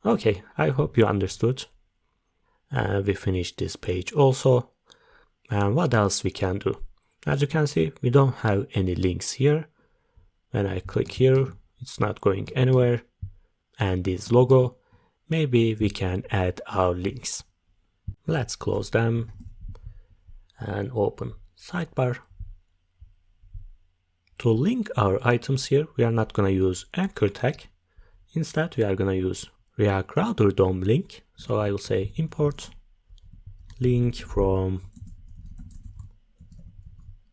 [SPEAKER 1] Okay, I hope you understood. And we finished this page also. And what else we can do? As you can see, we don't have any links here. When I click here, it's not going anywhere. And this logo, maybe we can add our links. Let's close them and open sidebar. To link our items here, we are not going to use anchor tag. Instead, we are going to use React Router DOM link. So I will say import link from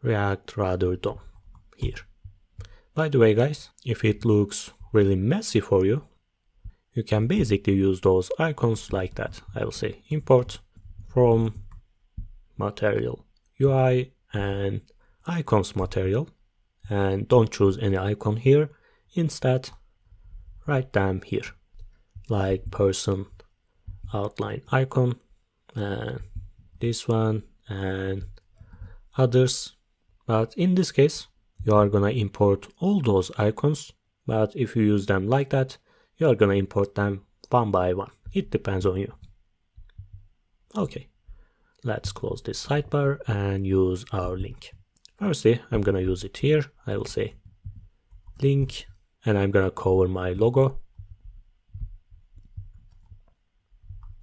[SPEAKER 1] React Router DOM here. By the way, guys, if it looks really messy for you, you can basically use those icons like that. I will say import from material UI and icons material, and don't choose any icon here. Instead, write them here like person outline icon and this one and others. But in this case, you are gonna import all those icons, but if you use them like that, you are gonna import them one by one. It depends on you. Okay, let's close this sidebar and use our link. Firstly, I'm gonna use it here. I will say link and I'm gonna cover my logo.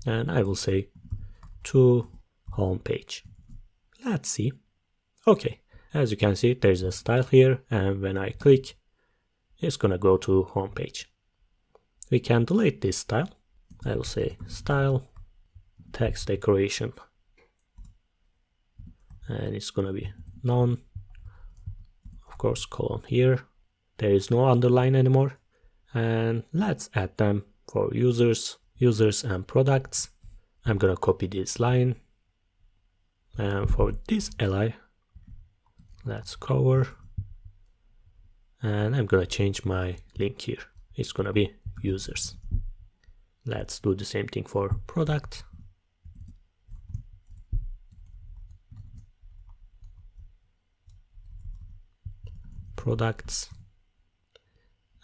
[SPEAKER 1] And I will say to homepage. Let's see. Okay, as you can see, there's a style here, and when I click, it's gonna go to homepage. We can delete this style. I will say style, text decoration, and it's gonna be none. Of course, colon here. There is no underline anymore. And let's add them for users and products. I'm gonna copy this line. And for this li, let's cover. And I'm gonna change my link here. It's gonna be users. Let's do the same thing for product. Products.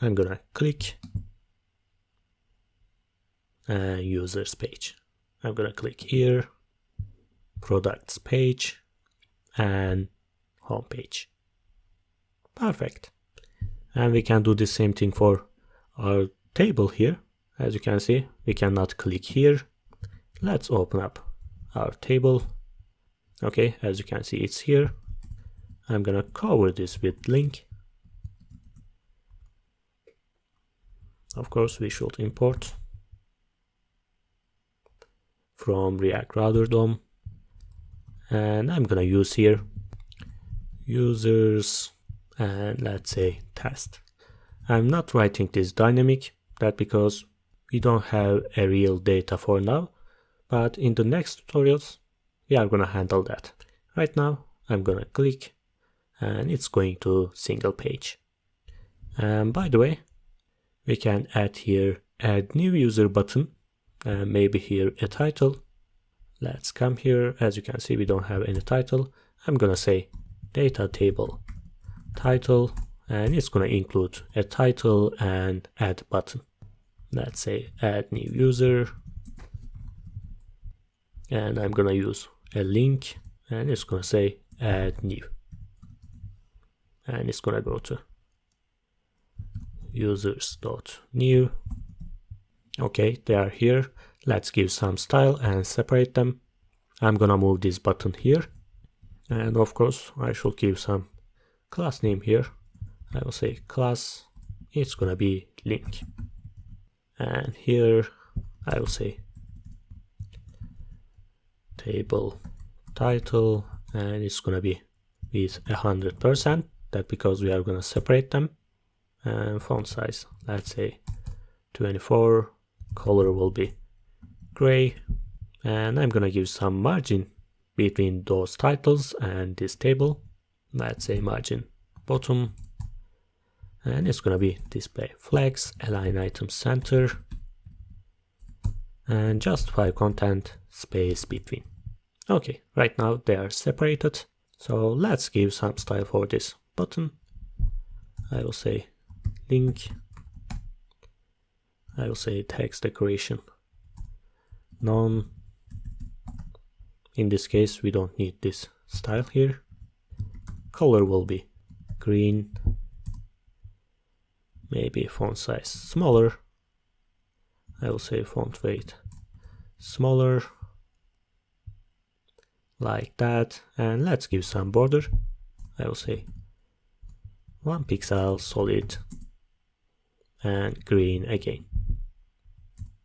[SPEAKER 1] I'm gonna click and users page. I'm gonna click here, products page and home page. Perfect. And we can do the same thing for our table here. As you can see, we cannot click here. Let's open up our table. Okay, as you can see, it's here. I'm gonna cover this with link. Of course, we should import from React Router DOM. And I'm gonna use here users and let's say test. I'm not writing this dynamic, that because we don't have a real data for now, but in the next tutorials we are gonna handle that. Right now I'm gonna click and it's going to single page. And by the way, we can add here add new user button and maybe here a title. Let's come here. As you can see, we don't have any title. I'm gonna say data table title, and it's gonna include a title and add button. Let's say add new user, and I'm gonna use a link, and it's gonna say add new, and it's gonna go to users.new. Okay, they are here. Let's give some style and separate them. I'm gonna move this button here, and of course I should give some class name here. I will say class, it's gonna be link, and here I will say table title, and it's gonna be with 100%, that because we are gonna separate them. And font size, let's say 24, color will be gray, and I'm gonna give some margin between those titles and this table. Let's say margin bottom, and it's gonna be display flex, align item center, and justify content space between. Okay, right now they are separated, so let's give some style for this button. I will say link, I will say text decoration none. In this case we don't need this style here. Color will be green, maybe font size smaller. I will say font weight smaller, like that, and let's give some border. I will say 1 pixel solid and green again.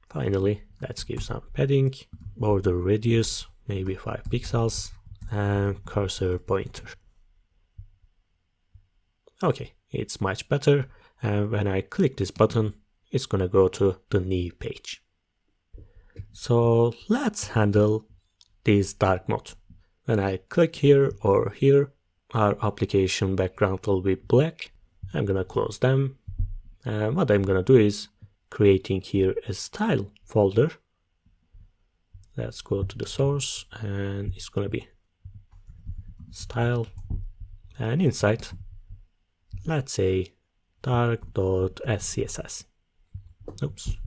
[SPEAKER 1] Finally, let's give some padding, border radius maybe 5 pixels, and cursor pointer. Okay, it's much better, and when I click this button, it's gonna go to the new page. So let's handle this dark mode. When I click here or here, our application background will be black. I'm gonna close them, and what I'm gonna do is creating here a style folder. Let's go to the source, and it's gonna be style, and inside let's say dark.scss. Oops.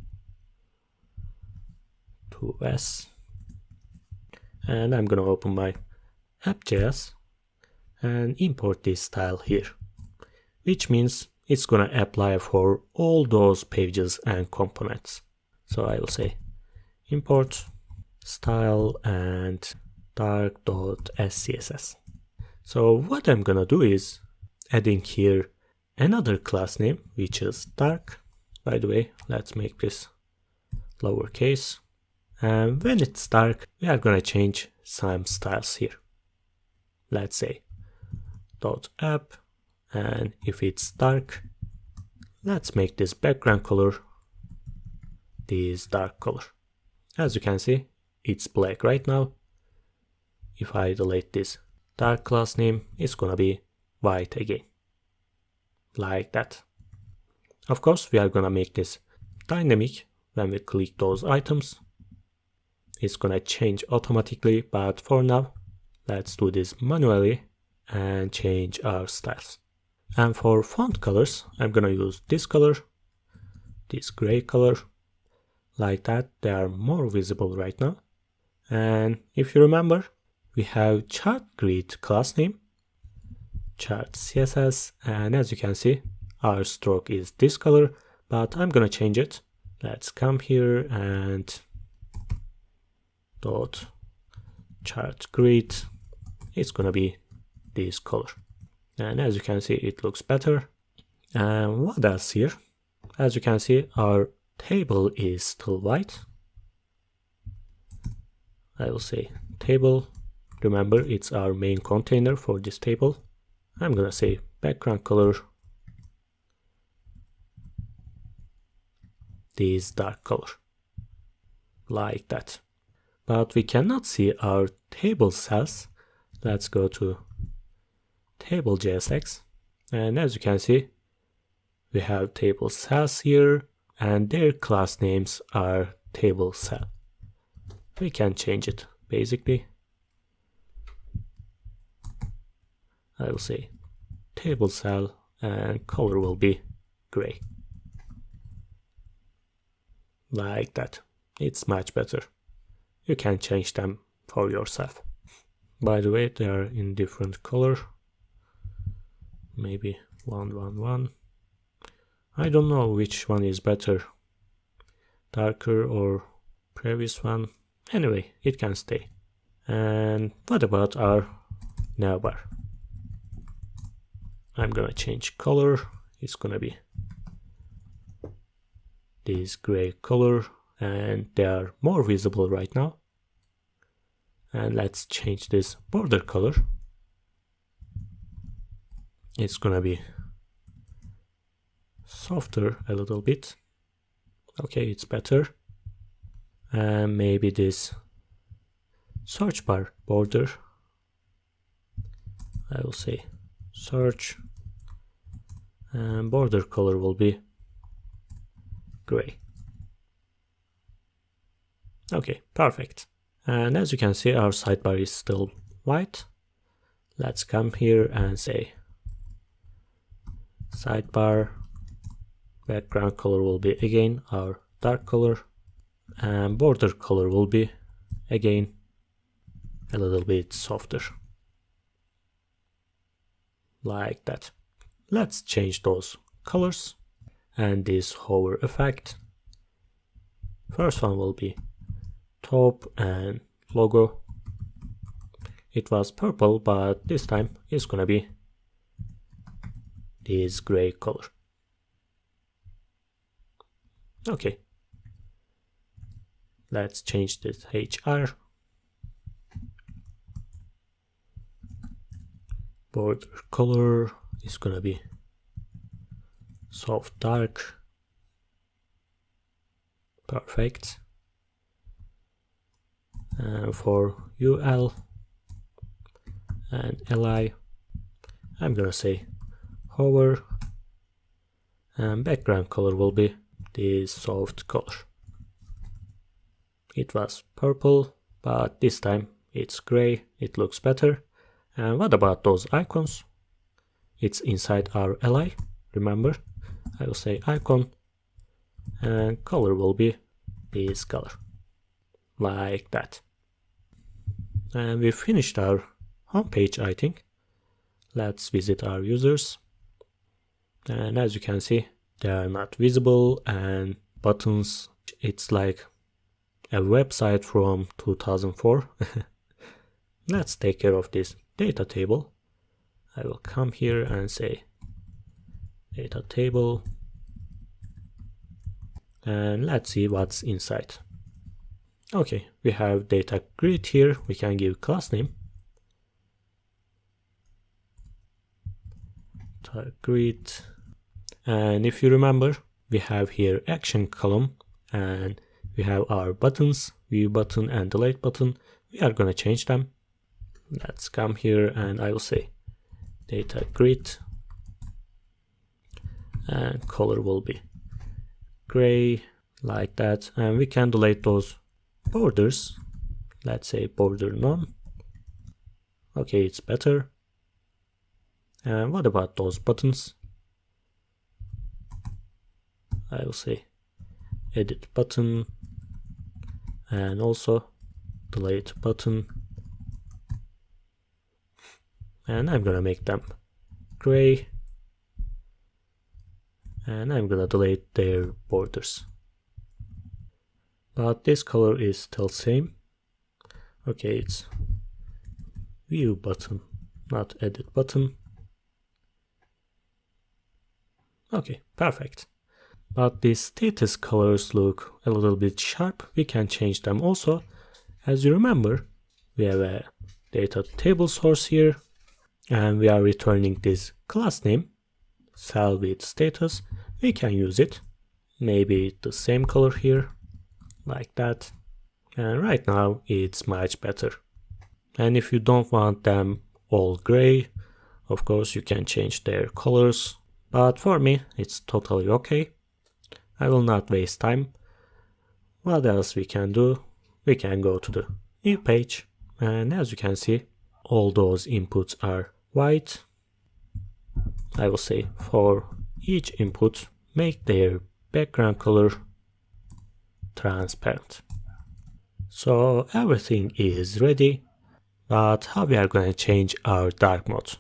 [SPEAKER 1] 2s, and I'm gonna open my app.js and import this style here, which means it's gonna apply for all those pages and components. So I will say import style and dark.scss. So what I'm gonna do is adding here another class name, which is dark. By the way, let's make this lowercase. And when it's dark, we are gonna change some styles here. Let's say .app, and if it's dark, let's make this background color this dark color. As you can see, it's black right now. If I delete this dark class name, it's gonna be white again, like that. Of course, we are gonna make this dynamic. When we click those items, it's gonna change automatically, but for now let's do this manually and change our styles. And for font colors, I'm gonna use this color, this gray color, like that. They are more visible right now. And if you remember, we have chart grid class name, chart CSS, and as you can see, our stroke is this color, but I'm gonna change it. Let's come here and dot chart grid, it's gonna be this color, and as you can see, it looks better. And what else here? As you can see, our table is still white. I will say table. Remember, it's our main container for this table. I'm gonna say background color this dark color, like that. But we cannot see our table cells. Let's go to table.jsx, and as you can see, we have table cells here, and their class names are table cell. We can change it basically. I will say table cell and color will be gray. Like that. It's much better. You can change them for yourself. By the way, they are in different color. Maybe 1, 1, 1. I don't know which one is better. Darker or previous one. Anyway, it can stay. And what about our navbar? I'm gonna change color. It's gonna be this gray color, and they are more visible right now. And let's change this border color. It's gonna be softer a little bit. Okay, it's better. And maybe this search bar border, I will say search, and border color will be gray. Okay, perfect. And as you can see, our sidebar is still white. Let's come here and say sidebar background color will be again our dark color, and border color will be again a little bit softer, like that. Let's change those colors and this hover effect. First one will be top and logo. It was purple, but this time it's gonna be this gray color. Okay, let's change this HR. Border color is gonna be soft dark. Perfect. And for UL and LI, I'm gonna say hover, and background color will be this soft color. It was purple, but this time it's gray. It looks better. And what about those icons? It's inside our LI. Remember, I will say icon, and color will be this color, like that. And we finished our homepage, I think. Let's visit our users. And as you can see, they are not visible, and buttons, it's like a website from 2004. Let's take care of this data table. I will come here and say data table, and let's see what's inside. Okay, we have data grid here. We can give class name. Grid. And if you remember, we have here action column, and we have our buttons, view button and delete button. We are gonna change them. Let's come here and I will say data grid, and color will be gray, like that. And we can delete those borders. Let's say border none. Okay, it's better. And what about those buttons? I will say edit button, and also delete button, and I'm gonna make them gray, and I'm gonna delete their borders, but this color is still same. Okay, it's view button, not edit button. Okay, perfect. But the status colors look a little bit sharp. We can change them also. As you remember, we have a data table source here, and we are returning this class name, cell with status. We can use it. Maybe the same color here, like that. And right now it's much better. And if you don't want them all gray, of course you can change their colors. But for me, it's totally okay. I will not waste time. What else we can do? We can go to the new page, and as you can see, all those inputs are white. I will say for each input, make their background color transparent. So everything is ready, but how we are going to change our dark mode?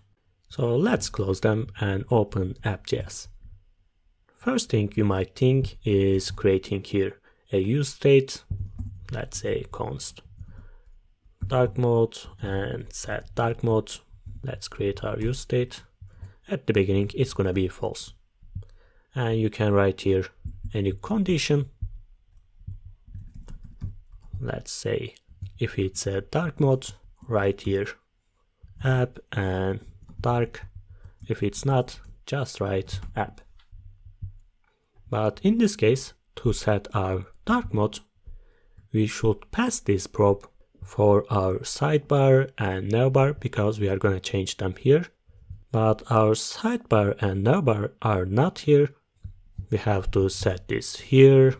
[SPEAKER 1] So let's close them and open app.js. First thing you might think is creating here a use state, let's say const dark mode and set dark mode. Let's create our use state. At the beginning it's gonna be false, and you can write here any condition. Let's say if it's a dark mode, write here app and dark. If it's not, just write app. But in this case, to set our dark mode, we should pass this probe for our sidebar and navbar because we are going to change them here. But our sidebar and navbar are not here. We have to set this here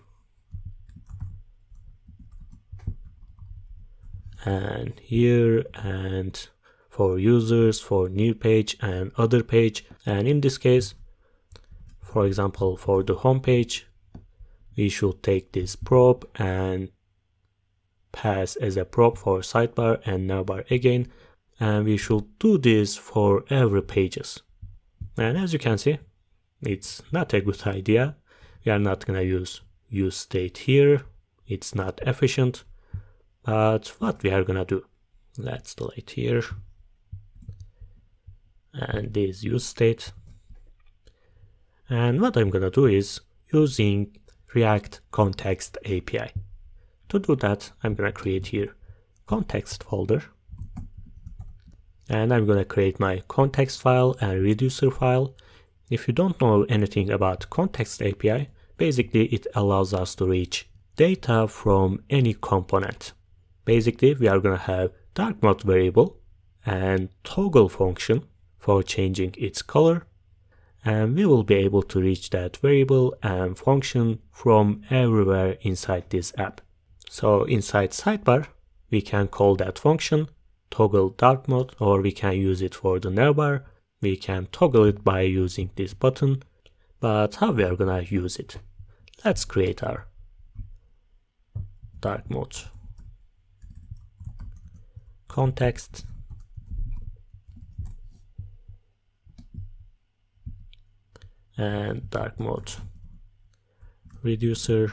[SPEAKER 1] and here, and for users, for new page and other page. And in this case, for example, for the home page, we should take this probe and pass as a probe for sidebar and navbar again, and we should do this for every pages. And as you can see, it's not a good idea. We are not gonna use state here. It's not efficient. But what we are gonna do? Let's delete here and this use state. And what I'm gonna do is using React Context API. To do that, I'm gonna create here context folder, and I'm gonna create my context file and reducer file. If you don't know anything about Context API, basically it allows us to reach data from any component. Basically, we are gonna have dark mode variable and toggle function for changing its color, and we will be able to reach that variable and function from everywhere inside this app. So inside sidebar, we can call that function toggle dark mode, or we can use it for the navbar. We can toggle it by using this button, but how we are gonna use it? Let's create our dark mode context, and dark mode reducer.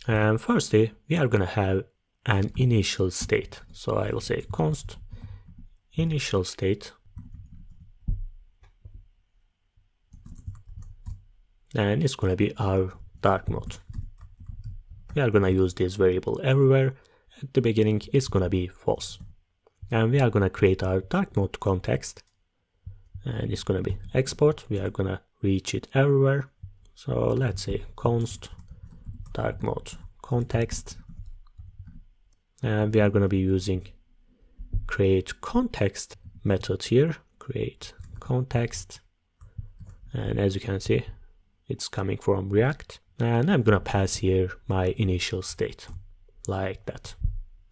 [SPEAKER 1] And firstly, we are gonna have an initial state. So I will say const initial state, and it's gonna be our dark mode. We are gonna use this variable everywhere. At the beginning, it's gonna be false. And we are gonna create our dark mode context, and it's gonna be export. We are gonna reach it everywhere. So let's say const dark mode context, and we are gonna be using create context method here, create context, and as you can see, it's coming from React, and I'm gonna pass here my initial state like that.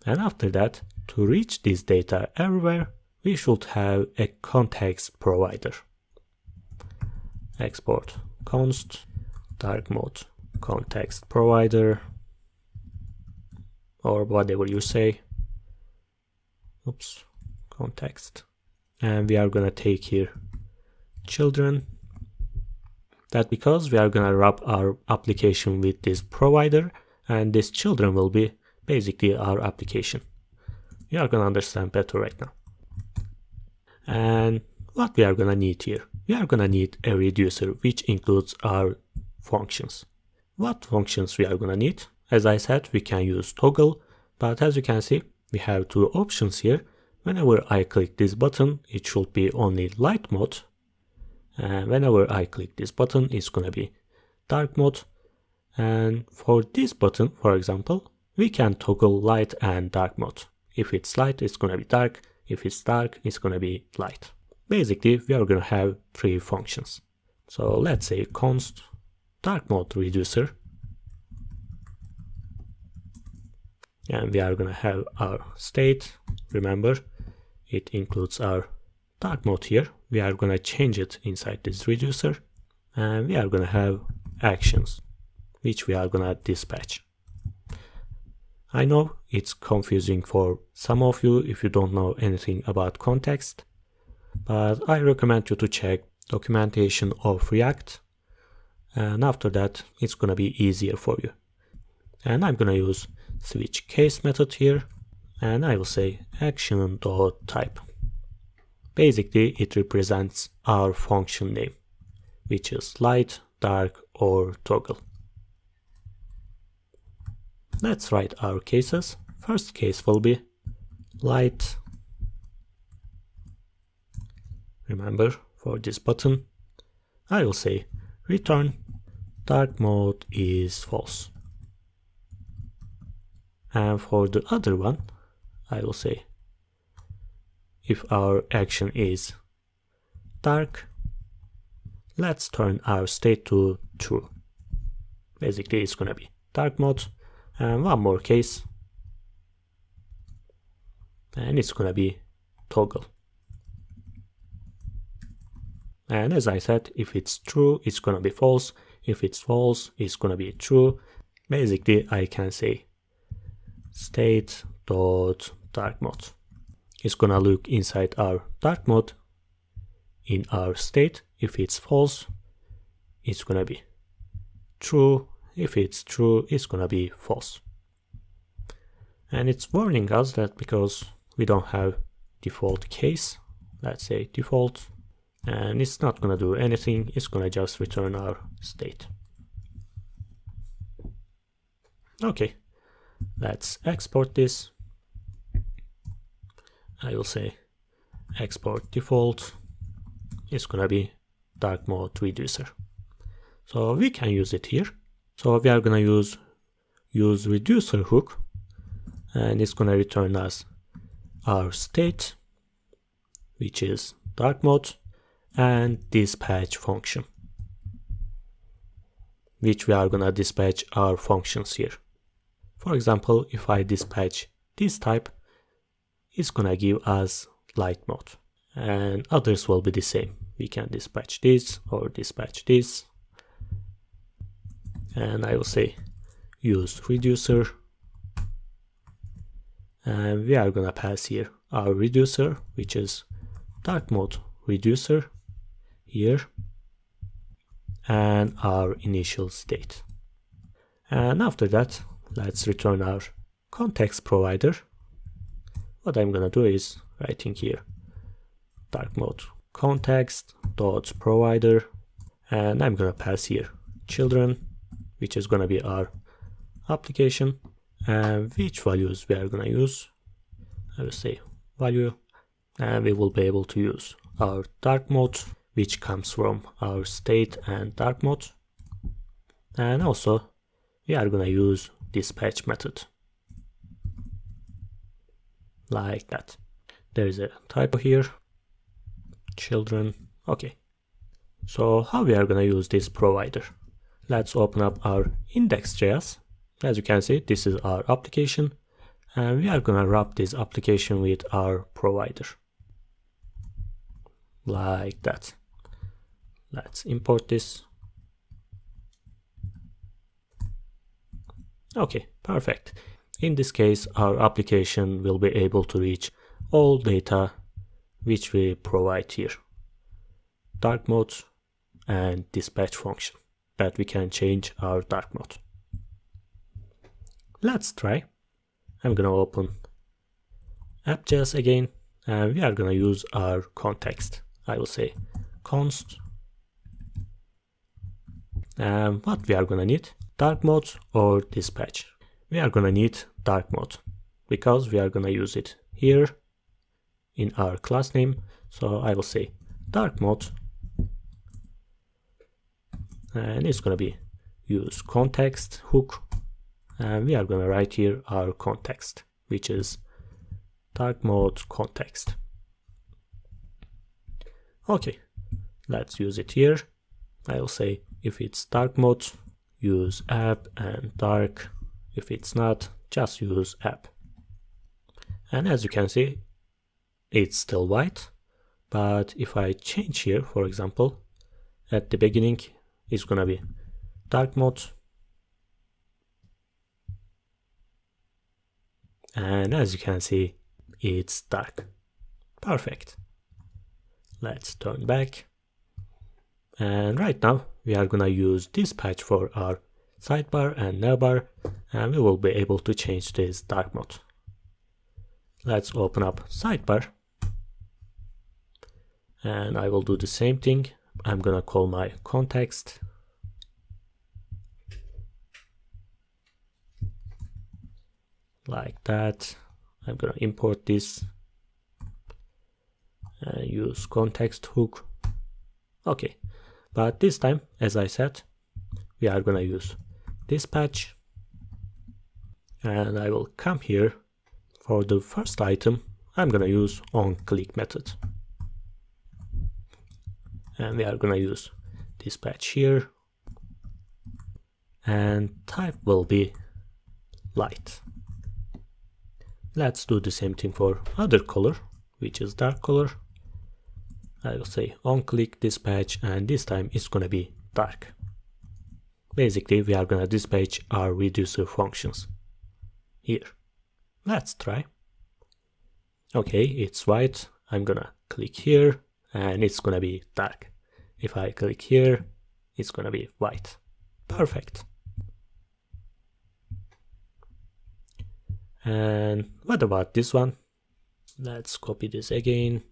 [SPEAKER 1] And after that, to reach this data everywhere, we should have a context provider. Export const dark mode context provider, or whatever you say. Oops, context. And we are gonna take here children. That because we are gonna wrap our application with this provider, and this children will be basically our application. You are gonna understand better right now. And what we are gonna need here? We are gonna need a reducer which includes our functions. What functions we are gonna need? As I said, we can use toggle, but as you can see, we have two options here. Whenever I click this button, it should be only light mode. And whenever I click this button, it's gonna be dark mode. And for this button, for example, we can toggle light and dark mode. If it's light, it's gonna be dark. If it's dark, it's gonna be light. Basically, we are gonna have three functions. So let's say const dark mode reducer, And we are gonna have our state. Remember, it includes our dark mode here. We are gonna change it inside this reducer, and we are gonna have actions, which we are gonna dispatch. I know it's confusing for some of you if you don't know anything about context, but I recommend you to check documentation of React, and after that it's gonna be easier for you. And I'm gonna use switch case method here, and I will say action.type. Basically it represents our function name, which is light, dark, or toggle. Let's write our cases. First case will be light. Remember, for this button, I will say return dark mode is false. And for the other one, I will say if our action is dark, let's turn our state to true. Basically, it's gonna be dark mode. And one more case, and it's gonna be toggle. And as I said, if it's true, it's gonna be false. If it's false, it's gonna be true. Basically, I can say state.dark mode. It's gonna look inside our dark mode in our state. If it's false, it's gonna be true. If it's true, it's gonna be false. And it's warning us that because we don't have default case, let's say default, and it's not gonna do anything, it's gonna just return our state. Okay, let's export this. I will say export default. It's gonna be dark mode reducer. So we can use it here. So we are gonna use reducer hook, and it's gonna return us our state, which is dark mode, and dispatch function, which we are gonna dispatch our functions here. For example, if I dispatch this type, it's gonna give us light mode, and others will be the same. We can dispatch this or dispatch this. And I will say use reducer, and we are gonna pass here our reducer, which is dark mode reducer here, and our initial state. And after that, let's return our context provider. What I'm gonna do is writing here dark mode context dot provider, and I'm gonna pass here children, which is gonna be our application, and which values we are gonna use. I will say value, and we will be able to use our dark mode, which comes from our state and dark mode, and also we are gonna use dispatch method like that. There is a typo here, children. Okay, so how we are gonna use this provider? Let's open up our index.js. As you can see, this is our application, and we are gonna wrap this application with our provider like that. Let's import this. Okay, perfect. In this case, our application will be able to reach all data which we provide here. Dark mode and dispatch function, that we can change our dark mode. Let's try. I'm gonna open app.js again, and we are gonna use our context. I will say const, and what we are gonna need, dark mode or dispatch. We are gonna need dark mode because we are gonna use it here in our class name. So I will say dark mode, and it's gonna be use context hook, and we are gonna write here our context, which is dark mode context. Okay, let's use it here. I will say if it's dark mode, use app and dark If it's not, just use app. And as you can see, it's still white. But if I change here, for example, at the beginning, it's gonna be dark mode. And as you can see, it's dark. Perfect. Let's turn back. And right now, we are gonna use this patch for our sidebar and navbar, and we will be able to change this dark mode. Let's open up sidebar. And I will do the same thing. I'm gonna call my context. Like that. I'm gonna import this and use context hook. Okay, but this time, as I said, we are gonna use this patch, and I will come here. For the first item, I'm gonna use onClick method, and we are gonna use this patch here, and type will be light. Let's do the same thing for other color, which is dark color. I will say onClick dispatch, and this time it's gonna be dark. Basically, we are gonna dispatch our reducer functions here. Let's try. Okay, it's white. I'm gonna click here, and it's gonna be dark. If I click here, it's gonna be white. Perfect. And what about this one? Let's copy this again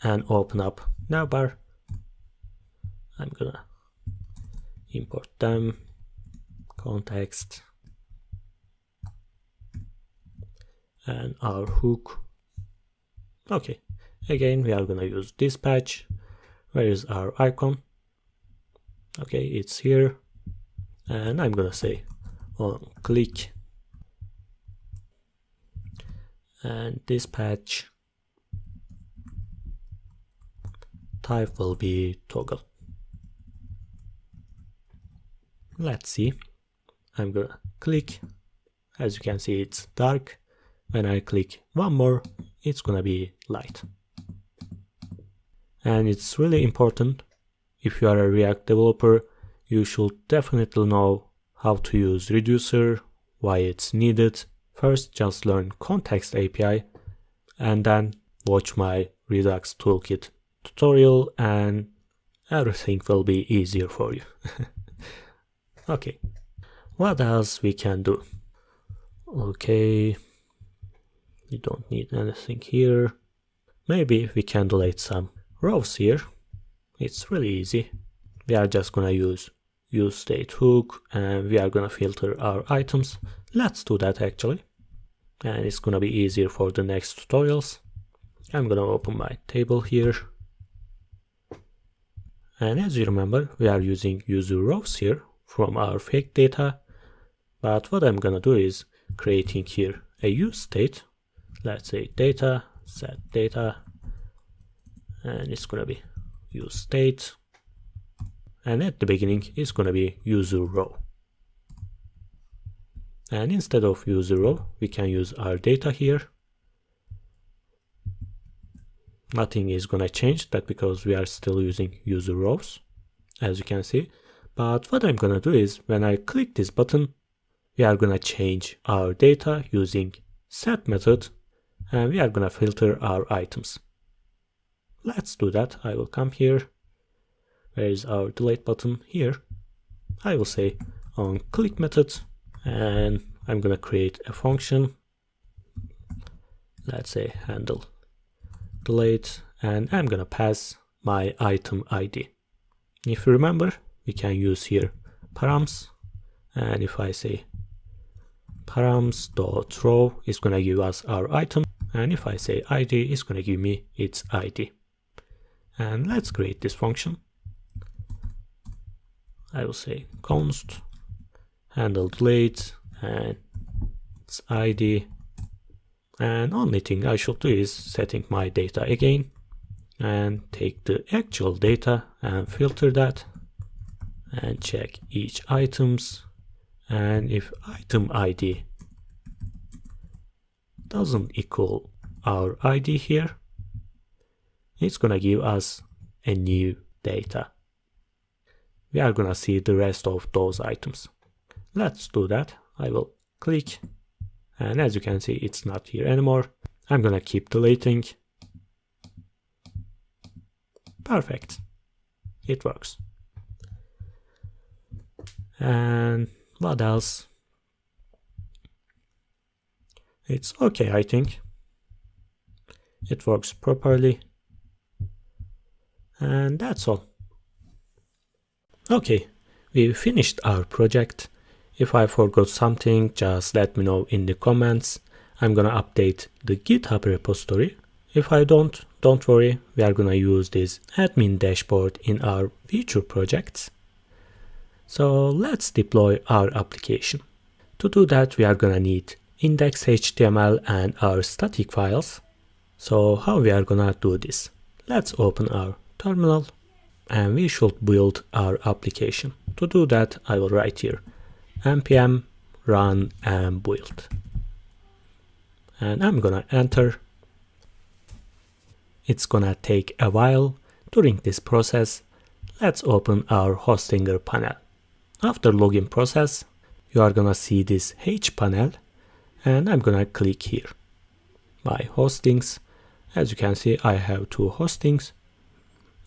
[SPEAKER 1] and open up navbar. I'm gonna import them, context, and our hook. Okay, again we are gonna use this patch. Where is our icon? Okay, it's here, and I'm gonna say on click, and this patch type will be toggle. Let's see. I'm gonna click. As you can see, it's dark. When I click one more, it's gonna be light. And it's really important, if you are a React developer, you should definitely know how to use reducer, why it's needed. First, just learn context API, and then watch my Redux toolkit tutorial, and everything will be easier for you. Okay, what else we can do? Okay, we don't need anything here. Maybe we can delete some rows here. It's really easy. We are just gonna use state hook, and we are gonna filter our items. Let's do that actually, and it's gonna be easier for the next tutorials. I'm gonna open my table here, and as you remember, we are using user rows here from our fake data. But what I'm gonna do is creating here a use state. Let's say data, set data, and it's gonna be use state, and at the beginning it's gonna be user row. And instead of user row, we can use our data here. Nothing is gonna change that because we are still using user rows, as you can see. But what I'm gonna do is when I click this button, we are gonna change our data using set method, and we are gonna filter our items. Let's do that. I will come here. Where is our delete button? Here. I will say on click method, and I'm gonna create a function. Let's say handle delete, and I'm gonna pass my item ID. If you remember, we can use here params, and if I say params.row, it's gonna give us our item, and if I say ID, it's gonna give me its ID. And let's create this function. I will say const handle delete, and its ID, and only thing I should do is setting my data again, and take the actual data and filter that, and check each items, And if item ID doesn't equal our ID here, it's gonna give us a new data. We are gonna see the rest of those items. Let's do that. I will click, and as you can see, it's not here anymore. I'm gonna keep deleting. Perfect. It works. And what else? It's okay, I think. It works properly. And that's all. Okay, we finished our project. If I forgot something, just let me know in the comments. I'm gonna update the GitHub repository. If I don't worry, we are gonna use this admin dashboard in our future projects. So let's deploy our application. To do that, we are gonna need index.html and our static files. So how we are gonna do this? Let's open our terminal and we should build our application. To do that, I will write here npm run and build. And I'm gonna enter. It's gonna take a while. During this process, let's open our Hostinger panel. After login process, you are gonna see this H panel, and I'm gonna click here. My hostings. As you can see, I have 2 hostings.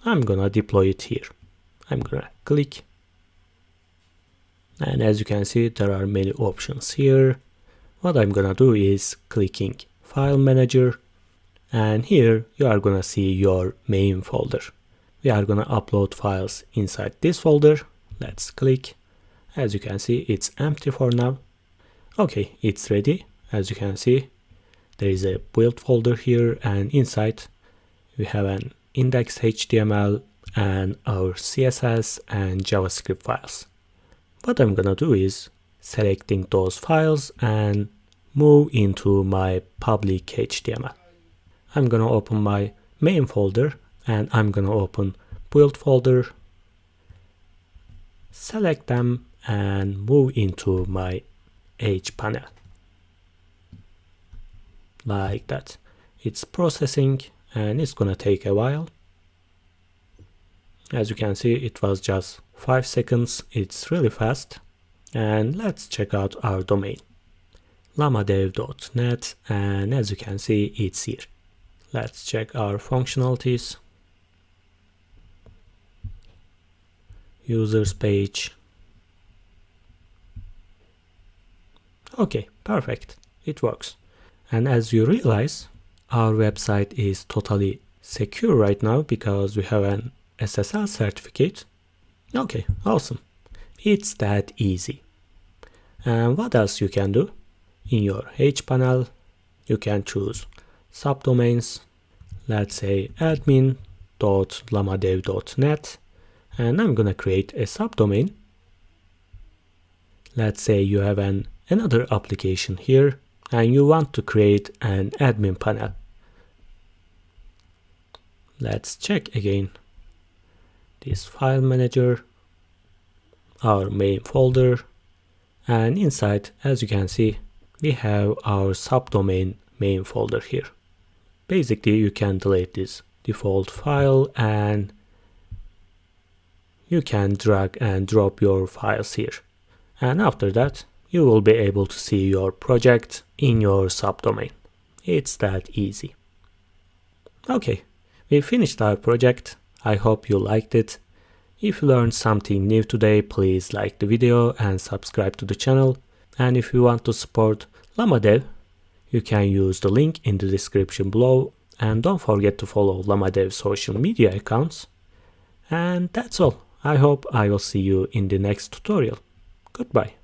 [SPEAKER 1] I'm gonna deploy it here. I'm gonna click. And as you can see, there are many options here. What I'm gonna do is clicking File Manager. And here you are gonna see your main folder. We are gonna upload files inside this folder. Let's click. As you can see, it's empty for now. Okay, it's ready. As you can see, there is a build folder here, and inside we have an index.html and our CSS and JavaScript files. What I'm gonna do is selecting those files and move into my public HTML. I'm gonna open my main folder and I'm gonna open build folder, select them and move into my H panel. Like that. It's processing and it's gonna take a while. As you can see, it was just 5 seconds. It's really fast. And let's check out our domain, llamadev.net, and as you can see, it's here. Let's check our functionalities. Users page. Okay, perfect. It works. And as you realize, our website is totally secure right now because we have an SSL certificate. Okay, awesome. It's that easy. And what else you can do? In your H panel, you can choose subdomains. Let's say admin.llamadev.net, and I'm gonna create a subdomain. Let's say you have another application here and you want to create an admin panel. Let's check again this file manager, our main folder, and inside, as you can see, we have our subdomain main folder here. Basically, you can delete this default file and you can drag and drop your files here. And after that, you will be able to see your project in your subdomain. It's that easy. Okay, we finished our project. I hope you liked it. If you learned something new today, please like the video and subscribe to the channel. And if you want to support LlamaDev, you can use the link in the description below. And don't forget to follow LlamaDev's social media accounts. And that's all. I hope I will see you in the next tutorial. Goodbye.